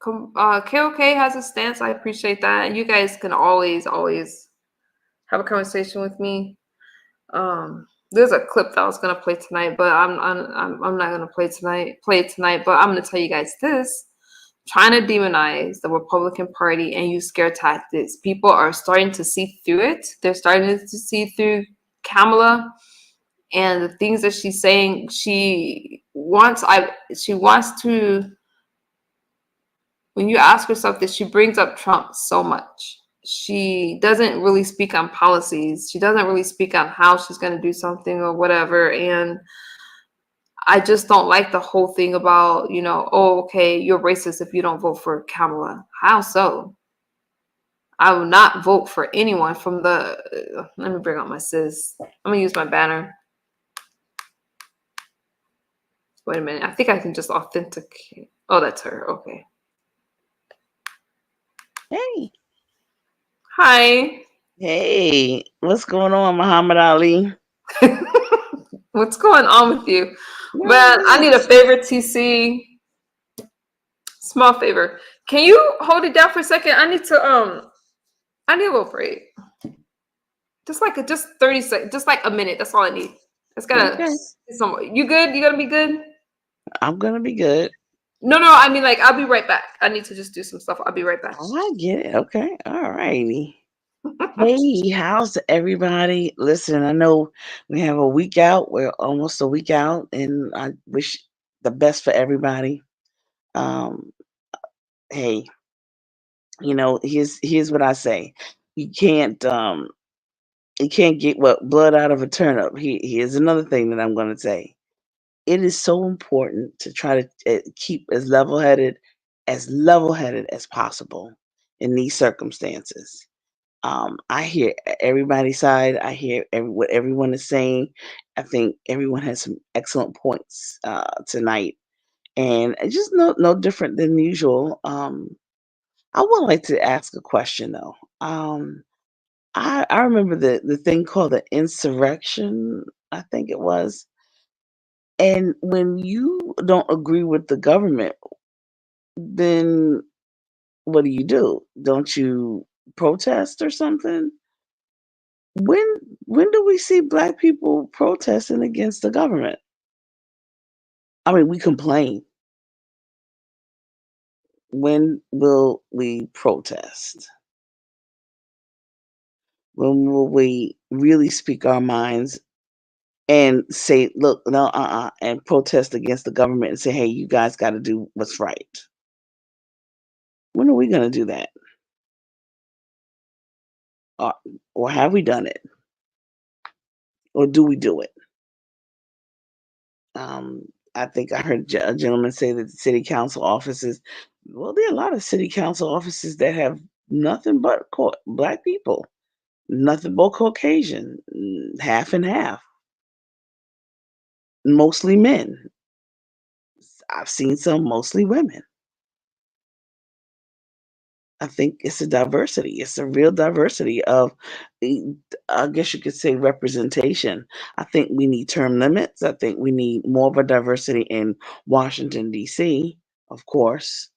KOK has a stance. I appreciate that, and you guys can always have a conversation with me. There's a clip that I was gonna play tonight, but I'm not gonna play it tonight. But I'm gonna tell you guys this: trying to demonize the Republican Party and use scare tactics. People are starting to see through it. They're starting to see through Kamala and the things that she's saying. She wants to. When you ask her something, she brings up Trump so much. She doesn't really speak on policies. She doesn't really speak on how she's going to do something or whatever. And I just don't like the whole thing about, oh, okay, you're racist if you don't vote for Kamala. How so? I will not vote for anyone from the, let me bring up my sis. I'm going to use my banner. Wait a minute. I think I can just authenticate. Oh, that's her. Okay. Hey. Hi. Hey, what's going on, Muhammad Ali? What's going on with you? No, Man, I need a yes. favor, TC. Small favor. Can you hold it down for a second? I need a little break. Just 30 seconds, just like a minute. That's all I need. It's gotta Okay. You good? You gonna be good? I'm gonna be good. No, I mean, like, I'll be right back. I need to just do some stuff. I'll be right back. Oh, I get it. Okay. All righty. Hey, how's everybody? Listen, I know we have a week out. We're almost a week out, and I wish the best for everybody. Um, hey, here's what I say. You can't get what blood out of a turnip. Here's another thing that I'm going to say. It is so important to try to keep as level headed as possible in these circumstances. I hear everybody's side. I hear what everyone is saying. I think everyone has some excellent points tonight, and it's just no different than usual. I would like to ask a question though. I remember the thing called the insurrection. I think it was. And when you don't agree with the government, then what do? Don't you protest or something? When when do we see black people protesting against the government? I mean, we complain. When will we protest? When will we really speak our minds and say, look, no, and protest against the government and say, hey, you guys got to do what's right? When are we going to do that? Or, or have we done it? Or do we do it? Um, I think I heard a gentleman say that the city council offices, well, there are a lot of city council offices that have nothing but black people, nothing but Caucasian, half and half, mostly men. I've seen some mostly women. I think it's a diversity. It's a real diversity of, eh, I guess you could say, representation. I think we need term limits. I think we need more of a diversity in Washington, D.C., of course.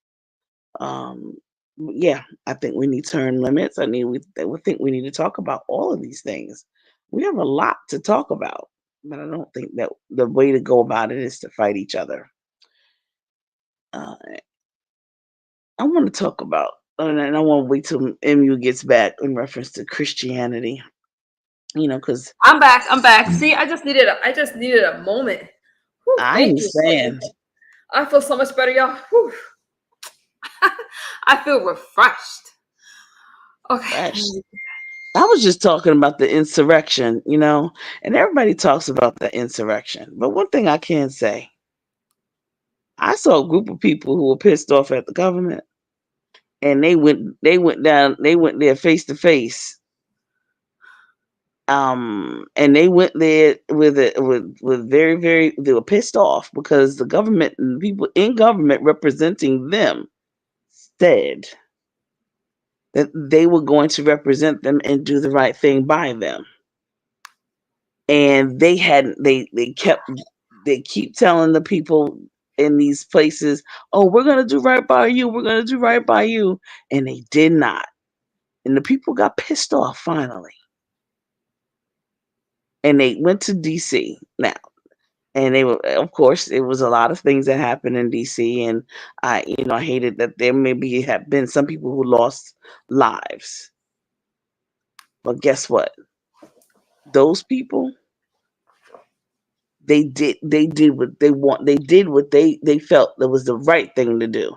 Um, yeah, I think we need term limits. We think we need to talk about all of these things. We have a lot to talk about, but I don't think that the way to go about it is to fight each other. Uh, I want to talk about, and I want to wait till MU gets back in reference to Christianity. Because I'm back. I'm back. See, I just needed a moment. Whew, I thank you. understand. I feel so much better, y'all. Whew. I feel refreshed. Okay. Fresh. I was just talking about the insurrection, and everybody talks about the insurrection. But one thing I can say, I saw a group of people who were pissed off at the government, and they went there face to face. And they went there with very, very, they were pissed off because the government and people in government representing them said that they were going to represent them and do the right thing by them. And they keep telling the people in these places, oh, we're going to do right by you. We're going to do right by you. And they did not. And the people got pissed off finally. And they went to DC now. And they were, of course, it was a lot of things that happened in DC. And I hated that there maybe have been some people who lost lives. But guess what? Those people, they did what they felt that was the right thing to do.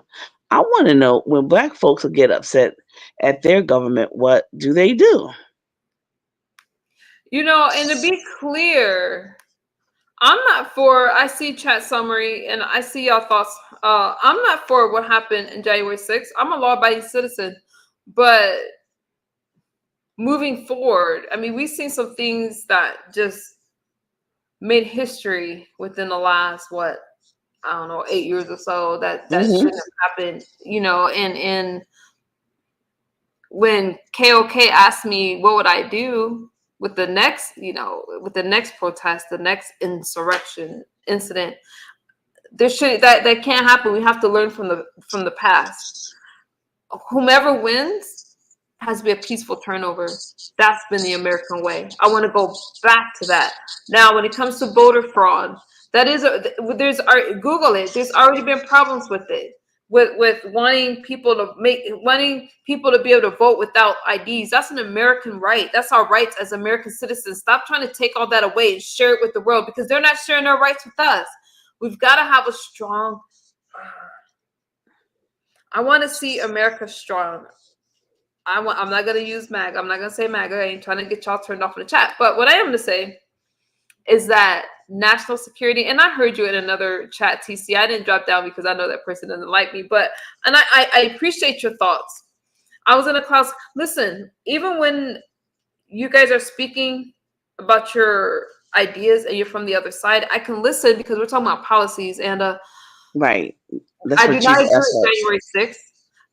I want to know, when black folks get upset at their government, what do they do? And to be clear, I'm not for, I see chat summary and I see y'all thoughts. I'm not for what happened in January 6th. I'm a law abiding citizen. But moving forward, I mean, we've seen some things that just made history within the last, what, I don't know, 8 years or so that Hmm. shouldn't have happened, and when KOK asked me what would I do with the next, with the next protest, the next insurrection incident, that can't happen. We have to learn from the past. Whomever wins has to be a peaceful turnover. That's been the American way. I want to go back to that. Now, when it comes to voter fraud, That is Google it. There's already been problems with it. With wanting people to be able to vote without IDs. That's an American right. That's our rights as American citizens. Stop trying to take all that away and share it with the world, because they're not sharing their rights with us. We've got to have a strong. I want to see America strong. I'm not gonna use MAGA. I'm not gonna say MAGA. I ain't trying to get y'all turned off in the chat. But what I am to say is that national security, and I heard you in another chat, TC. I didn't drop down because I know that person doesn't like me, and I appreciate your thoughts. I was in a class. Listen, even when you guys are speaking about your ideas and you're from the other side, I can listen because we're talking about policies. And Right. That's I what do not agree that's with January 6th.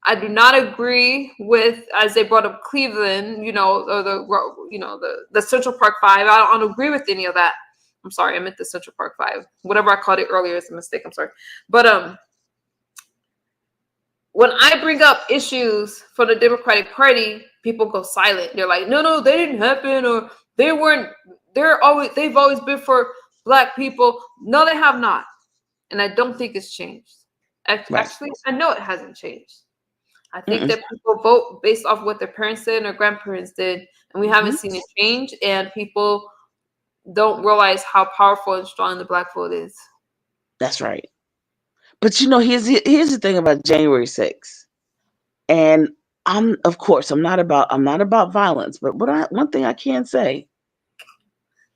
I do not agree with, as they brought up Cleveland, or the Central Park Five. I don't agree with any of that. I'm sorry, I meant the Central Park Five. Whatever I called it earlier is a mistake. I'm sorry. But when I bring up issues for the Democratic Party, people go silent. They're like, no, they didn't happen, or they weren't. They've always been for Black people. No, they have not, and I don't think it's changed. Actually, I know it hasn't changed. I think that people vote based off what their parents did and their grandparents did, and we haven't seen it change. And people don't realize how powerful and strong the Black vote is. That's right. But here's the thing about January 6th, and I'm not about violence, but one thing I can say,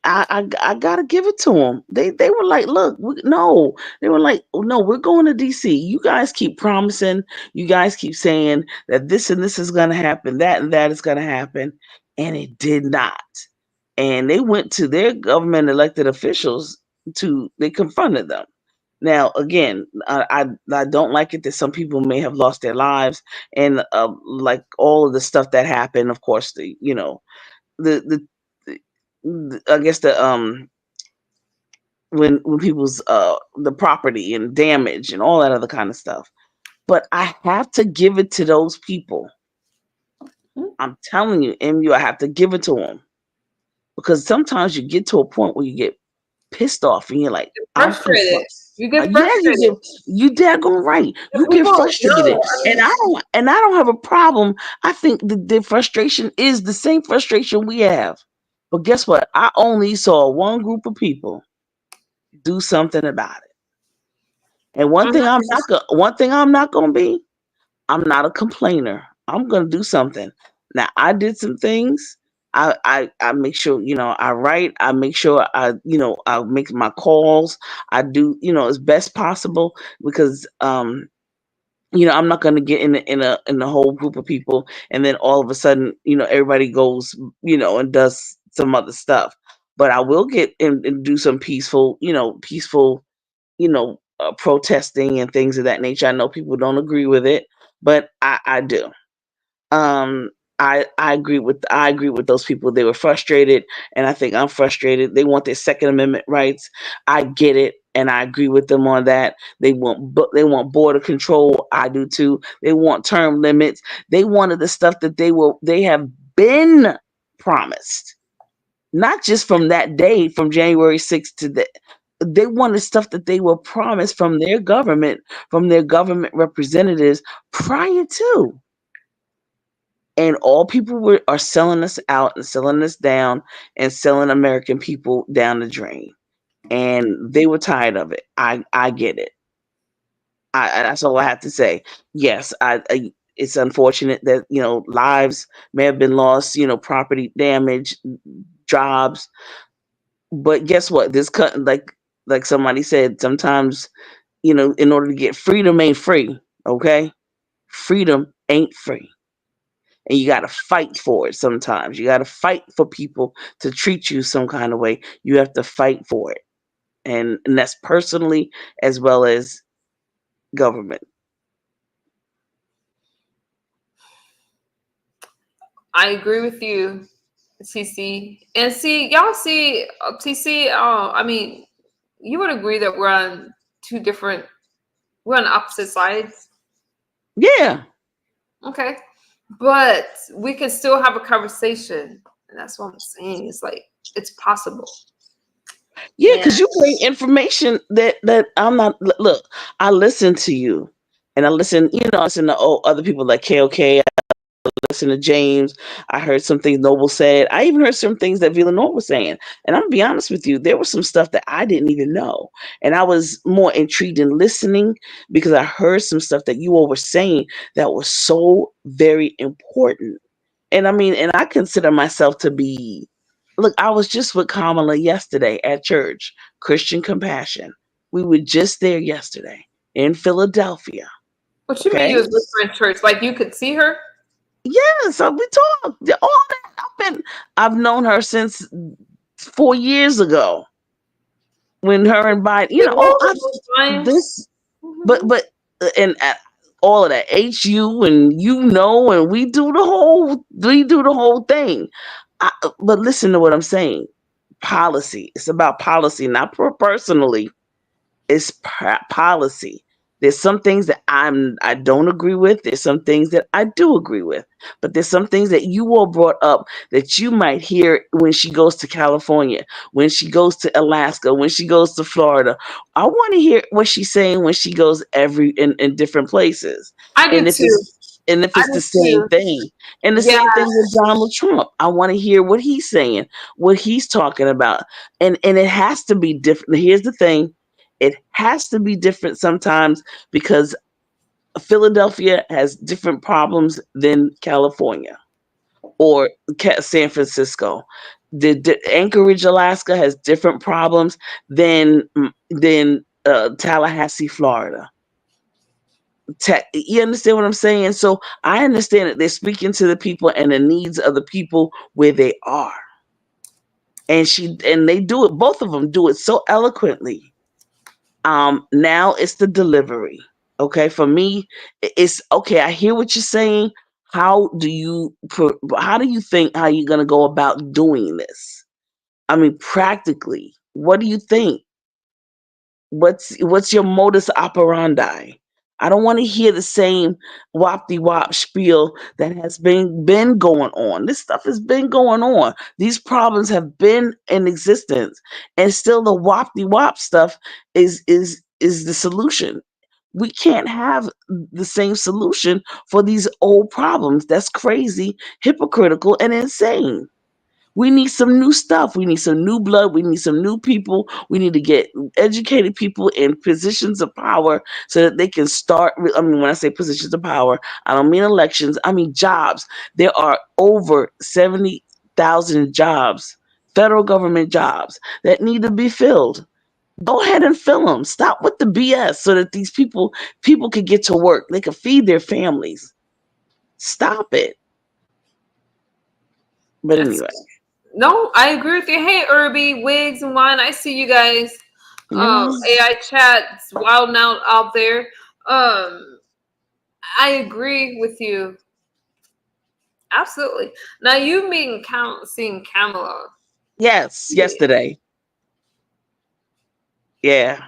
I gotta give it to them. They were like, look, no, they were like, no, we're going to DC. You guys keep promising, you guys keep saying that this and this is gonna happen, that and that is gonna happen, and it did not. And they went to their government elected officials they confronted them. Now, again, I don't like it that some people may have lost their lives, and like all of the stuff that happened. Of course, the I guess when people's the property and damage and all that other kind of stuff. But I have to give it to those people. I'm telling you, MU, I have to give it to them, because sometimes you get to a point where you get pissed off and you're like, I'm frustrated. You get yeah, frustrated. you daggone right. You get People, frustrated, and I don't have a problem. I think the frustration is the same frustration we have. But guess what? I only saw one group of people do something about it. And one thing I'm not gonna be, I'm not a complainer. I'm gonna do something. Now I did some things. I make sure, I write, I make sure I make my calls. I do, as best possible, because I'm not gonna get in a whole group of people and then all of a sudden, everybody goes, and does some other stuff. But I will get and do some peaceful, protesting and things of that nature. I know people don't agree with it, but I do. Um, I agree with those people. They were frustrated, and I think I'm frustrated. They want their Second Amendment rights. I get it, and I agree with them on that. They want border control. I do too. They want term limits. They wanted the stuff that they have been promised, not just from that day, from January 6th to the. They wanted stuff that they were promised from their government representatives prior to. And all people are selling us out and selling us down and selling American people down the drain. And they were tired of it. I get it. That's all I have to say. Yes, it's unfortunate that lives may have been lost, property damage, jobs. But guess what? Like somebody said, sometimes in order to get freedom ain't free. Okay, freedom ain't free. And you got to fight for it sometimes. You got to fight for people to treat you some kind of way. You have to fight for it. And that's personally as well as government. I agree with you, TC. And y'all see, TC, I mean, you would agree that we're on opposite sides? Yeah. Okay. But we can still have a conversation. And that's what I'm saying. It's like, it's possible. Yeah, And because you bring information that I'm not. Look, I listen to you, and I listen. I listen to other people like KOK. Listen to James. I heard some things Noble said. I even heard some things that Villanova was saying. And I'm gonna be honest with you, there was some stuff that I didn't even know. And I was more intrigued in listening because I heard some stuff that you all were saying that was so very important. And I mean, and I consider myself to be, look, I was just with Kamala yesterday at church, Christian Compassion. We were just there yesterday in Philadelphia. what you mean Okay. you was with her in church? Like you could see her? Yes, we talked. All that. I've known her since 4 years ago when her and Biden. We all those times. This, Mhm. and all of that. HU and and we do the whole thing. But listen to what I'm saying. Policy. It's about policy, not personally. It's policy. There's some things that I don't agree with. There's some things that I do agree with. But there's some things that you all brought up that you might hear when she goes to California, when she goes to Alaska, when she goes to Florida. I want to hear what she's saying when she goes in different places. I do And if too. it's I the do same too. thing. And the Yeah, same thing with Donald Trump. I want to hear what he's saying, what he's talking about. And it has to be different. Here's the thing. It has to be different sometimes because Philadelphia has different problems than California or San Francisco. The Anchorage, Alaska has different problems than Tallahassee, Florida. You understand what I'm saying? So I understand that they're speaking to the people and the needs of the people where they are. And they do it, both of them do it so eloquently. Now it's the delivery. Okay, for me, it's okay. I hear what you're saying. How do you think how you're gonna go about doing this? I mean, practically, what do you think? What's your modus operandi? I don't want to hear the same wop de wop spiel that has been going on. This stuff has been going on. These problems have been in existence, and still the wop de wop stuff is the solution. We can't have the same solution for these old problems. That's crazy, hypocritical, and insane. We need some new stuff. We need some new blood. We need some new people. We need to get educated people in positions of power so that they can start. I mean, when I say positions of power, I don't mean elections. I mean jobs. There are over 70,000 jobs, federal government jobs that need to be filled. Go ahead and fill them. Stop with the BS so that these people can get to work. They can feed their families. Stop it. But that's anyway, no. I agree with you. Hey, Irby, Wigs and Wine. I see you guys. you know. AI chat's wild out there. I agree with you absolutely. Now you mean seeing Kamala? Yes, yesterday. Yeah.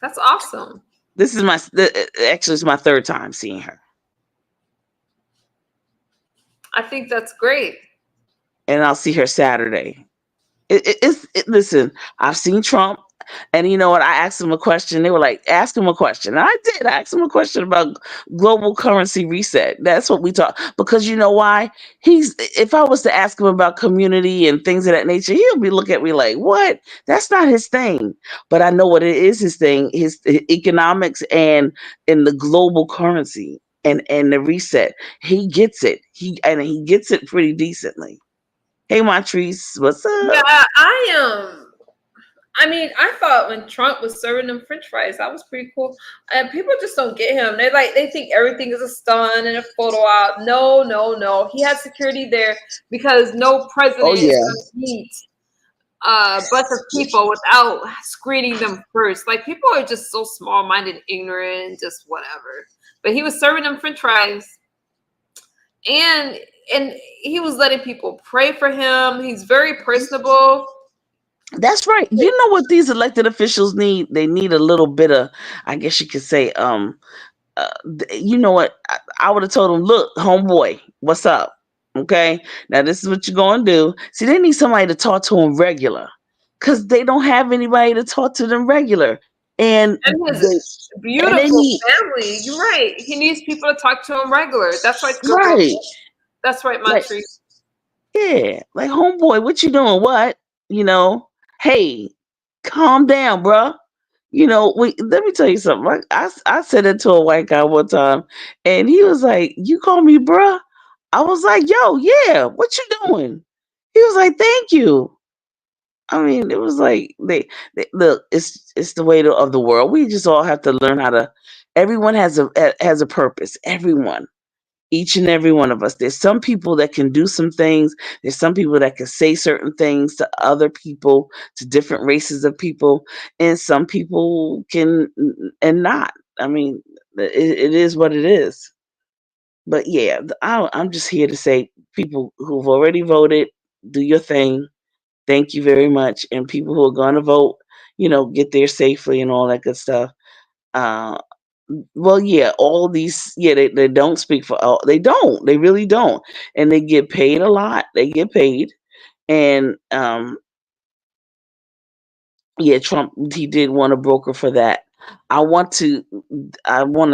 That's awesome. This is actually it's my third time seeing her. I think that's great. And I'll see her Saturday. Listen, I've seen Trump, and you know what? I asked him a question. They were like, "Ask him a question," and I did. I asked him a question about global currency reset. That's what we talk because you know why? If I was to ask him about community and things of that nature, he'll be looking at me like, "What? That's not his thing." But I know what it is his thing: his economics and in the global currency and the reset. He gets it. He gets it pretty decently. Hey, Montrese, what's Yeah, up? I am. I mean, I thought when Trump was serving them French fries, that was pretty cool. And people just don't get him. They think everything is a stunt and a photo op. No, no, no. He had security there because no Oh president is yeah. going to meet a bunch of people without screening them first. Like people are just so small-minded, ignorant, and just whatever. But he was serving them French fries, and he was letting people pray for him. He's very personable. That's right. You know what these elected officials need? They need a little bit of, I guess you could say, you know what? I would have told them, look, homeboy, what's up? Okay. Now this is what you're going to do. See, they need somebody to talk to them regular. because they don't have anybody to talk to them regular. And And his they, and they beautiful need, family. You're right. He needs people to talk to him regular. That's right, Scribble. right, That's right, like, Montreal. yeah, like, homeboy, what you doing? What? Hey, calm down, bruh. Let me tell you something. Like, I said it to a white guy one time, and he was like, "You call me bruh?" I was like, "Yo, yeah, what you doing?" He was like, "Thank you." I mean, it was like they look. It's the way of the world. We just all have to learn how to. Everyone has a purpose. Everyone, each and every one of us. There's some people that can do some things. There's some people that can say certain things to other people, to different races of people, and some people can and not. I mean, it is what it is. But yeah, I'm just here to say, people who've already voted, do your thing. Thank you very much. And people who are going to vote, get there safely and all that good stuff. Uh, well, yeah, all these, yeah, they don't speak for all. They don't. They really don't. And they get paid a lot. They get paid. And yeah, Trump, he did want a broker for that. I want to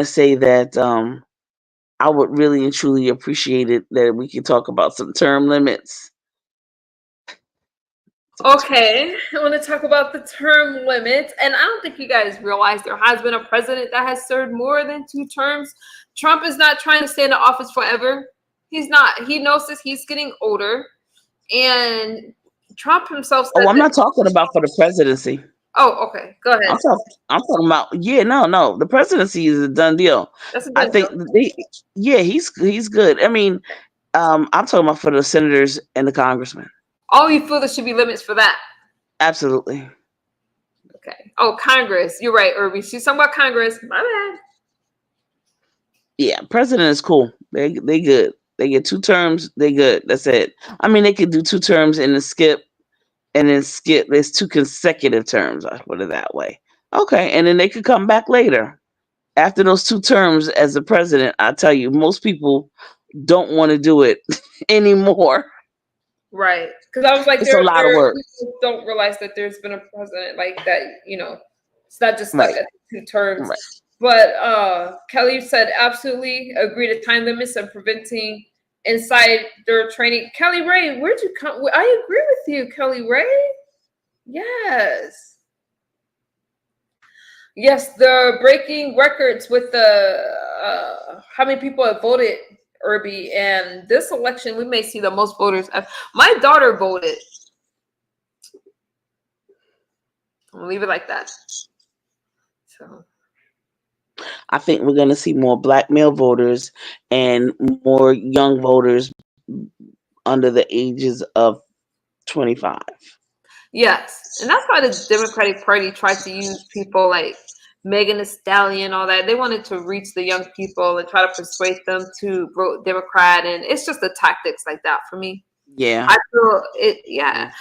say that I would really and truly appreciate it that we can talk about some term limits. Okay, I want to talk about the term limits. And I don't think you guys realize there has been a president that has served more than 2 terms. Trump is not trying to stay in the office forever. He's not. He knows this. He's getting older. And Trump himself said Oh, I'm that. not talking about for the presidency. Oh, okay. Go ahead. I'm talking about, yeah, no. The presidency is a done deal. That's a I done think deal. yeah, he's good. I mean, I'm talking about for the senators and the congressmen. Oh, you feel there should be limits for that? Absolutely. Okay. Oh, Congress. You're right, Irby. She's talking about Congress. My bad. Yeah, president is cool. They good. They get 2 terms. They good. That's it. I mean, they could do 2 terms and then skip, and then skip. There's 2 consecutive terms. I put it that way. Okay, and then they could come back later after those 2 terms as the president. I tell you, most people don't want to do it anymore. Right. Because I was like, It's a lot of work. people don't realize that there's been a president like that, it's not just stuck Right. at 2 terms. Right. But Kelly said, absolutely agree to time limits and preventing insider training. Kelly Ray, where'd you come? I agree with you, Kelly Ray. Yes. Yes, they're breaking records with the how many people have voted, Irby. And this election, we may see the most voters. My daughter voted. I'll leave it like that. So I think we're going to see more black male voters and more young voters under the ages of 25. yes, and that's why the Democratic Party tried to use people like Megan Thee Stallion, all that. They wanted to reach the young people and try to persuade them to vote Democrat, and it's just the tactics like that for me. Yeah. I feel it. Yeah.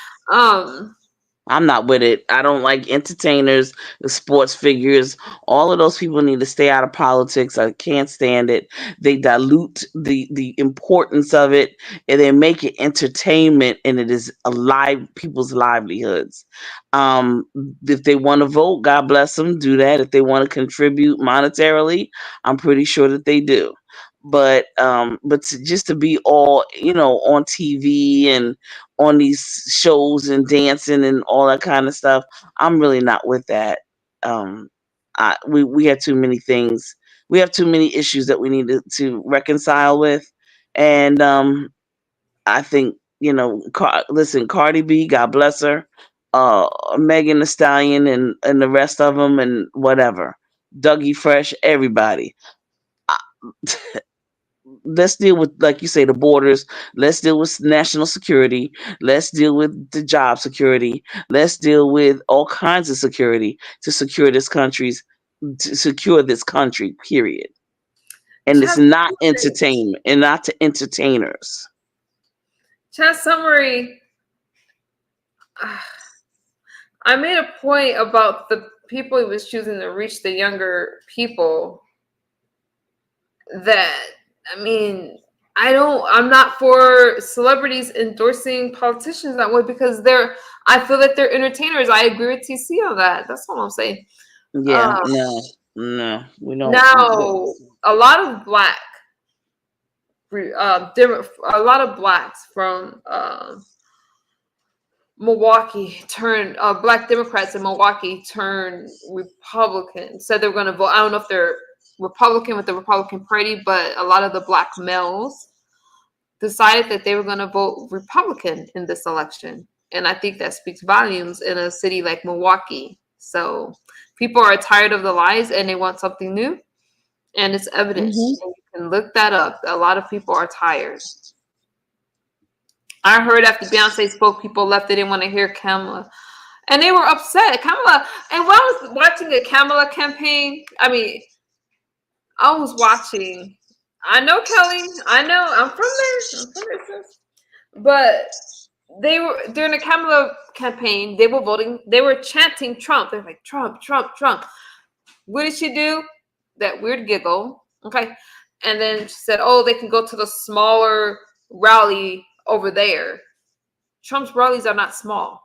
I'm not with it. I don't like entertainers, the sports figures. All of those people need to stay out of politics. I can't stand it. They dilute the importance of it, and they make it entertainment, and it is alive people's livelihoods. If they want to vote, God bless them. Do that. If they want to contribute monetarily, I'm pretty sure that they do. But just to be all on TV and on these shows and dancing and all that kind of stuff, I'm really not with that. We have too many things. We have too many issues that we need to reconcile with, and I think listen, Cardi B, God bless her, Megan Thee Stallion, and the rest of them, and whatever, Dougie Fresh, everybody. Let's deal with, like you say, the borders. Let's deal with national security. Let's deal with the job security. Let's deal with all kinds of security to secure this country, period. And it's not entertainment and not to entertainers. Chat summary. I made a point about the people he was choosing to reach the younger people. That, I mean, I'm not for celebrities endorsing politicians that way because I feel that they're entertainers. I agree with TC on that. That's all I'm saying. Yeah, no, we don't. Now, a lot of a lot of blacks from Milwaukee turned black Democrats in Milwaukee turned Republican. Said they're going to vote. I don't know if they're Republican with the Republican Party, but a lot of the black males decided that they were going to vote Republican in this election. And I think that speaks volumes in a city like Milwaukee. So people are tired of the lies and they want something new. And it's evident. Mhm. And you can look that up. A lot of people are tired. I heard after Beyonce spoke, people left. They didn't want to hear Kamala. And they were upset. Kamala, and when I was watching the Kamala campaign, I mean, I was watching. I know Kelly. I know. I'm from there. I'm from there, sis. But they were during the Kamala campaign. They were voting. They were chanting Trump. They're like Trump, Trump, Trump. What did she do? That weird giggle. Okay, and then she said, "Oh, they can go to the smaller rally over there." Trump's rallies are not small,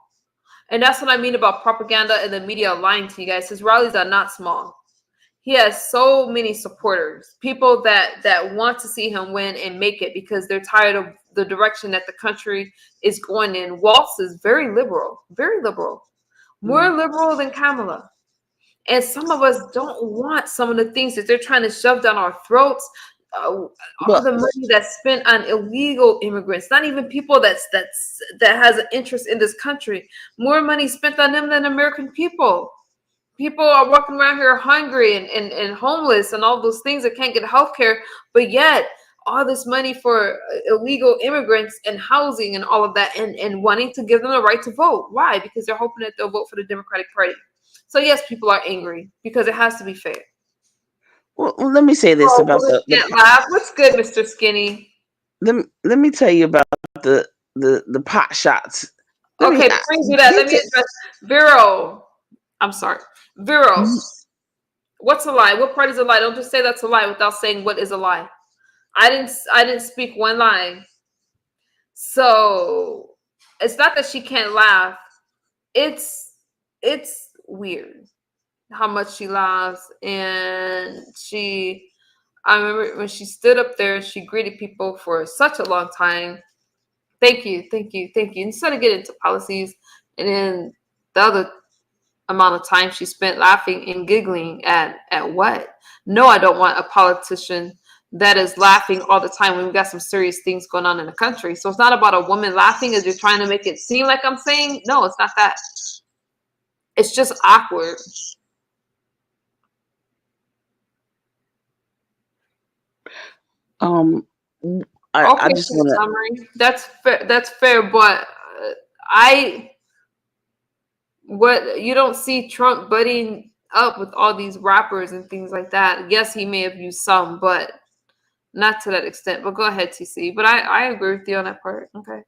and that's what I mean about propaganda and the media lying to you guys. His rallies are not small. He has so many supporters, people that want to see him win and make it because they're tired of the direction that the country is going in. Waltz is very liberal, more liberal than Kamala. And some of us don't want some of the things that they're trying to shove down our throats. All Well, the money that's spent on illegal immigrants, not even people that has an interest in this country. More money spent on them than American people. People are walking around here hungry and homeless and all those things that can't get health care, but yet all this money for illegal immigrants and housing and all of that and wanting to give them the right to vote. Why? Because they're hoping that they'll vote for the Democratic Party. So yes, people are angry because it has to be fair. well, let me say this about Can't laugh. What's good, Mr. Skinny? let me tell you about the pot shots. Okay, before you do that, let me address Vero. I'm sorry. Vero. What's a lie? What part is a lie? Don't just say that's a lie without saying what is a lie. I didn't speak one lie. So it's not that she can't laugh. It's weird how much she laughs. And I remember when she stood up there, she greeted people for such a long time. Thank you, thank you, thank you. Instead of getting into policies, and then the other amount of time she spent laughing and giggling at what? No, I don't want a politician that is laughing all the time when we got some serious things going on in the country. So it's not about a woman laughing as you're trying to make it seem like I'm saying. No, it's not that. It's just awkward. I just want to. Summary. That's fair. That's fair. But what you don't see Trump buddying up with all these rappers and things like that. Yes, he may have used some, but not to that extent. But go ahead, TC. But I agree with you on that part. Okay.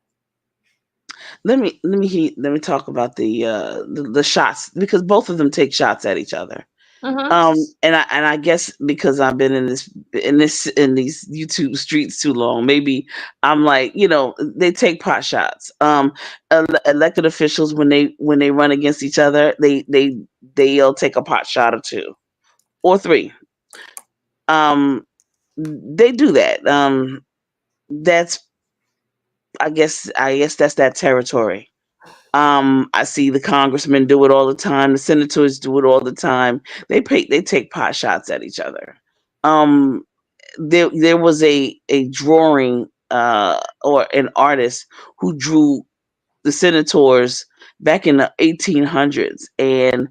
Let me talk about the shots because both of them take shots at each other. And I guess because I've been in these YouTube streets too long, maybe I'm like, they take pot shots. Elected officials when they run against each other, they'll take a pot shot or two or three. They do that. That's I guess that's that territory. I see the congressmen do it all the time. The senators do it all the time. They take pot shots at each other. Um, there was a drawing or an artist who drew the senators back in the 1800s, and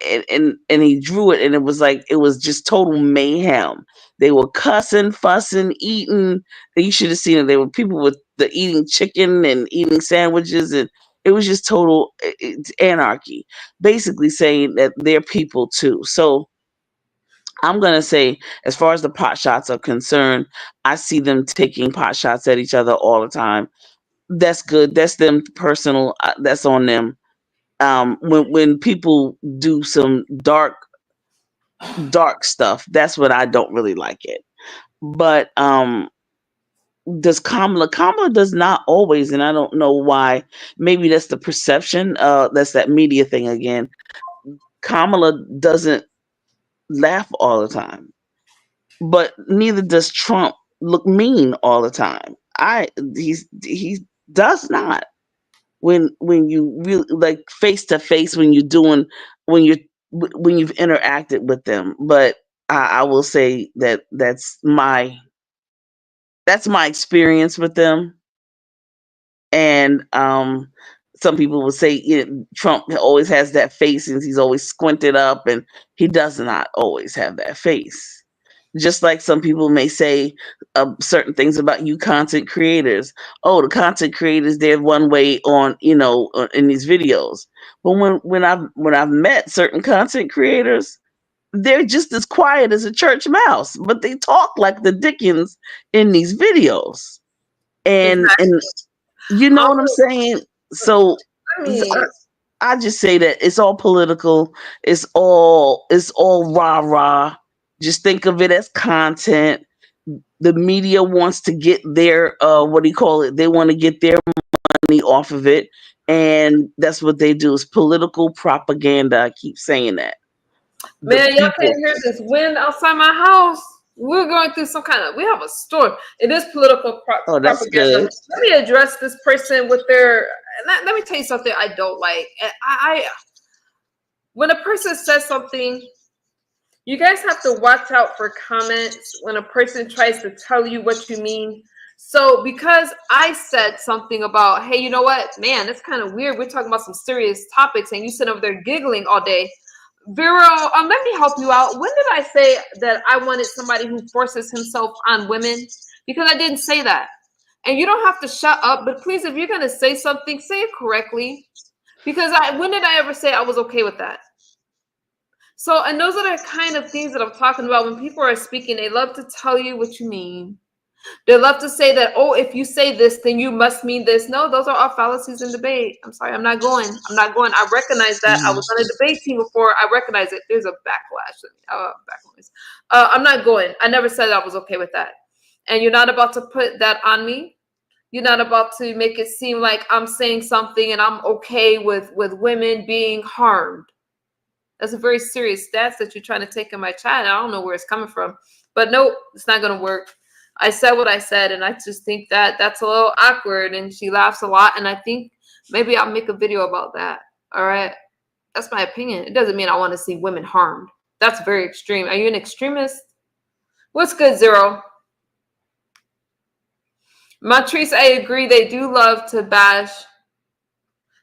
he drew it, and it was just total mayhem. They were cussing, fussing, eating. You should have seen it. There were people with the eating chicken and eating sandwiches, and it was just total it's anarchy. Basically saying that they're people too. So I'm gonna say, as far as the pot shots are concerned, I see them taking pot shots at each other all the time. That's good. That's them personal. That's on them. When people do some dark stuff, that's when I don't really like it. But does Kamala does not always, and I don't know why. Maybe that's the perception. That's that media thing again. Kamala doesn't laugh all the time, but neither does Trump look mean all the time. He does not. When you really like face to face, when when you're when you've interacted with them. But I will say that that's my experience with them. And some people will say, Trump always has that face and he's always squinted up, and he does not always have that face. Just like some people may say certain things about you content creators. Oh, the content creators, they're one way on, in these videos. But when I've met certain content creators, they're just as quiet as a church mouse, but they talk like the Dickens in these videos. And you know what I'm saying? So I mean, I just say that it's all political. It's all rah rah. Just think of it as content. The media wants to get their what do you call it? They want to get their money off of it, and that's what they do. Is political propaganda. I keep saying that. man, y'all can't hear this wind outside my house. We're going through we have a storm. It is political Oh, that's propaganda. good. Let me address this person with their. Let me tell you something I don't like. When a person says something, you guys have to watch out for comments when a person tries to tell you what you mean. So because I said something about, hey, you know what, man, that's kind of weird. We're talking about some serious topics, and you sit over there giggling all day. Vero, let me help you out. When did I say that I wanted somebody who forces himself on women? Because I didn't say that. And you don't have to shut up, but please, if you're gonna say something, say it correctly. Because when did I ever say I was okay with that? So, and those are the kind of things that I'm talking about. When people are speaking, they love to tell you what you mean. They love to say that, oh, if you say this, then you must mean this. No, those are all fallacies in debate. I'm sorry, I'm not going. I recognize that. I was on a debate team before. I recognize it. There's a backlash. I'm not going. I never said I was okay with that. And you're not about to put that on me. You're not about to make it seem like I'm saying something and I'm okay with women being harmed. That's a very serious stance that you're trying to take in my chat. I don't know where it's coming from. But no, it's not going to work. I said what I said, and I just think that that's a little awkward, and she laughs a lot, and I think maybe I'll make a video about that. All right? That's my opinion. It doesn't mean I want to see women harmed. That's very extreme. Are you an extremist? What's good, Zero? Matrice, I agree. They do love to bash.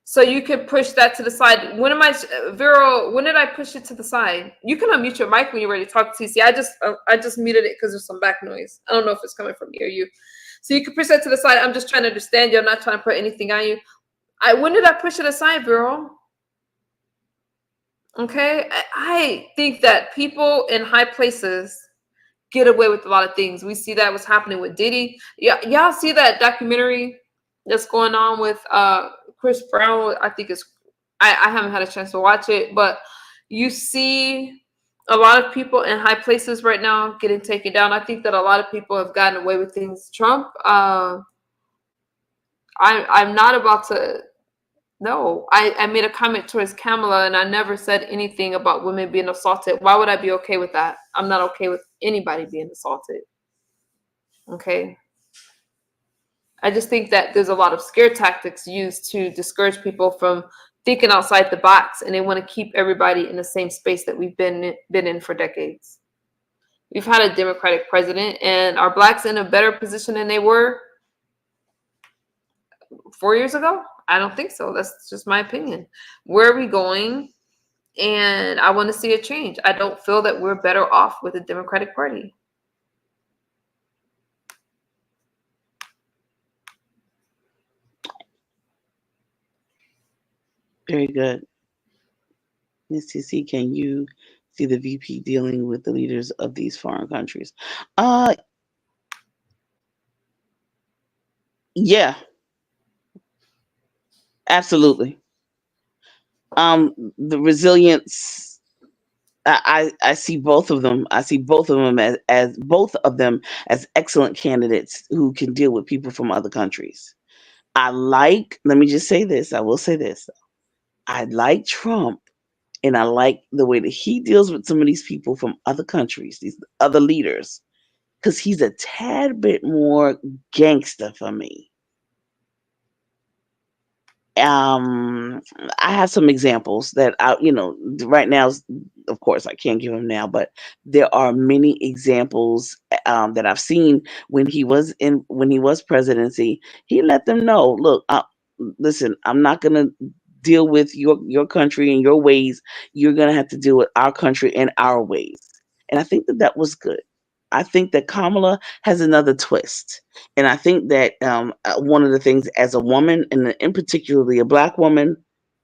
So you can push that to the side. Vero, when did I push it to the side? You can unmute your mic when you're ready to talk, TC. I just muted it because there's some back noise. I don't know if it's coming from me or you. So you can push that to the side. I'm just trying to understand you. I'm not trying to put anything on you. When did I push it aside, Vero? Okay. I think that people in high places get away with a lot of things. We see that what's happening with Diddy. Yeah, y'all see that documentary that's going on with Chris Brown? I think I haven't had a chance to watch it, but you see a lot of people in high places right now getting taken down. I think that a lot of people have gotten away with things. Trump, I'm not about to. No, I made a comment towards Kamala, and I never said anything about women being assaulted. Why would I be okay with that? I'm not okay with anybody being assaulted. Okay. I just think that there's a lot of scare tactics used to discourage people from thinking outside the box, and they want to keep everybody in the same space that we've been in for decades. We've had a Democratic president, and are blacks in a better position than they were 4 years ago? I don't think so. That's just my opinion. Where are we going? And I want to see a change. I don't feel that we're better off with the Democratic Party. Very good. Ms. TC, can you see the VP dealing with the leaders of these foreign countries? Yeah, absolutely. The resilience I see both of them. I see both of them as both of them as excellent candidates who can deal with people from other countries. Let me just say this. I will say this. I like Trump, and I like the way that he deals with some of these people from other countries, these other leaders, because he's a tad bit more gangster for me. I have some examples that right now, of course I can't give them now, but there are many examples that I've seen when he was presidency. He let them know, look, listen, I'm not gonna deal with your country and your ways. You're gonna have to deal with our country and our ways. And I think that that was good. I think that Kamala has another twist. And I think that one of the things, as a woman, and in particularly a black woman,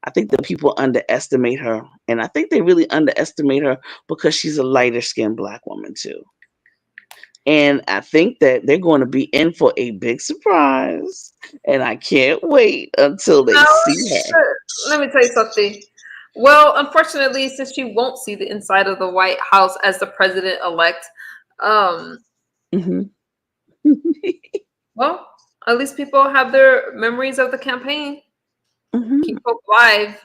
I think that people underestimate her. And I think they really underestimate her because she's a lighter skinned black woman, too. And I think that they're going to be in for a big surprise. And I can't wait until they No, see her. let me tell you something. Well, unfortunately, since she won't see the inside of the White House as the president elect, um, Hmm. well, at least people have their memories of the campaign. Hmm. Keep hope alive.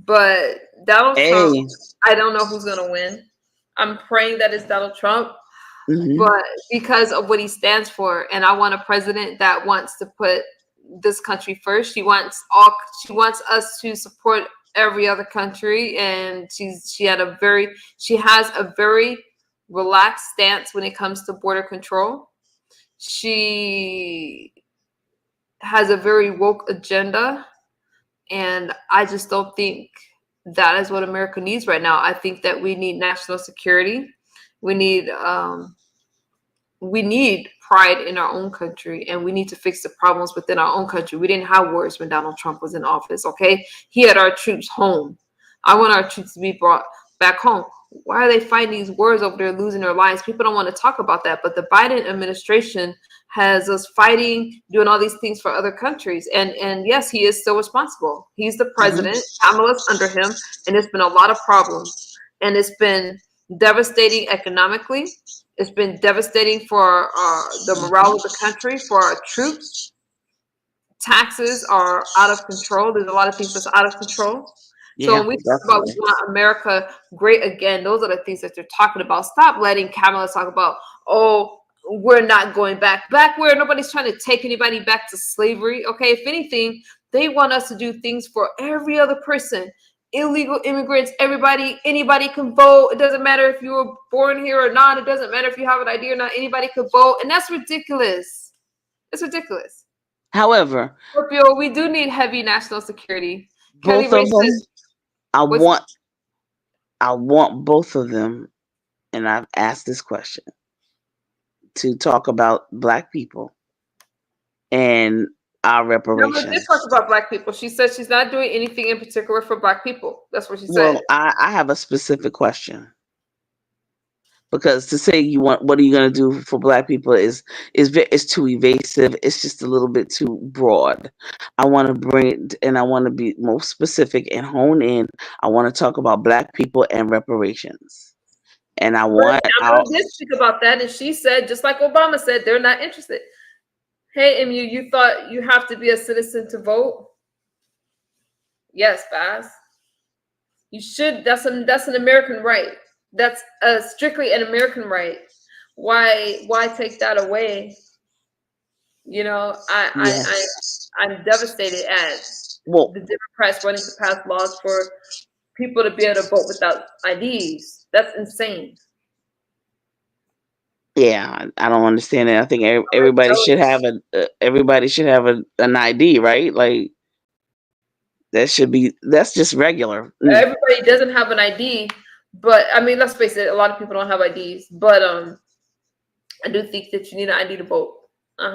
But Donald Trump, Hey. I don't know who's gonna win. I'm praying that it's Donald Trump, Hmm. but because of what he stands for, and I want a president that wants to put this country first. She wants us to support every other country, and she has a very relaxed stance when it comes to border control. She has a very woke agenda, and I just don't think that is what America needs right now. I think that we need national security. We need pride in our own country, and we need to fix the problems within our own country. We didn't have wars when Donald Trump was in office, okay? He had our troops home. I want our troops to be brought back home. Why are they fighting these wars over there, losing their lives? People don't want to talk about that, but the Biden administration has us fighting, doing all these things for other countries. And yes, he is still responsible. He's the president. Kamala's under him, and there's been a lot of problems. And it's been devastating economically. It's been devastating for the morale of the country, for our troops. Taxes are out of control. There's a lot of things that's out of control. So Yeah, when we talk about we definitely. want America great again, those are the things that they're talking about. Stop letting Kamala talk about, oh, we're not going back. Back where nobody's trying to take anybody back to slavery. Okay, if anything, they want us to do things for every other person. Illegal immigrants, anybody can vote. It doesn't matter if you were born here or not. It doesn't matter if you have an ID or not. Anybody could vote. And that's ridiculous. It's ridiculous. However, Scorpio, we do need heavy national security. Kelly both Ray of them, said, I what's want I want both of them, and I've asked this question, to talk about black people and our Kamala did reparations. talk about black people. She said she's not doing anything in particular for black people. That's what she said. Well, I have a specific question, because to say you want what are you going to do for black people is too evasive. It's just a little bit too broad. I want to bring it, and I want to be more specific and hone in. I want to talk about black people and reparations, and I But want Kamala our did speak about that, and she said, just like Obama said, they're not interested. Hey, MU, you thought you have to be a citizen to vote? Yes, Baz. You should. That's an American right. That's strictly an American right. Why take that away? You know, yeah. I'm devastated at Well, the Democrats wanting to pass laws for people to be able to vote without IDs. That's insane. yeah, I don't understand it. I think I'm jealous. everybody should have an ID, right? Like that's just regular. Everybody doesn't have an ID, but I mean, let's face it, a lot of people don't have IDs. But I do think that you need an ID to vote. Yeah,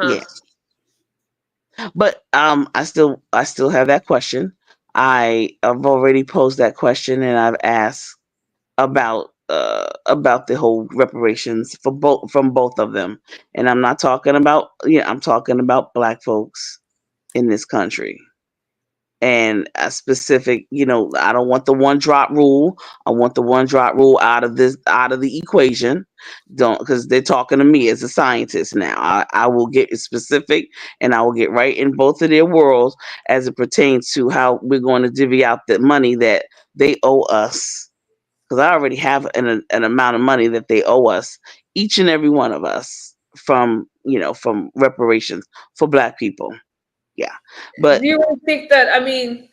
Uh-huh. but I still have that question. I've already posed that question, and I've asked about the whole reparations for both from both of them, and I'm not talking about I'm talking about black folks in this country. and a specific, I don't want the one drop rule. I want the one drop rule out of the equation. Don't, because they're talking to me as a scientist now. I will get specific, and I will get right in both of their worlds as it pertains to how we're going to divvy out the money that they owe us. Because I already have an amount of money that they owe us, each and every one of us, from reparations for Black people. Yeah, but Do you really think that? I mean,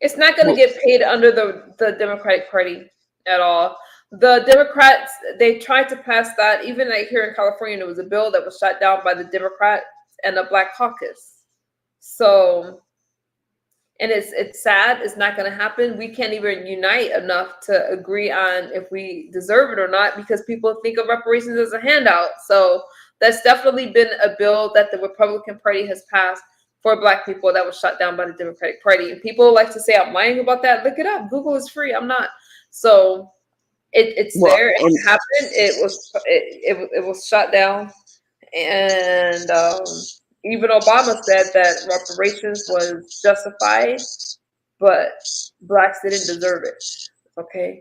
it's not going to well, get paid under the Democratic Party at all. The Democrats, they tried to pass that. Even like here in California, there was a bill that was shot down by the Democrats and the Black Caucus. So, and it's sad. It's not going to happen. We can't even unite enough to agree on if we deserve it or not, because people think of reparations as a handout. So that's definitely been a bill that the Republican Party has passed for Black people that was shut down by the Democratic Party. And people like to say I'm lying about that. Look it up. Google is free. I'm not. So it's well, there. It happened. It was shut down. And even Obama said that reparations was justified, but Blacks didn't deserve it. Okay.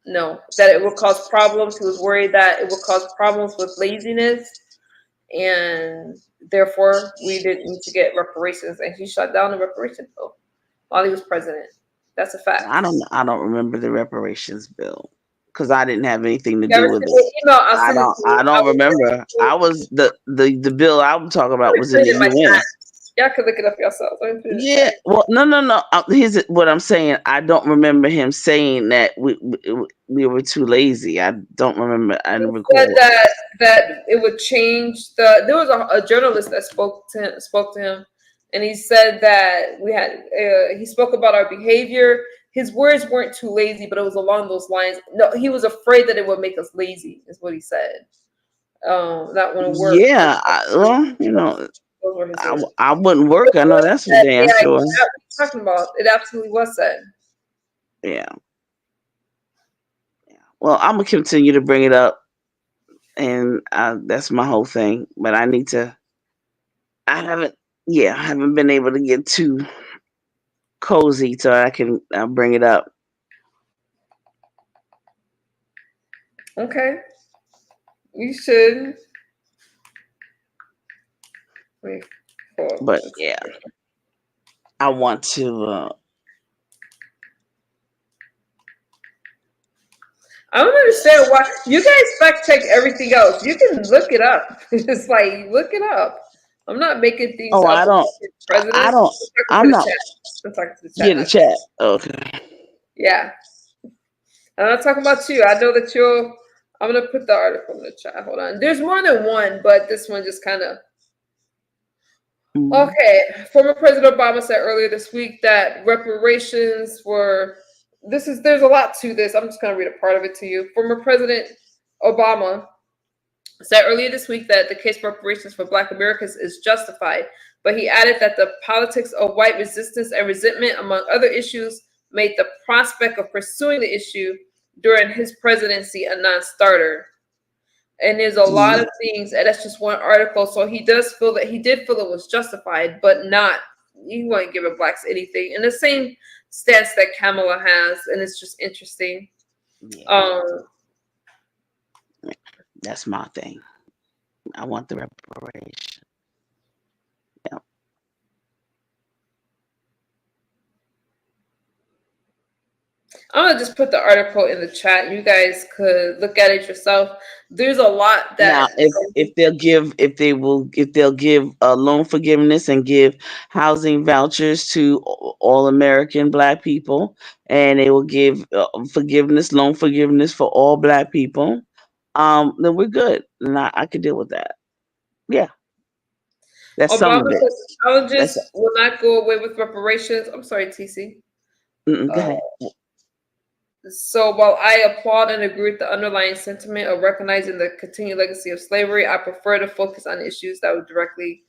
No, that it would cause problems. He was worried that it would cause problems with laziness, and therefore we didn't need to get reparations. And he shut down the reparations bill while he was president. That's a fact. I don't remember the reparations bill because I didn't have anything to You ever do with seen it. the email? I'll send it to you. I don't remember. I was the bill I'm talking about was in Put it the in my UN. chat. Y'all can look it up yourselves. Let me put it in the Yeah. chat. Well, no. Here's what I'm saying. I don't remember him saying that we were too lazy. I don't remember. I He don't said recall. that it would change the. There was a journalist that spoke to him, and he said that we had. He spoke about our behavior. His words weren't too lazy, but it was along those lines. No, he was afraid that it would make us lazy, is what he said. Not want to work. Yeah. Well, Those were his words. I wouldn't work. I know that's for damn Yeah, sure. what are you talking about? It absolutely was said. Yeah. Well, I'm gonna continue to bring it up, and that's my whole thing. But I need to. I haven't. Yeah, I haven't been able to get too cozy so I can bring it up. Okay, you should. Wait, But yeah, I want to. I don't understand why you guys fact check everything else. You can look it up. It's like look it up. I'm not making things Oh, up I don't. about the president. I don't. Let's talk to I'm the not. chat. Let's talk to the Yeah, chat. the Not chat. Okay. yeah. I'm not talking about you. I know that you'll. I'm gonna put the article in the chat. Hold on. There's more than one, but this one just kind of. Okay. Former President Obama said earlier this week that reparations were. There's a lot to this. I'm just gonna read a part of it to you. Former President Obama said earlier this week that the case for reparations for Black Americans is justified, but he added that the politics of white resistance and resentment, among other issues, made the prospect of pursuing the issue during his presidency a non-starter. And there's a lot of things, and that's just one article. So he did feel it was justified, but not, he wasn't giving Blacks anything. And the same stance that Kamala has, and it's just interesting. Yeah, that's my thing. I want the reparation. Yeah. I'm gonna just put the article in the chat. You guys could look at it yourself. There's a lot Now, that if they'll give loan forgiveness and give housing vouchers to all American Black people, and they will give loan forgiveness for all Black people, then we're good, and I could deal with that. Yeah, that's some Obama of it. says That's challenges will not go away with reparations. I'm sorry, TC. go Uh, ahead. so while I applaud and agree with the underlying sentiment of recognizing the continued legacy of slavery, I prefer to focus on issues that would directly.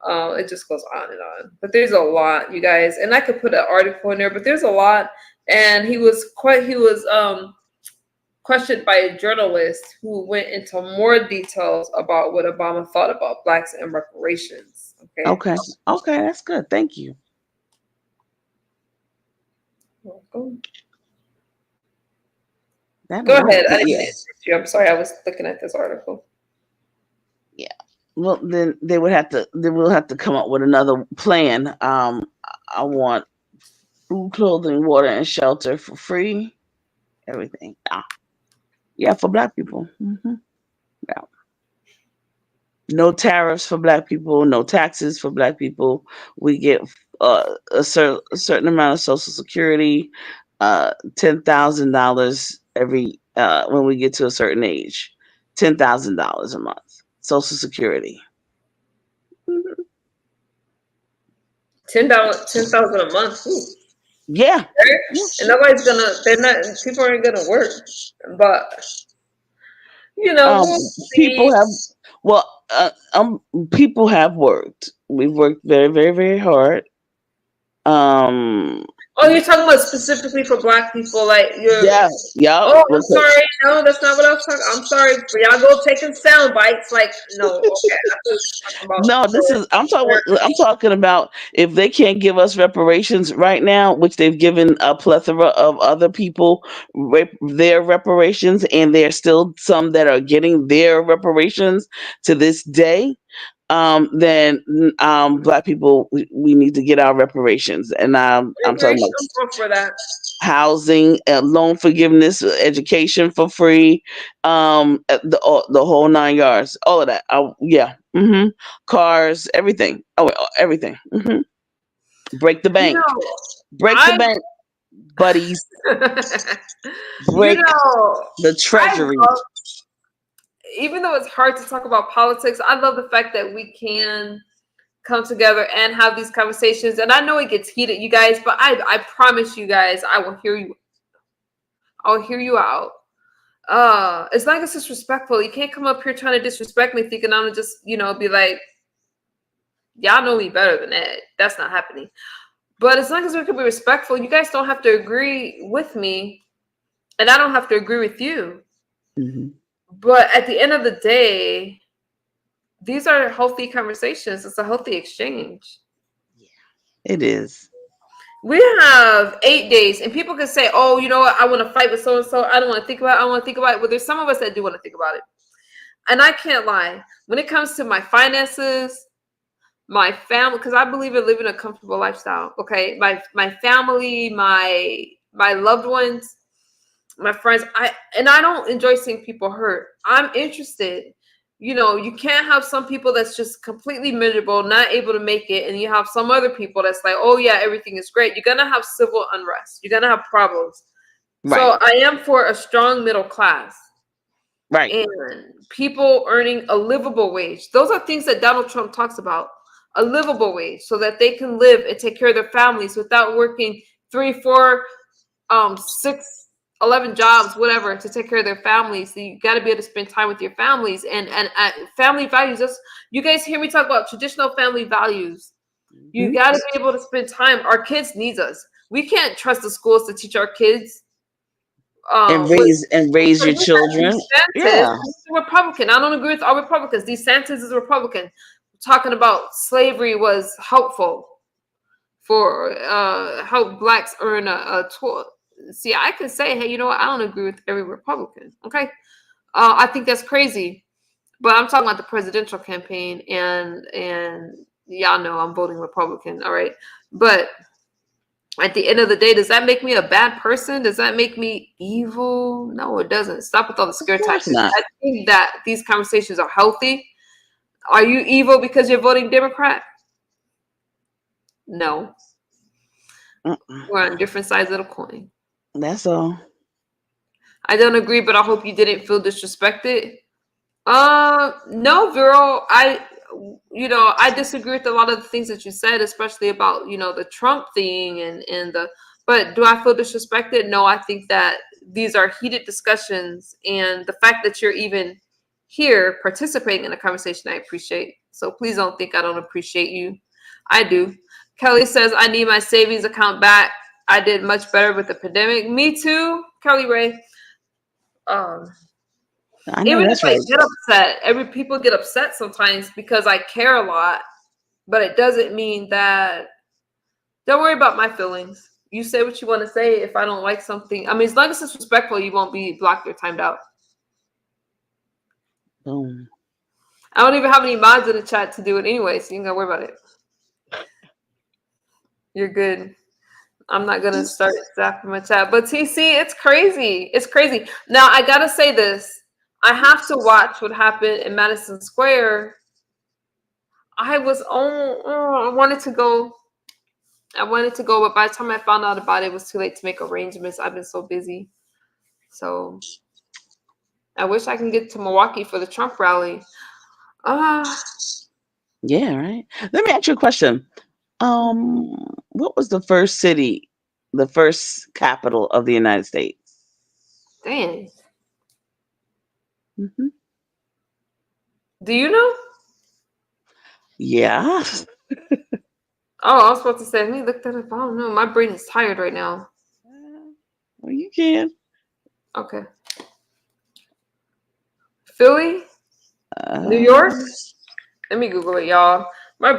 It just goes on and on. But there's a lot, you guys, and I could put an article in there. But there's a lot, and he was questioned by a journalist who went into more details about what Obama thought about Blacks and reparations. Okay. Okay, that's good. Thank you. Welcome. That'll Go work. ahead. I didn't Yeah. mean to interrupt you. I'm sorry. I was looking at this article. Yeah. Well, then they would have to. Then we'll have to come up with another plan. I want food, clothing, water, and shelter for free. Everything. Yeah, for Black people. Yeah. No tariffs for Black people. No taxes for Black people. We get a certain amount of Social Security. $10,000 every when we get to a certain age. $10,000 a month. Social Security. Mhm. $10,000 a month. Ooh. Yeah. And nobody's gonna. They're not. People aren't gonna work. But Um, we'll people see. have well, people have worked. We've worked very, very, very hard. Um, Oh, you're talking about specifically for Black people, like you're. yeah, yeah. Oh, I'm sorry. No, that's not what I was talking. I'm sorry for y'all. Go taking sound bites. Like, no, okay. I thought you were talking about. No, I'm talking about if they can't give us reparations right now, which they've given a plethora of other people their reparations, and there's still some that are getting their reparations to this day. Then Black people, we need to get our reparations, and I'm talking about I'm all for that. housing, loan forgiveness, education for free, the whole 9 yards, all of that. Yeah, cars, everything. Oh, everything. Break the You bank, know, break the I. bank, buddies. you Break know, the I treasury. love. Even though it's hard to talk about politics, I love the fact that we can come together and have these conversations. And I know it gets heated, you guys, but I promise you guys, I will hear you. I'll hear you out. As long as it's respectful, you can't come up here trying to disrespect me, thinking I'm gonna just, be like, y'all know me better than that. That's not happening. But as long as we can be respectful, you guys don't have to agree with me, and I don't have to agree with you. hmm But at the end of the day, these are healthy conversations. It's a healthy exchange. It is. We have 8 days, and people can say, "Oh, you know what? I want to fight with so and so. I don't want to think about it. I want to think about it." Well, there's some of us that do want to think about it, and I can't lie. When it comes to my finances, my family, because I believe in living a comfortable lifestyle. Okay, my family, my loved ones, my friends. I don't enjoy seeing people hurt. I'm interested. You can't have some people that's just completely miserable, not able to make it, and you have some other people that's like, oh yeah, everything is great. You're gonna have civil unrest. You're gonna have problems. Right. So I am for a strong middle class Right. and people earning a livable wage. Those are things that Donald Trump talks about. A livable wage so that they can live and take care of their families without working 3, 4, 6, 11 jobs, whatever, to take care of their families. So you got to be able to spend time with your families and family values. You guys hear me talk about traditional family values. You got to be able to spend time. Our kids need us. We can't trust the schools to teach our kids. And raise your children. DeSantis, Yeah. he's a Republican. I don't agree with all Republicans. DeSantis is a Republican. Talking about slavery was helpful for help blacks earn a tool. See, I can say, hey, you know what? I don't agree with every Republican. Okay, I think that's crazy. But I'm talking about the presidential campaign, and y'all know I'm voting Republican. All right, but at the end of the day, does that make me a bad person? Does that make me evil? No, it doesn't. Stop with all the stereotypes. not. I think that these conversations are healthy. Are you evil because you're voting Democrat? No. We're on different sides of the coin. That's all. I don't agree, but I hope you didn't feel disrespected. No, Vero. I disagree with a lot of the things that you said, especially about, the Trump thing but do I feel disrespected? No, I think that these are heated discussions, and the fact that you're even here participating in a conversation, I appreciate. So please don't think I don't appreciate you. I do. Kelly says, I need my savings account back. I did much better with the pandemic. Me too, Kelly Ray. I know Even if that's I right. get upset, people get upset sometimes because I care a lot. but it doesn't mean that. Don't worry about my feelings. You say what you want to say. If I don't like something, I mean, as long as it's respectful, you won't be blocked or timed out. Boom. I don't even have any mods in the chat to do it anyway, so you ain't gotta worry about it. You're good. I'm not gonna start zapping my chat. But TC, it's crazy. It's crazy. Now I gotta say this. I have to watch what happened in Madison Square. I was I wanted to go. But by the time I found out about it, it was too late to make arrangements. I've been so busy. So I wish I can get to Milwaukee for the Trump rally. Yeah, right. Let me ask you a question. What was the first city, the first capital of the United States? Dang. Hmm. Do you know? Yeah. Oh, I was supposed to say, let me look that up. I don't know. My brain is tired right now. Well, you can. Okay. Philly? New York? Let me Google it, y'all.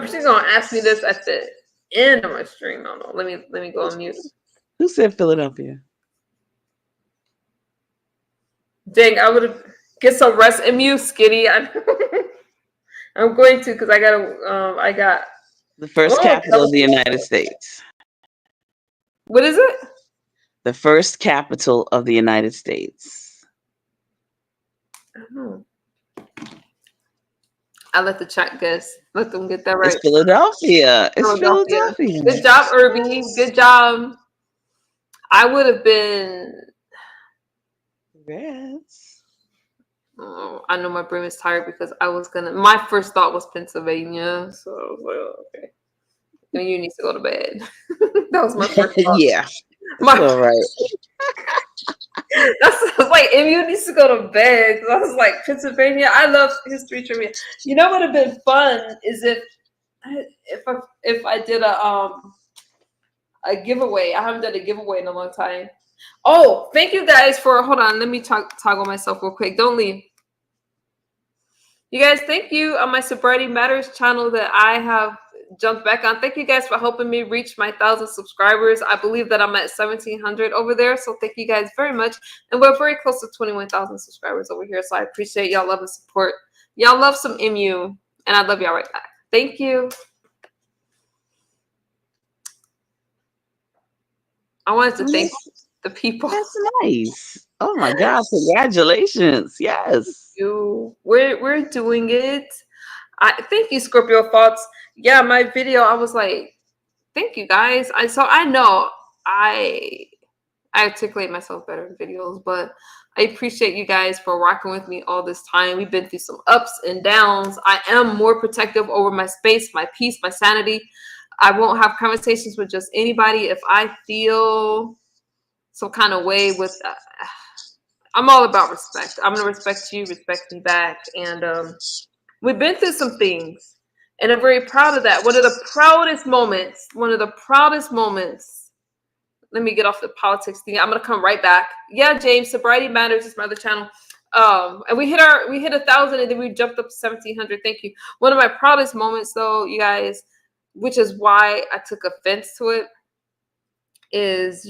She's gonna ask me this at the end of my stream. I don't know. Let me go on mute. Who said Philadelphia? Dang, I would have get some rest. MU skinny. I'm going to because I got The first capital of the United States. What is it? The first capital of the United States. I don't know. I let the chat guess. Let them get that right. It's Philadelphia. It's Philadelphia. Good job, Irby. Good job. I would have been. Yes. Oh, I know my brain is tired because my first thought was Pennsylvania. So I was like, okay. You need to go to bed. That was my first thought. Yeah. All right. That's like, MU needs to go to bed. I was like, Pennsylvania. I love history trivia. You know what would have been fun is if I did a giveaway. I haven't done a giveaway in a long time. Oh, thank you guys for hold on. Let me toggle myself real quick. Don't leave. You guys, thank you on my Sobriety Matters channel that I have jumped back on. Thank you guys for helping me reach my 1,000 subscribers. I believe that I'm at 1,700 over there. So thank you guys very much. And we're very close to 21,000 subscribers over here. So I appreciate y'all love and support. Y'all love some MU. And I love y'all right back. Thank you. I wanted to thank the people. That's nice. Oh my God! Congratulations! Yes. We're doing it. Thank you, Scorpio Thoughts. Yeah, my video. I was like, thank you guys. I know I articulate myself better in videos, but I appreciate you guys for rocking with me all this time. We've been through some ups and downs. I am more protective over my space, my peace, my sanity. I won't have conversations with just anybody if I feel some kind of way with. I'm all about respect. I'm gonna respect you, respect me back, and we've been through some things, and I'm very proud of that. One of the proudest moments. Let me get off the politics thing. I'm gonna come right back. Yeah, James, Sobriety Matters is my other channel. And we hit 1,000, and then we jumped up to 1,700. Thank you. One of my proudest moments, though, you guys, which is why I took offense to it, is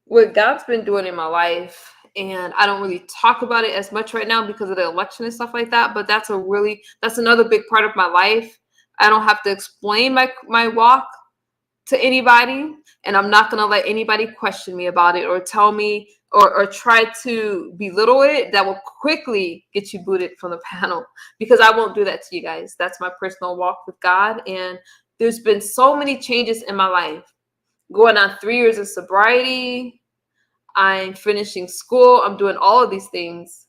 what God's been doing in my life. And I don't really talk about it as much right now because of the election and stuff like that. But that's another big part of my life. I don't have to explain my walk to anybody, and I'm not going to let anybody question me about it or tell me or try to belittle it. That will quickly get you booted from the panel because I won't do that to you guys. That's my personal walk with God. And there's been so many changes in my life. Going on 3 years of sobriety, I'm finishing school, I'm doing all of these things.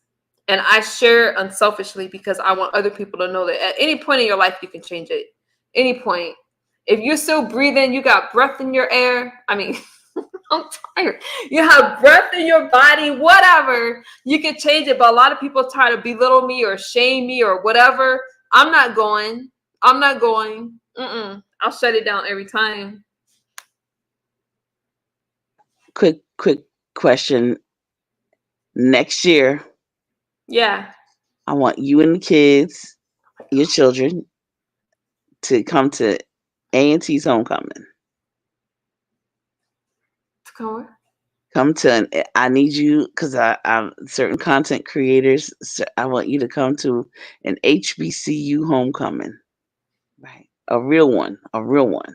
And I share unselfishly because I want other people to know that at any point in your life, you can change it. Any point. If you're still breathing, you got breath in your air. I mean, I'm tired. You have breath in your body, whatever. You can change it. But a lot of people try to belittle me or shame me or whatever. I'm not going. I'll shut it down every time. Quick question. Next year, yeah, I want you and the kids, your children, to come to A&T's homecoming. Come to I need you because I'm certain content creators. So I want you to come to an HBCU homecoming, right? A real one, a real one.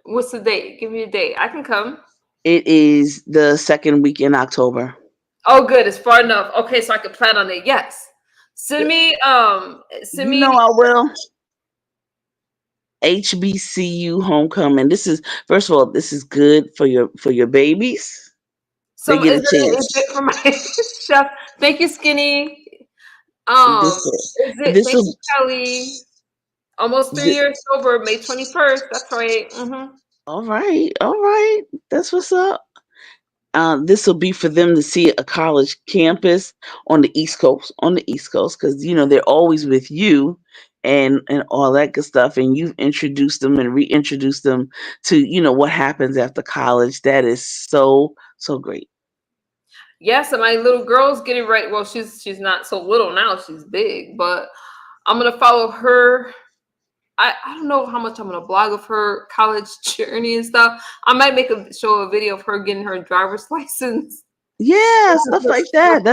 What's the date? Give me a date. I can come. It is the second week in October. Oh, good. It's far enough. Okay, so I can plan on it. Yes. Send me. Send You me. know I will. HBCU homecoming. This is first of all, this is good for your babies. They Some get is a chance. it for my chef? Thank you, Skinny. This Is it? this Thank will you, Kelly. Almost 3 years sober. May 21st. That's right. all right, all right. That's what's up. This will be for them to see a college campus on the East Coast, because they're always with you and all that good stuff, and you've introduced them and reintroduced them to what happens after college. That is so great. Yes, and my little girl's getting ready. Well, she's not so little now. She's big, but I'm gonna follow her. I don't know how much I'm gonna blog of her college journey and stuff. I might make a video of her getting her driver's license. Yeah, stuff like that.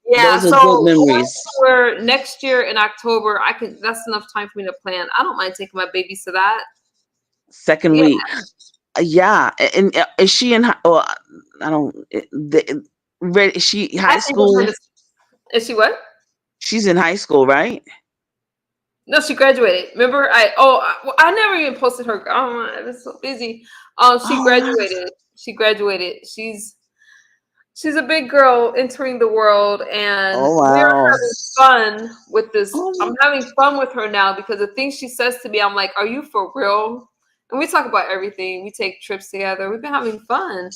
Yeah, Those are good so memories. for next year in October, that's enough time for me to plan. I don't mind taking my babies to that. Second Yeah. week. Yeah, and is she in? Well, I don't. Is she high school? Is she what? She's in high school, right? No, she graduated. Remember, I never even posted her. Oh, I was so busy. She Oh, wow. graduated. She graduated. She's a big girl entering the world, and Oh, we're wow. having fun with this. Oh, I'm having fun with her now because the things she says to me, I'm like, "Are you for real?" And we talk about everything. We take trips together. We've been having fun.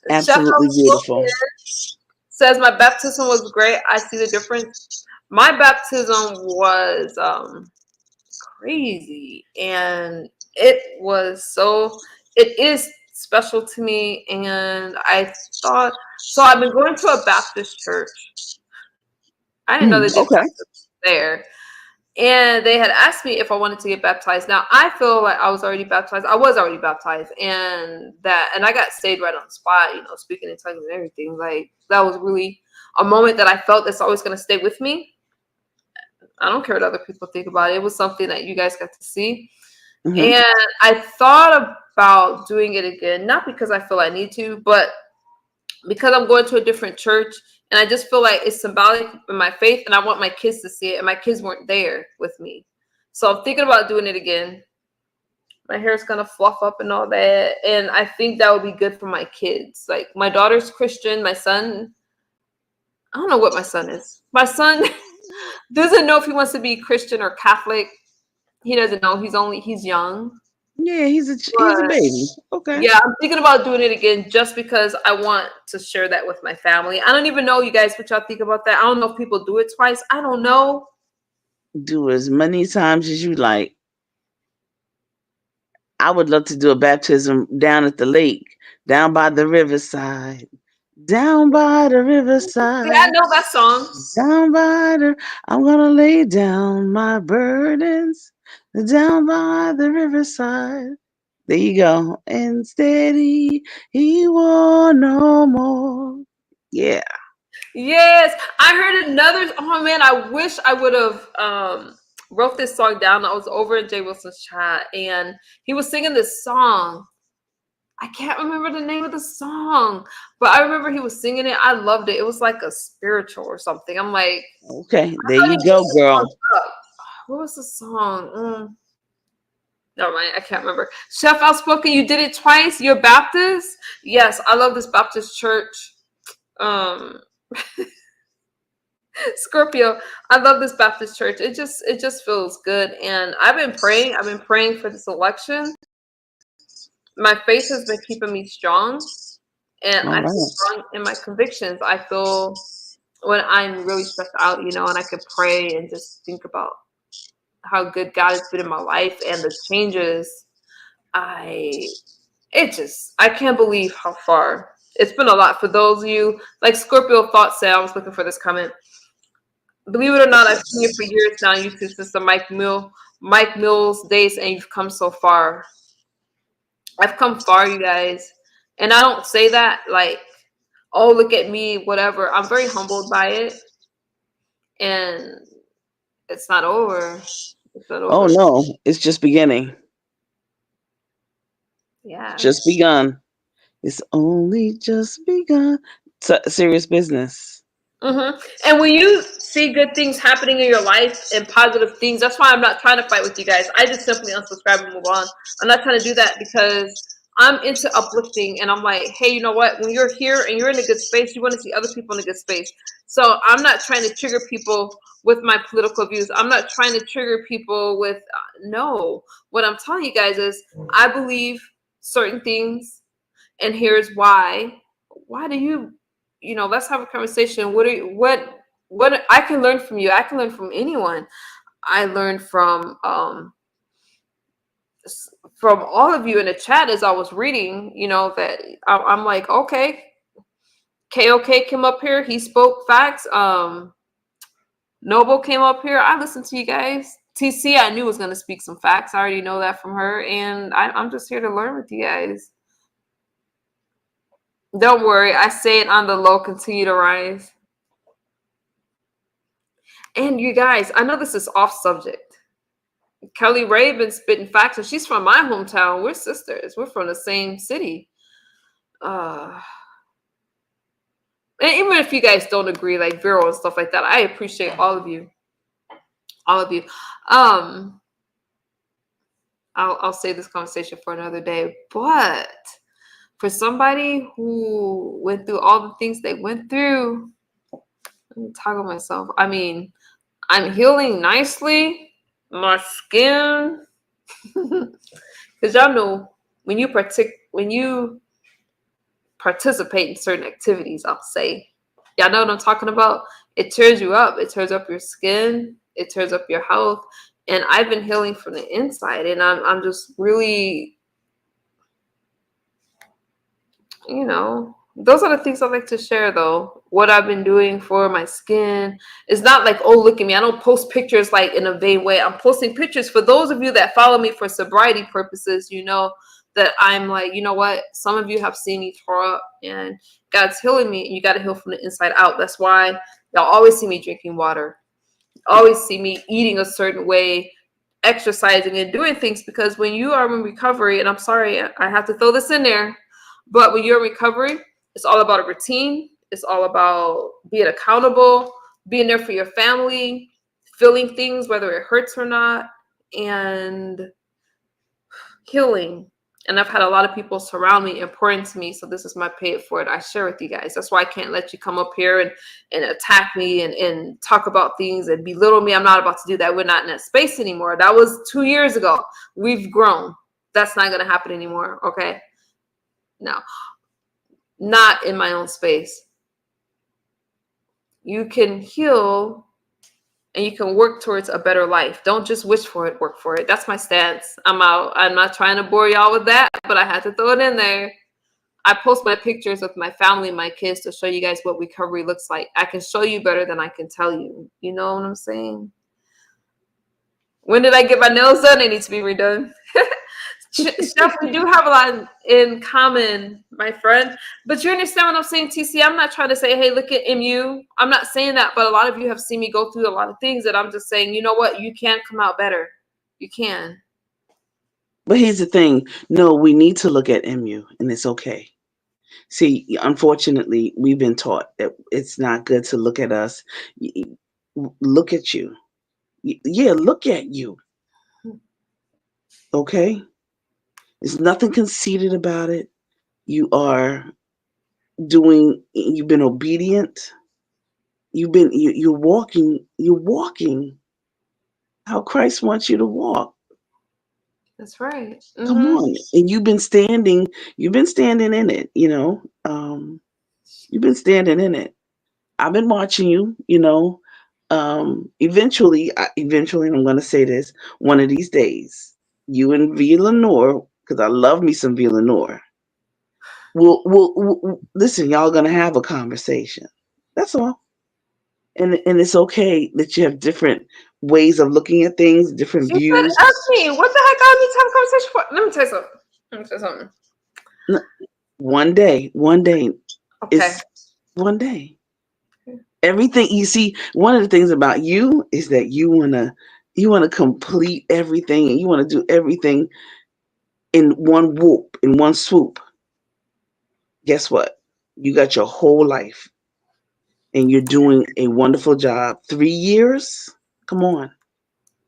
Chef absolutely beautiful. says my baptism was great. I see the difference. My baptism was crazy, and it is special to me. And I thought, so I've been going to a Baptist church. I didn't know they did Okay. baptism there, and they had asked me if I wanted to get baptized. Now I feel like I was already baptized. I was already baptized, and I got saved right on the spot, speaking in tongues and everything. Like, that was really a moment that I felt that's always going to stay with me. I don't care what other people think about it. It was something that you guys got to see. Mm-hmm. And I thought about doing it again, not because I feel I need to, but because I'm going to a different church, and I just feel like it's symbolic in my faith, and I want my kids to see it, and my kids weren't there with me. So I'm thinking about doing it again. My hair's gonna fluff up and all that, and I think that would be good for my kids. Like, my daughter's Christian, my son, I don't know what my son is. My son doesn't know if he wants to be Christian or Catholic. He doesn't know. He's young. Yeah, he's a baby. Okay. Yeah, I'm thinking about doing it again just because I want to share that with my family. I don't even know, you guys, what y'all think about that. I don't know if people do it twice. I don't know. Do as many times as you like. I would love to do a baptism down at the lake, down by the riverside. Down by the riverside. Yeah, I know that song. Down by the, I'm gonna lay down my burdens down by the riverside. There you go. And steady, he won't no more. Yeah. Yes, I heard another. Oh man, I wish I would have wrote this song down. I was over in Jay Wilson's chat, and he was singing this song. I can't remember the name of the song, but I remember he was singing it. I loved it. It was like a spiritual or something. I'm like, okay, there you go, girl. What was the song? Never mind, I can't remember. Chef Outspoken, you did it twice. You're Baptist? Yes, I love this Baptist church. Scorpio, I love this Baptist church. It just feels good. And I've been praying for this election. My faith has been keeping me strong, and I feel strong in my convictions. I feel when I'm really stressed out, and I can pray and just think about how good God has been in my life and the changes. I can't believe how far it's been. A lot for those of you, like Scorpio Thought said. I was looking for this comment. Believe it or not, I've seen you for years now, YouTube, since the Mike Mills days, and you've come so far. I've come far, you guys. And I don't say that like, oh, look at me, whatever. I'm very humbled by it. And it's not over. It's not Oh over. no, it's just beginning. Yeah. Just begun. It's only just begun. Serious business. And when you see good things happening in your life and positive things, that's why I'm not trying to fight with you guys. I just simply unsubscribe and move on. I'm not trying to do that because I'm into uplifting, and I'm like, hey, you know what? When you're here and you're in a good space, you want to see other people in a good space. So I'm not trying to trigger people with my political views. I'm not trying to trigger people with no. What I'm telling you guys is I believe certain things, and here's why. Why do you let's have a conversation. What I can learn from you. I can learn from anyone. I learned from all of you in the chat as I was reading, that I'm like, okay, KOK came up here, he spoke facts. Noble came up here, I listened to you guys. TC, I knew was going to speak some facts. I already know that from her, and I'm just here to learn with you guys. Don't worry, I say it on the low, continue to rise. And you guys, I know this is off subject. Kelly Ray been spitting facts, and she's from my hometown. We're sisters. We're from the same city. And even if you guys don't agree, like Vero and stuff like that, I appreciate all of you. All of you. I'll save this conversation for another day. But for somebody who went through all the things they went through, let me talk about myself. I mean, I'm healing nicely. My skin, because y'all know when you participate in certain activities, I'll say, y'all know what I'm talking about. It tears you up. It tears up your skin. It tears up your health. And I've been healing from the inside, and I'm just really, those are the things I like to share, though. What I've been doing for my skin. It's not like, oh, look at me. I don't post pictures like in a vain way. I'm posting pictures for those of you that follow me for sobriety purposes. You know that I'm like, you know what? Some of you have seen me tore up, and God's healing me, and you got to heal from the inside out. That's why y'all always see me drinking water. Always see me eating a certain way, exercising and doing things, because when you are in recovery, and I'm sorry, I have to throw this in there, but when you're in recovery, it's all about a routine. It's all about being accountable, being there for your family, feeling things, whether it hurts or not, and healing. And I've had a lot of people surround me and pour into me. So this is my pay it forward. I share with you guys. That's why I can't let you come up here and attack me and talk about things and belittle me. I'm not about to do that. We're not in that space anymore. That was 2 years ago. We've grown. That's not going to happen anymore. Okay. No, not in my own space. You can heal and you can work towards a better life. Don't just wish for it, work for it. That's my stance. I'm out. I'm not trying to bore y'all with that, but I had to throw it in there. I post my pictures with my family and my kids to show you guys what recovery looks like. I can show you better than I can tell you. You know what I'm saying? When did I get my nails done? They need to be redone. Chef, we do have a lot in common, my friend. But you understand what I'm saying, TC? I'm not trying to say, hey, look at MU. I'm not saying that, but a lot of you have seen me go through a lot of things that I'm just saying, you know what? You can come out better. You can. But here's the thing. No, we need to look at MU, and it's okay. See, unfortunately, we've been taught that it's not good to look at us. Look at you. Yeah, look at you. Okay? There's nothing conceited about it. You've been obedient. You're walking how Christ wants you to walk. That's right. Come on. And you've been standing in it, you've been standing in it. I've been watching you, eventually, and I'm going to say this, one of these days, you and Villanor, because I love me some Villanor, we'll listen, y'all going to have a conversation. That's all. and it's okay that you have different ways of looking at things, different She said, views. ask me, what the heck I need to have a conversation for? Let me tell you something. Let me tell you something. One day Okay. is one day. Everything you see, one of the things about you is that you wanna complete everything, and you wanna do everything in one whoop, in one swoop. Guess what? You got your whole life, and you're doing a wonderful job. 3 years? Come on,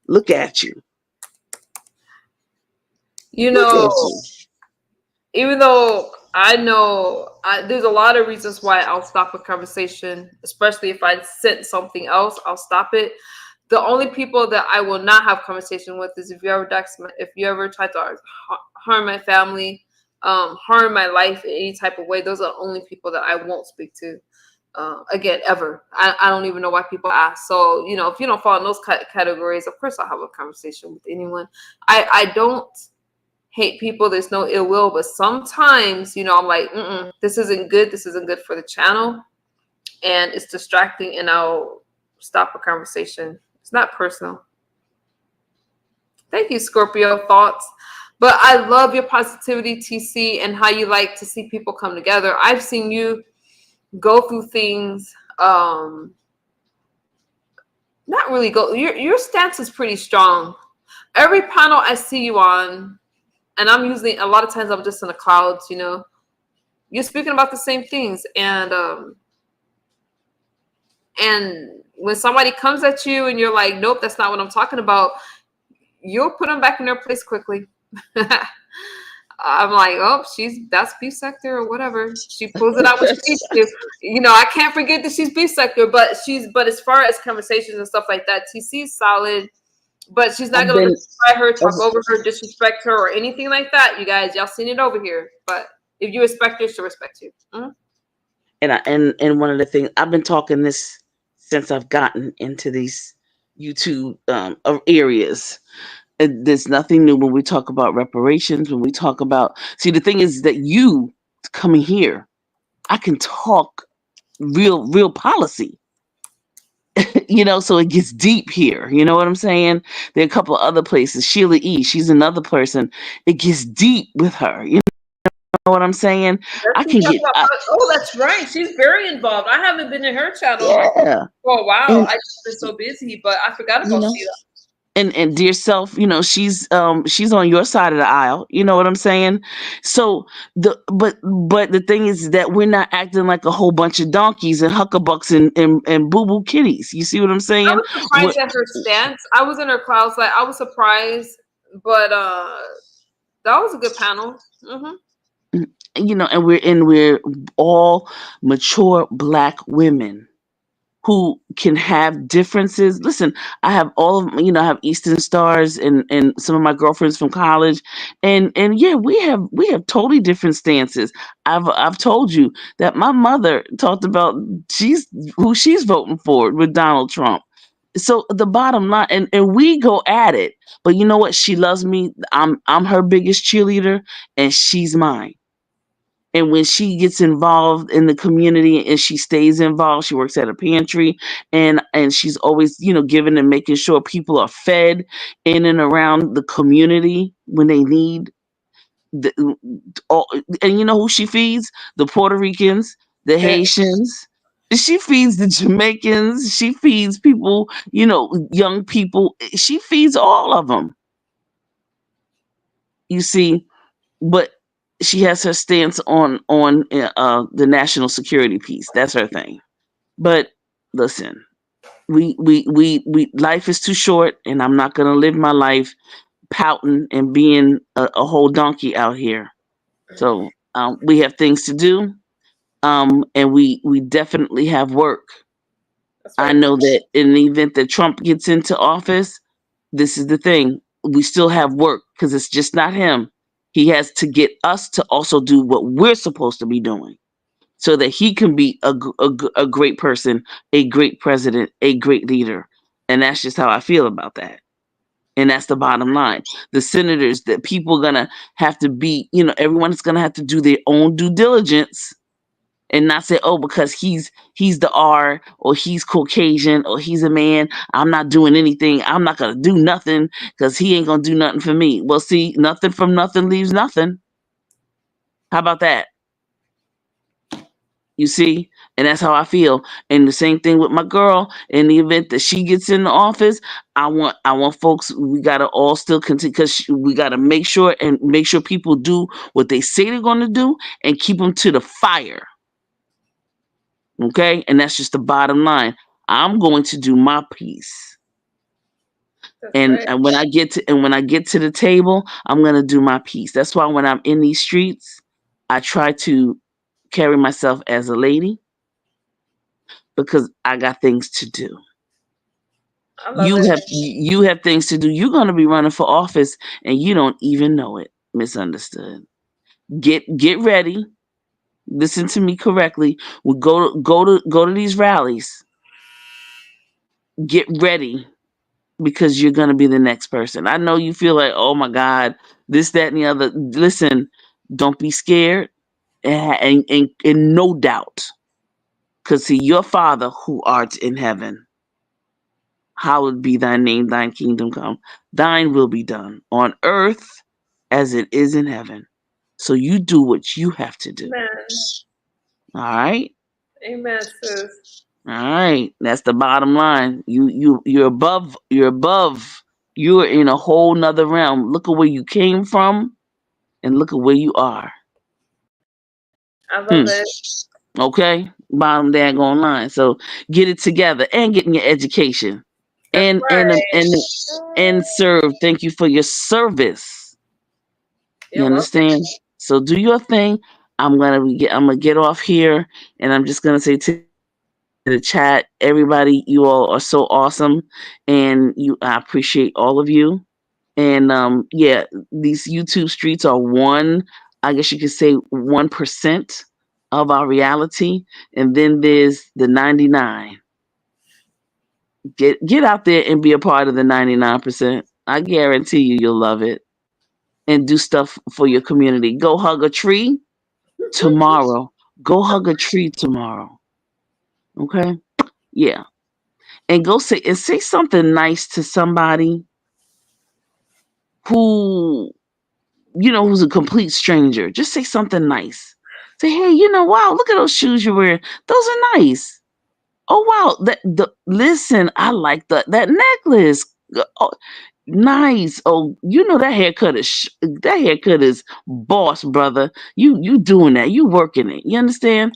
look at you. You Look at know, you. even though I know there's a lot of reasons why I'll stop a conversation, especially if I sense something else, I'll stop it. The only people that I will not have conversation with is if you ever if you ever try to harm my family, harm my life in any type of way. Those are the only people that I won't speak to. Again, ever. I don't even know why people ask. So, if you don't fall in those categories, of course I'll have a conversation with anyone. I don't hate people. There's no ill will, but sometimes, I'm like, this isn't good. This isn't good for the channel, and it's distracting, and I'll stop a conversation. It's not personal. Thank you, Scorpio thoughts. But I love your positivity, TC, and how you like to see people come together. I've seen you go through things. Not really go. Your stance is pretty strong. Every panel I see you on, and I'm usually a lot of times I'm just in the clouds. You're speaking about the same things, and when somebody comes at you and you're like, nope, that's not what I'm talking about, you'll put them back in their place quickly. I'm like, oh, that's beef sector or whatever. She pulls it out when she needs to. I can't forget that she's beef sector, but as far as conversations and stuff like that, TC's solid, but she's not I've gonna been try her, talk I've- over her, disrespect her, or anything like that. You guys, y'all seen it over here. But if you respect her, she'll respect you. and one of the things I've been talking this since I've gotten into these YouTube areas. There's nothing new when we talk about reparations. When we talk about, see, the thing is that you coming here, I can talk real policy. So it gets deep here. You know what I'm saying? There are a couple of other places. Sheila E, she's another person. It gets deep with her. You know what I'm saying? I can get, Oh, that's right. She's very involved. I haven't been in her channel yeah, for a while. and I've been so busy, but I forgot you about know, Sheila. and dear self, she's on your side of the aisle. You know what I'm saying? So but the thing is that we're not acting like a whole bunch of donkeys and huckabucks and boo boo kitties. You see what I'm I saying? was surprised at her stance. I was in her clouds, like I was surprised, but that was a good panel. And we're all mature Black women who can have differences. Listen, I have all of, I have Eastern Stars and some of my girlfriends from college, and yeah, we have totally different stances. I've told you that my mother talked about who she's voting for with Donald Trump. So the bottom line, and we go at it, but you know what? She loves me. I'm her biggest cheerleader, and she's mine. And when she gets involved in the community and she stays involved, she works at a pantry, and she's always, giving and making sure people are fed in and around the community when they need the, all, and you know who she feeds? The Puerto Ricans, the Haitians. She feeds the Jamaicans. She feeds people, young people. She feeds all of them. You see, but she has her stance on the national security piece. That's her thing. But listen, we life is too short, and I'm not gonna live my life pouting and being a whole donkey out here. So we have things to do, and we definitely have work. That's I right. know that in the event that Trump gets into office, this is the thing. We still have work because it's just not him. He has to get us to also do what we're supposed to be doing so that he can be a great person, a great president, a great leader. And that's just how I feel about that. And that's the bottom line. The senators, that people are going to have to be, everyone's going to have to do their own due diligence and not say, oh, because he's the R, or he's Caucasian, or he's a man, I'm not doing anything. I'm not gonna do nothing because he ain't gonna do nothing for me. Well, see, nothing from nothing leaves nothing. How about that? You see? And that's how I feel. And the same thing with my girl. In the event that she gets in the office, I want folks, we gotta all still continue, because we gotta make sure people do what they say they're gonna do and keep them to the fire. Okay? And that's just the bottom line. I'm going to do my piece. That's And, right. and when I get to the table, I'm gonna do my piece. That's why when I'm in these streets, I try to carry myself as a lady, because I got things to do. I love it. You have things to do. You're gonna be running for office and you don't even know it. Misunderstood. Get ready. Listen to me correctly. We go to these rallies. Get ready, because you're gonna be the next person. I know you feel like, oh my God, this, that, and the other. Listen, don't be scared, and no doubt. Because see, your Father who art in heaven, hallowed be thy name, thine kingdom come. Thine will be done on earth as it is in heaven. So you do what you have to do. Amen. All right? Amen, sis. All right. That's the bottom line. You're above, you're in a whole nother realm. Look at where you came from and look at where you are. I love it. Okay? Bottom daggone line. So get it together and get in your education. That's And right. serve. Thank you for your service. You You're welcome. understand? So do your thing. I'm gonna get off here, and I'm just gonna say to the chat, everybody, you all are so awesome, and I appreciate all of you. And yeah, these YouTube streets are I guess you could say 1% of our reality, and then there's the 99. Get out there and be a part of the 99%. I guarantee you'll love it. And do stuff for your community. Go hug a tree tomorrow. Go hug a tree tomorrow. Okay? Yeah. And say something nice to somebody who, who's a complete stranger. Just say something nice. Say, hey, wow, look at those shoes you're wearing. Those are nice. Oh wow, listen, I like that necklace. Oh, nice. Oh, that haircut is boss, brother. You doing that? You working it? You understand?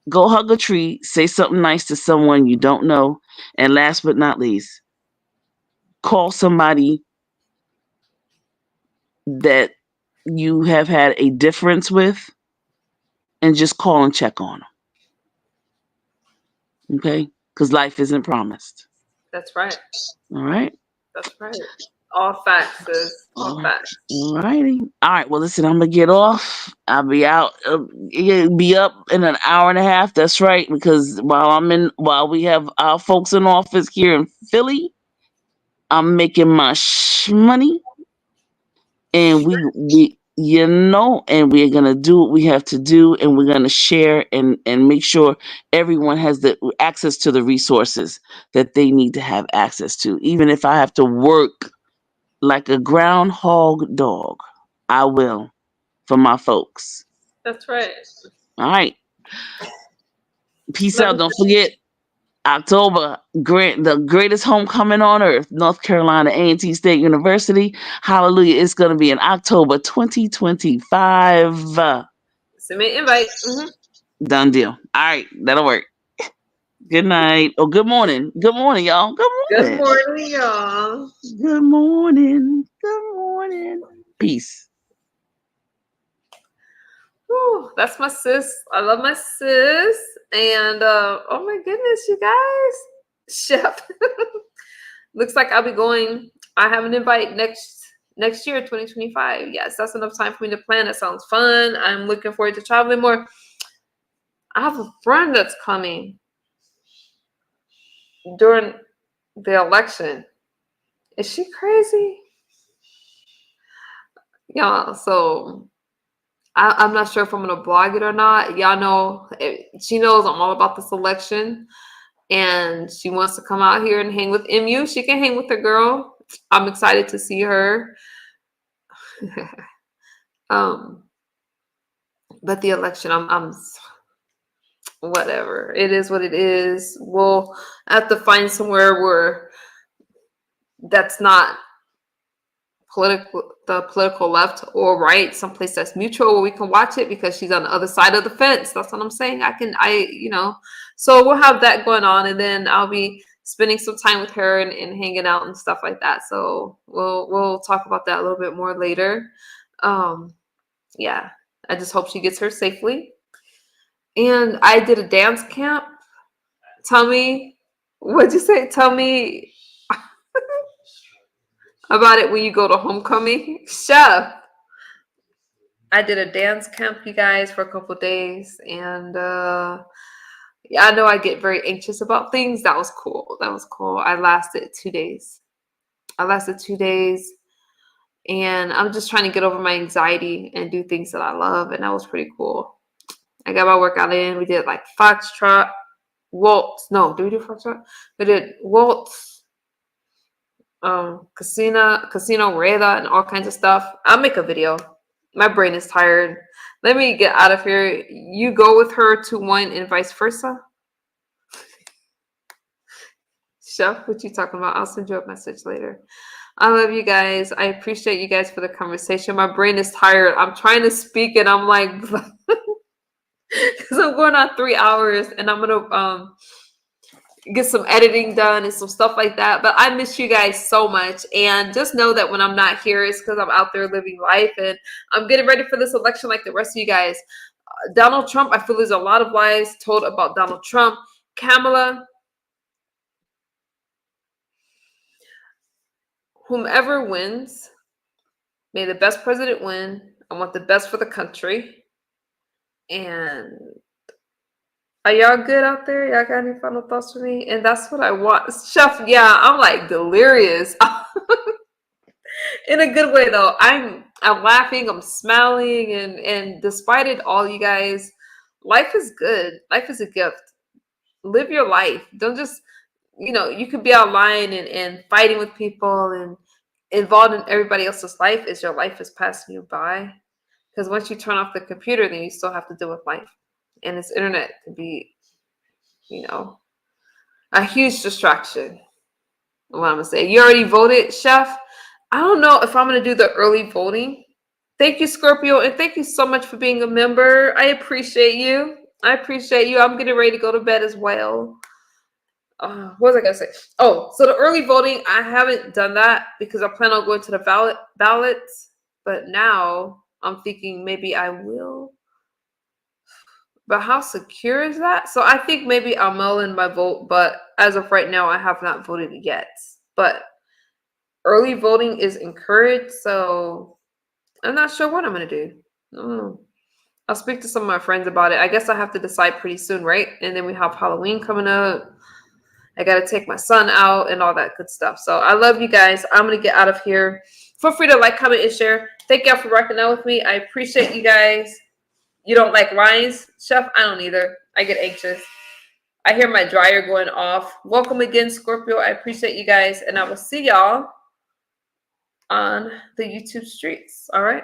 Go hug a tree. Say something nice to someone you don't know, and last but not least, call somebody that you have had a difference with, and just call and check on them. Okay? Because life isn't promised. That's right. All right. That's right. All facts, sis. All facts. All righty. All right. Well, listen, I'm gonna get off. I'll be out. Be up in an hour and a half. That's right. Because while we have our folks in office here in Philly, I'm making my money, and and we're gonna do what we have to do, and we're gonna share and make sure everyone has the access to the resources that they need to have access to, even if I have to work like a groundhog dog. I will, for my folks. That's right. All right. Peace Love out. you, Don't sis. forget, October, the greatest homecoming on earth, North Carolina A&T State University. Hallelujah. It's going to be in October 2025. Send me an invite. Done deal. All right. That'll work. Good night. Oh, good morning. Good morning, y'all. Good Good morning. morning, y'all. Good morning. Good morning. Peace. Whew, that's my sis. I love my sis. And oh my goodness, you guys. Chef. Looks like I'll be going. I have an invite next year, 2025. Yes, that's enough time for me to plan. That sounds fun. I'm looking forward to traveling more. I have a friend that's coming during the election. Is she crazy? Yeah, so I'm not sure if I'm gonna blog it or not. Y'all know, she knows I'm all about this election, and she wants to come out here and hang with MU. She can hang with the girl. I'm excited to see her. But the election, I'm whatever. It is what it is. We'll have to find somewhere where that's not the political left or right, someplace that's neutral where we can watch it, because she's on the other side of the fence. That's what I'm saying. So we'll have that going on, and then I'll be spending some time with her and hanging out and stuff like that. So we'll talk about that a little bit more later. Yeah, I just hope she gets here safely. And I did a dance camp. Tell me, what'd you say? Tell me about it when you go to homecoming. Chef, I did a dance camp, you guys, for a couple of days. And yeah, I know I get very anxious about things. That was cool. That was cool. I lasted 2 days. And I'm just trying to get over my anxiety and do things that I love. And that was pretty cool. I got my workout in. We did like foxtrot, waltz. No, did we do foxtrot? We did waltz, casino reda, and all kinds of stuff. I'll make a video. My brain is tired. Let me get out of here. You go with her to one and vice versa. Chef, what you talking about? I'll send you a message later. I love you guys. I appreciate you guys for the conversation. My brain is tired. I'm trying to speak and I'm like, because I'm going on 3 hours, and I'm gonna get some editing done and some stuff like that. But I miss you guys so much, and just know that when I'm not here, it's because I'm out there living life, and I'm getting ready for this election like the rest of you guys. Donald Trump, I feel there's a lot of lies told about Donald Trump. Kamala, whomever wins, may the best president win. I want the best for the country. And are y'all good out there? Y'all got any final thoughts for me? And that's what I want. Chef, yeah, I'm like delirious. In a good way though. I'm laughing, I'm smiling, and despite it all, you guys, life is good. Life is a gift. Live your life. Don't just, you could be online and fighting with people and involved in everybody else's life as your life is passing you by. Because once you turn off the computer, then you still have to deal with life. And this internet can be, a huge distraction. What I'm gonna say. You already voted, Chef. I don't know if I'm gonna do the early voting. Thank you, Scorpio, and thank you so much for being a member. I appreciate you. I'm getting ready to go to bed as well. What was I gonna say? Oh, so the early voting, I haven't done that because I plan on going to the ballots. But now I'm thinking maybe I will. But how secure is that? So I think maybe I'll mail in my vote, but as of right now, I have not voted yet. But early voting is encouraged, so I'm not sure what I'm going to do. I'll speak to some of my friends about it. I guess I have to decide pretty soon, right? And then we have Halloween coming up. I got to take my son out and all that good stuff. So I love you guys. I'm going to get out of here. Feel free to like, comment, and share. Thank y'all for rocking out with me. I appreciate you guys. You don't like lines? Chef, I don't either. I get anxious. I hear my dryer going off. Welcome again, Scorpio. I appreciate you guys. And I will see y'all on the YouTube streets. All right?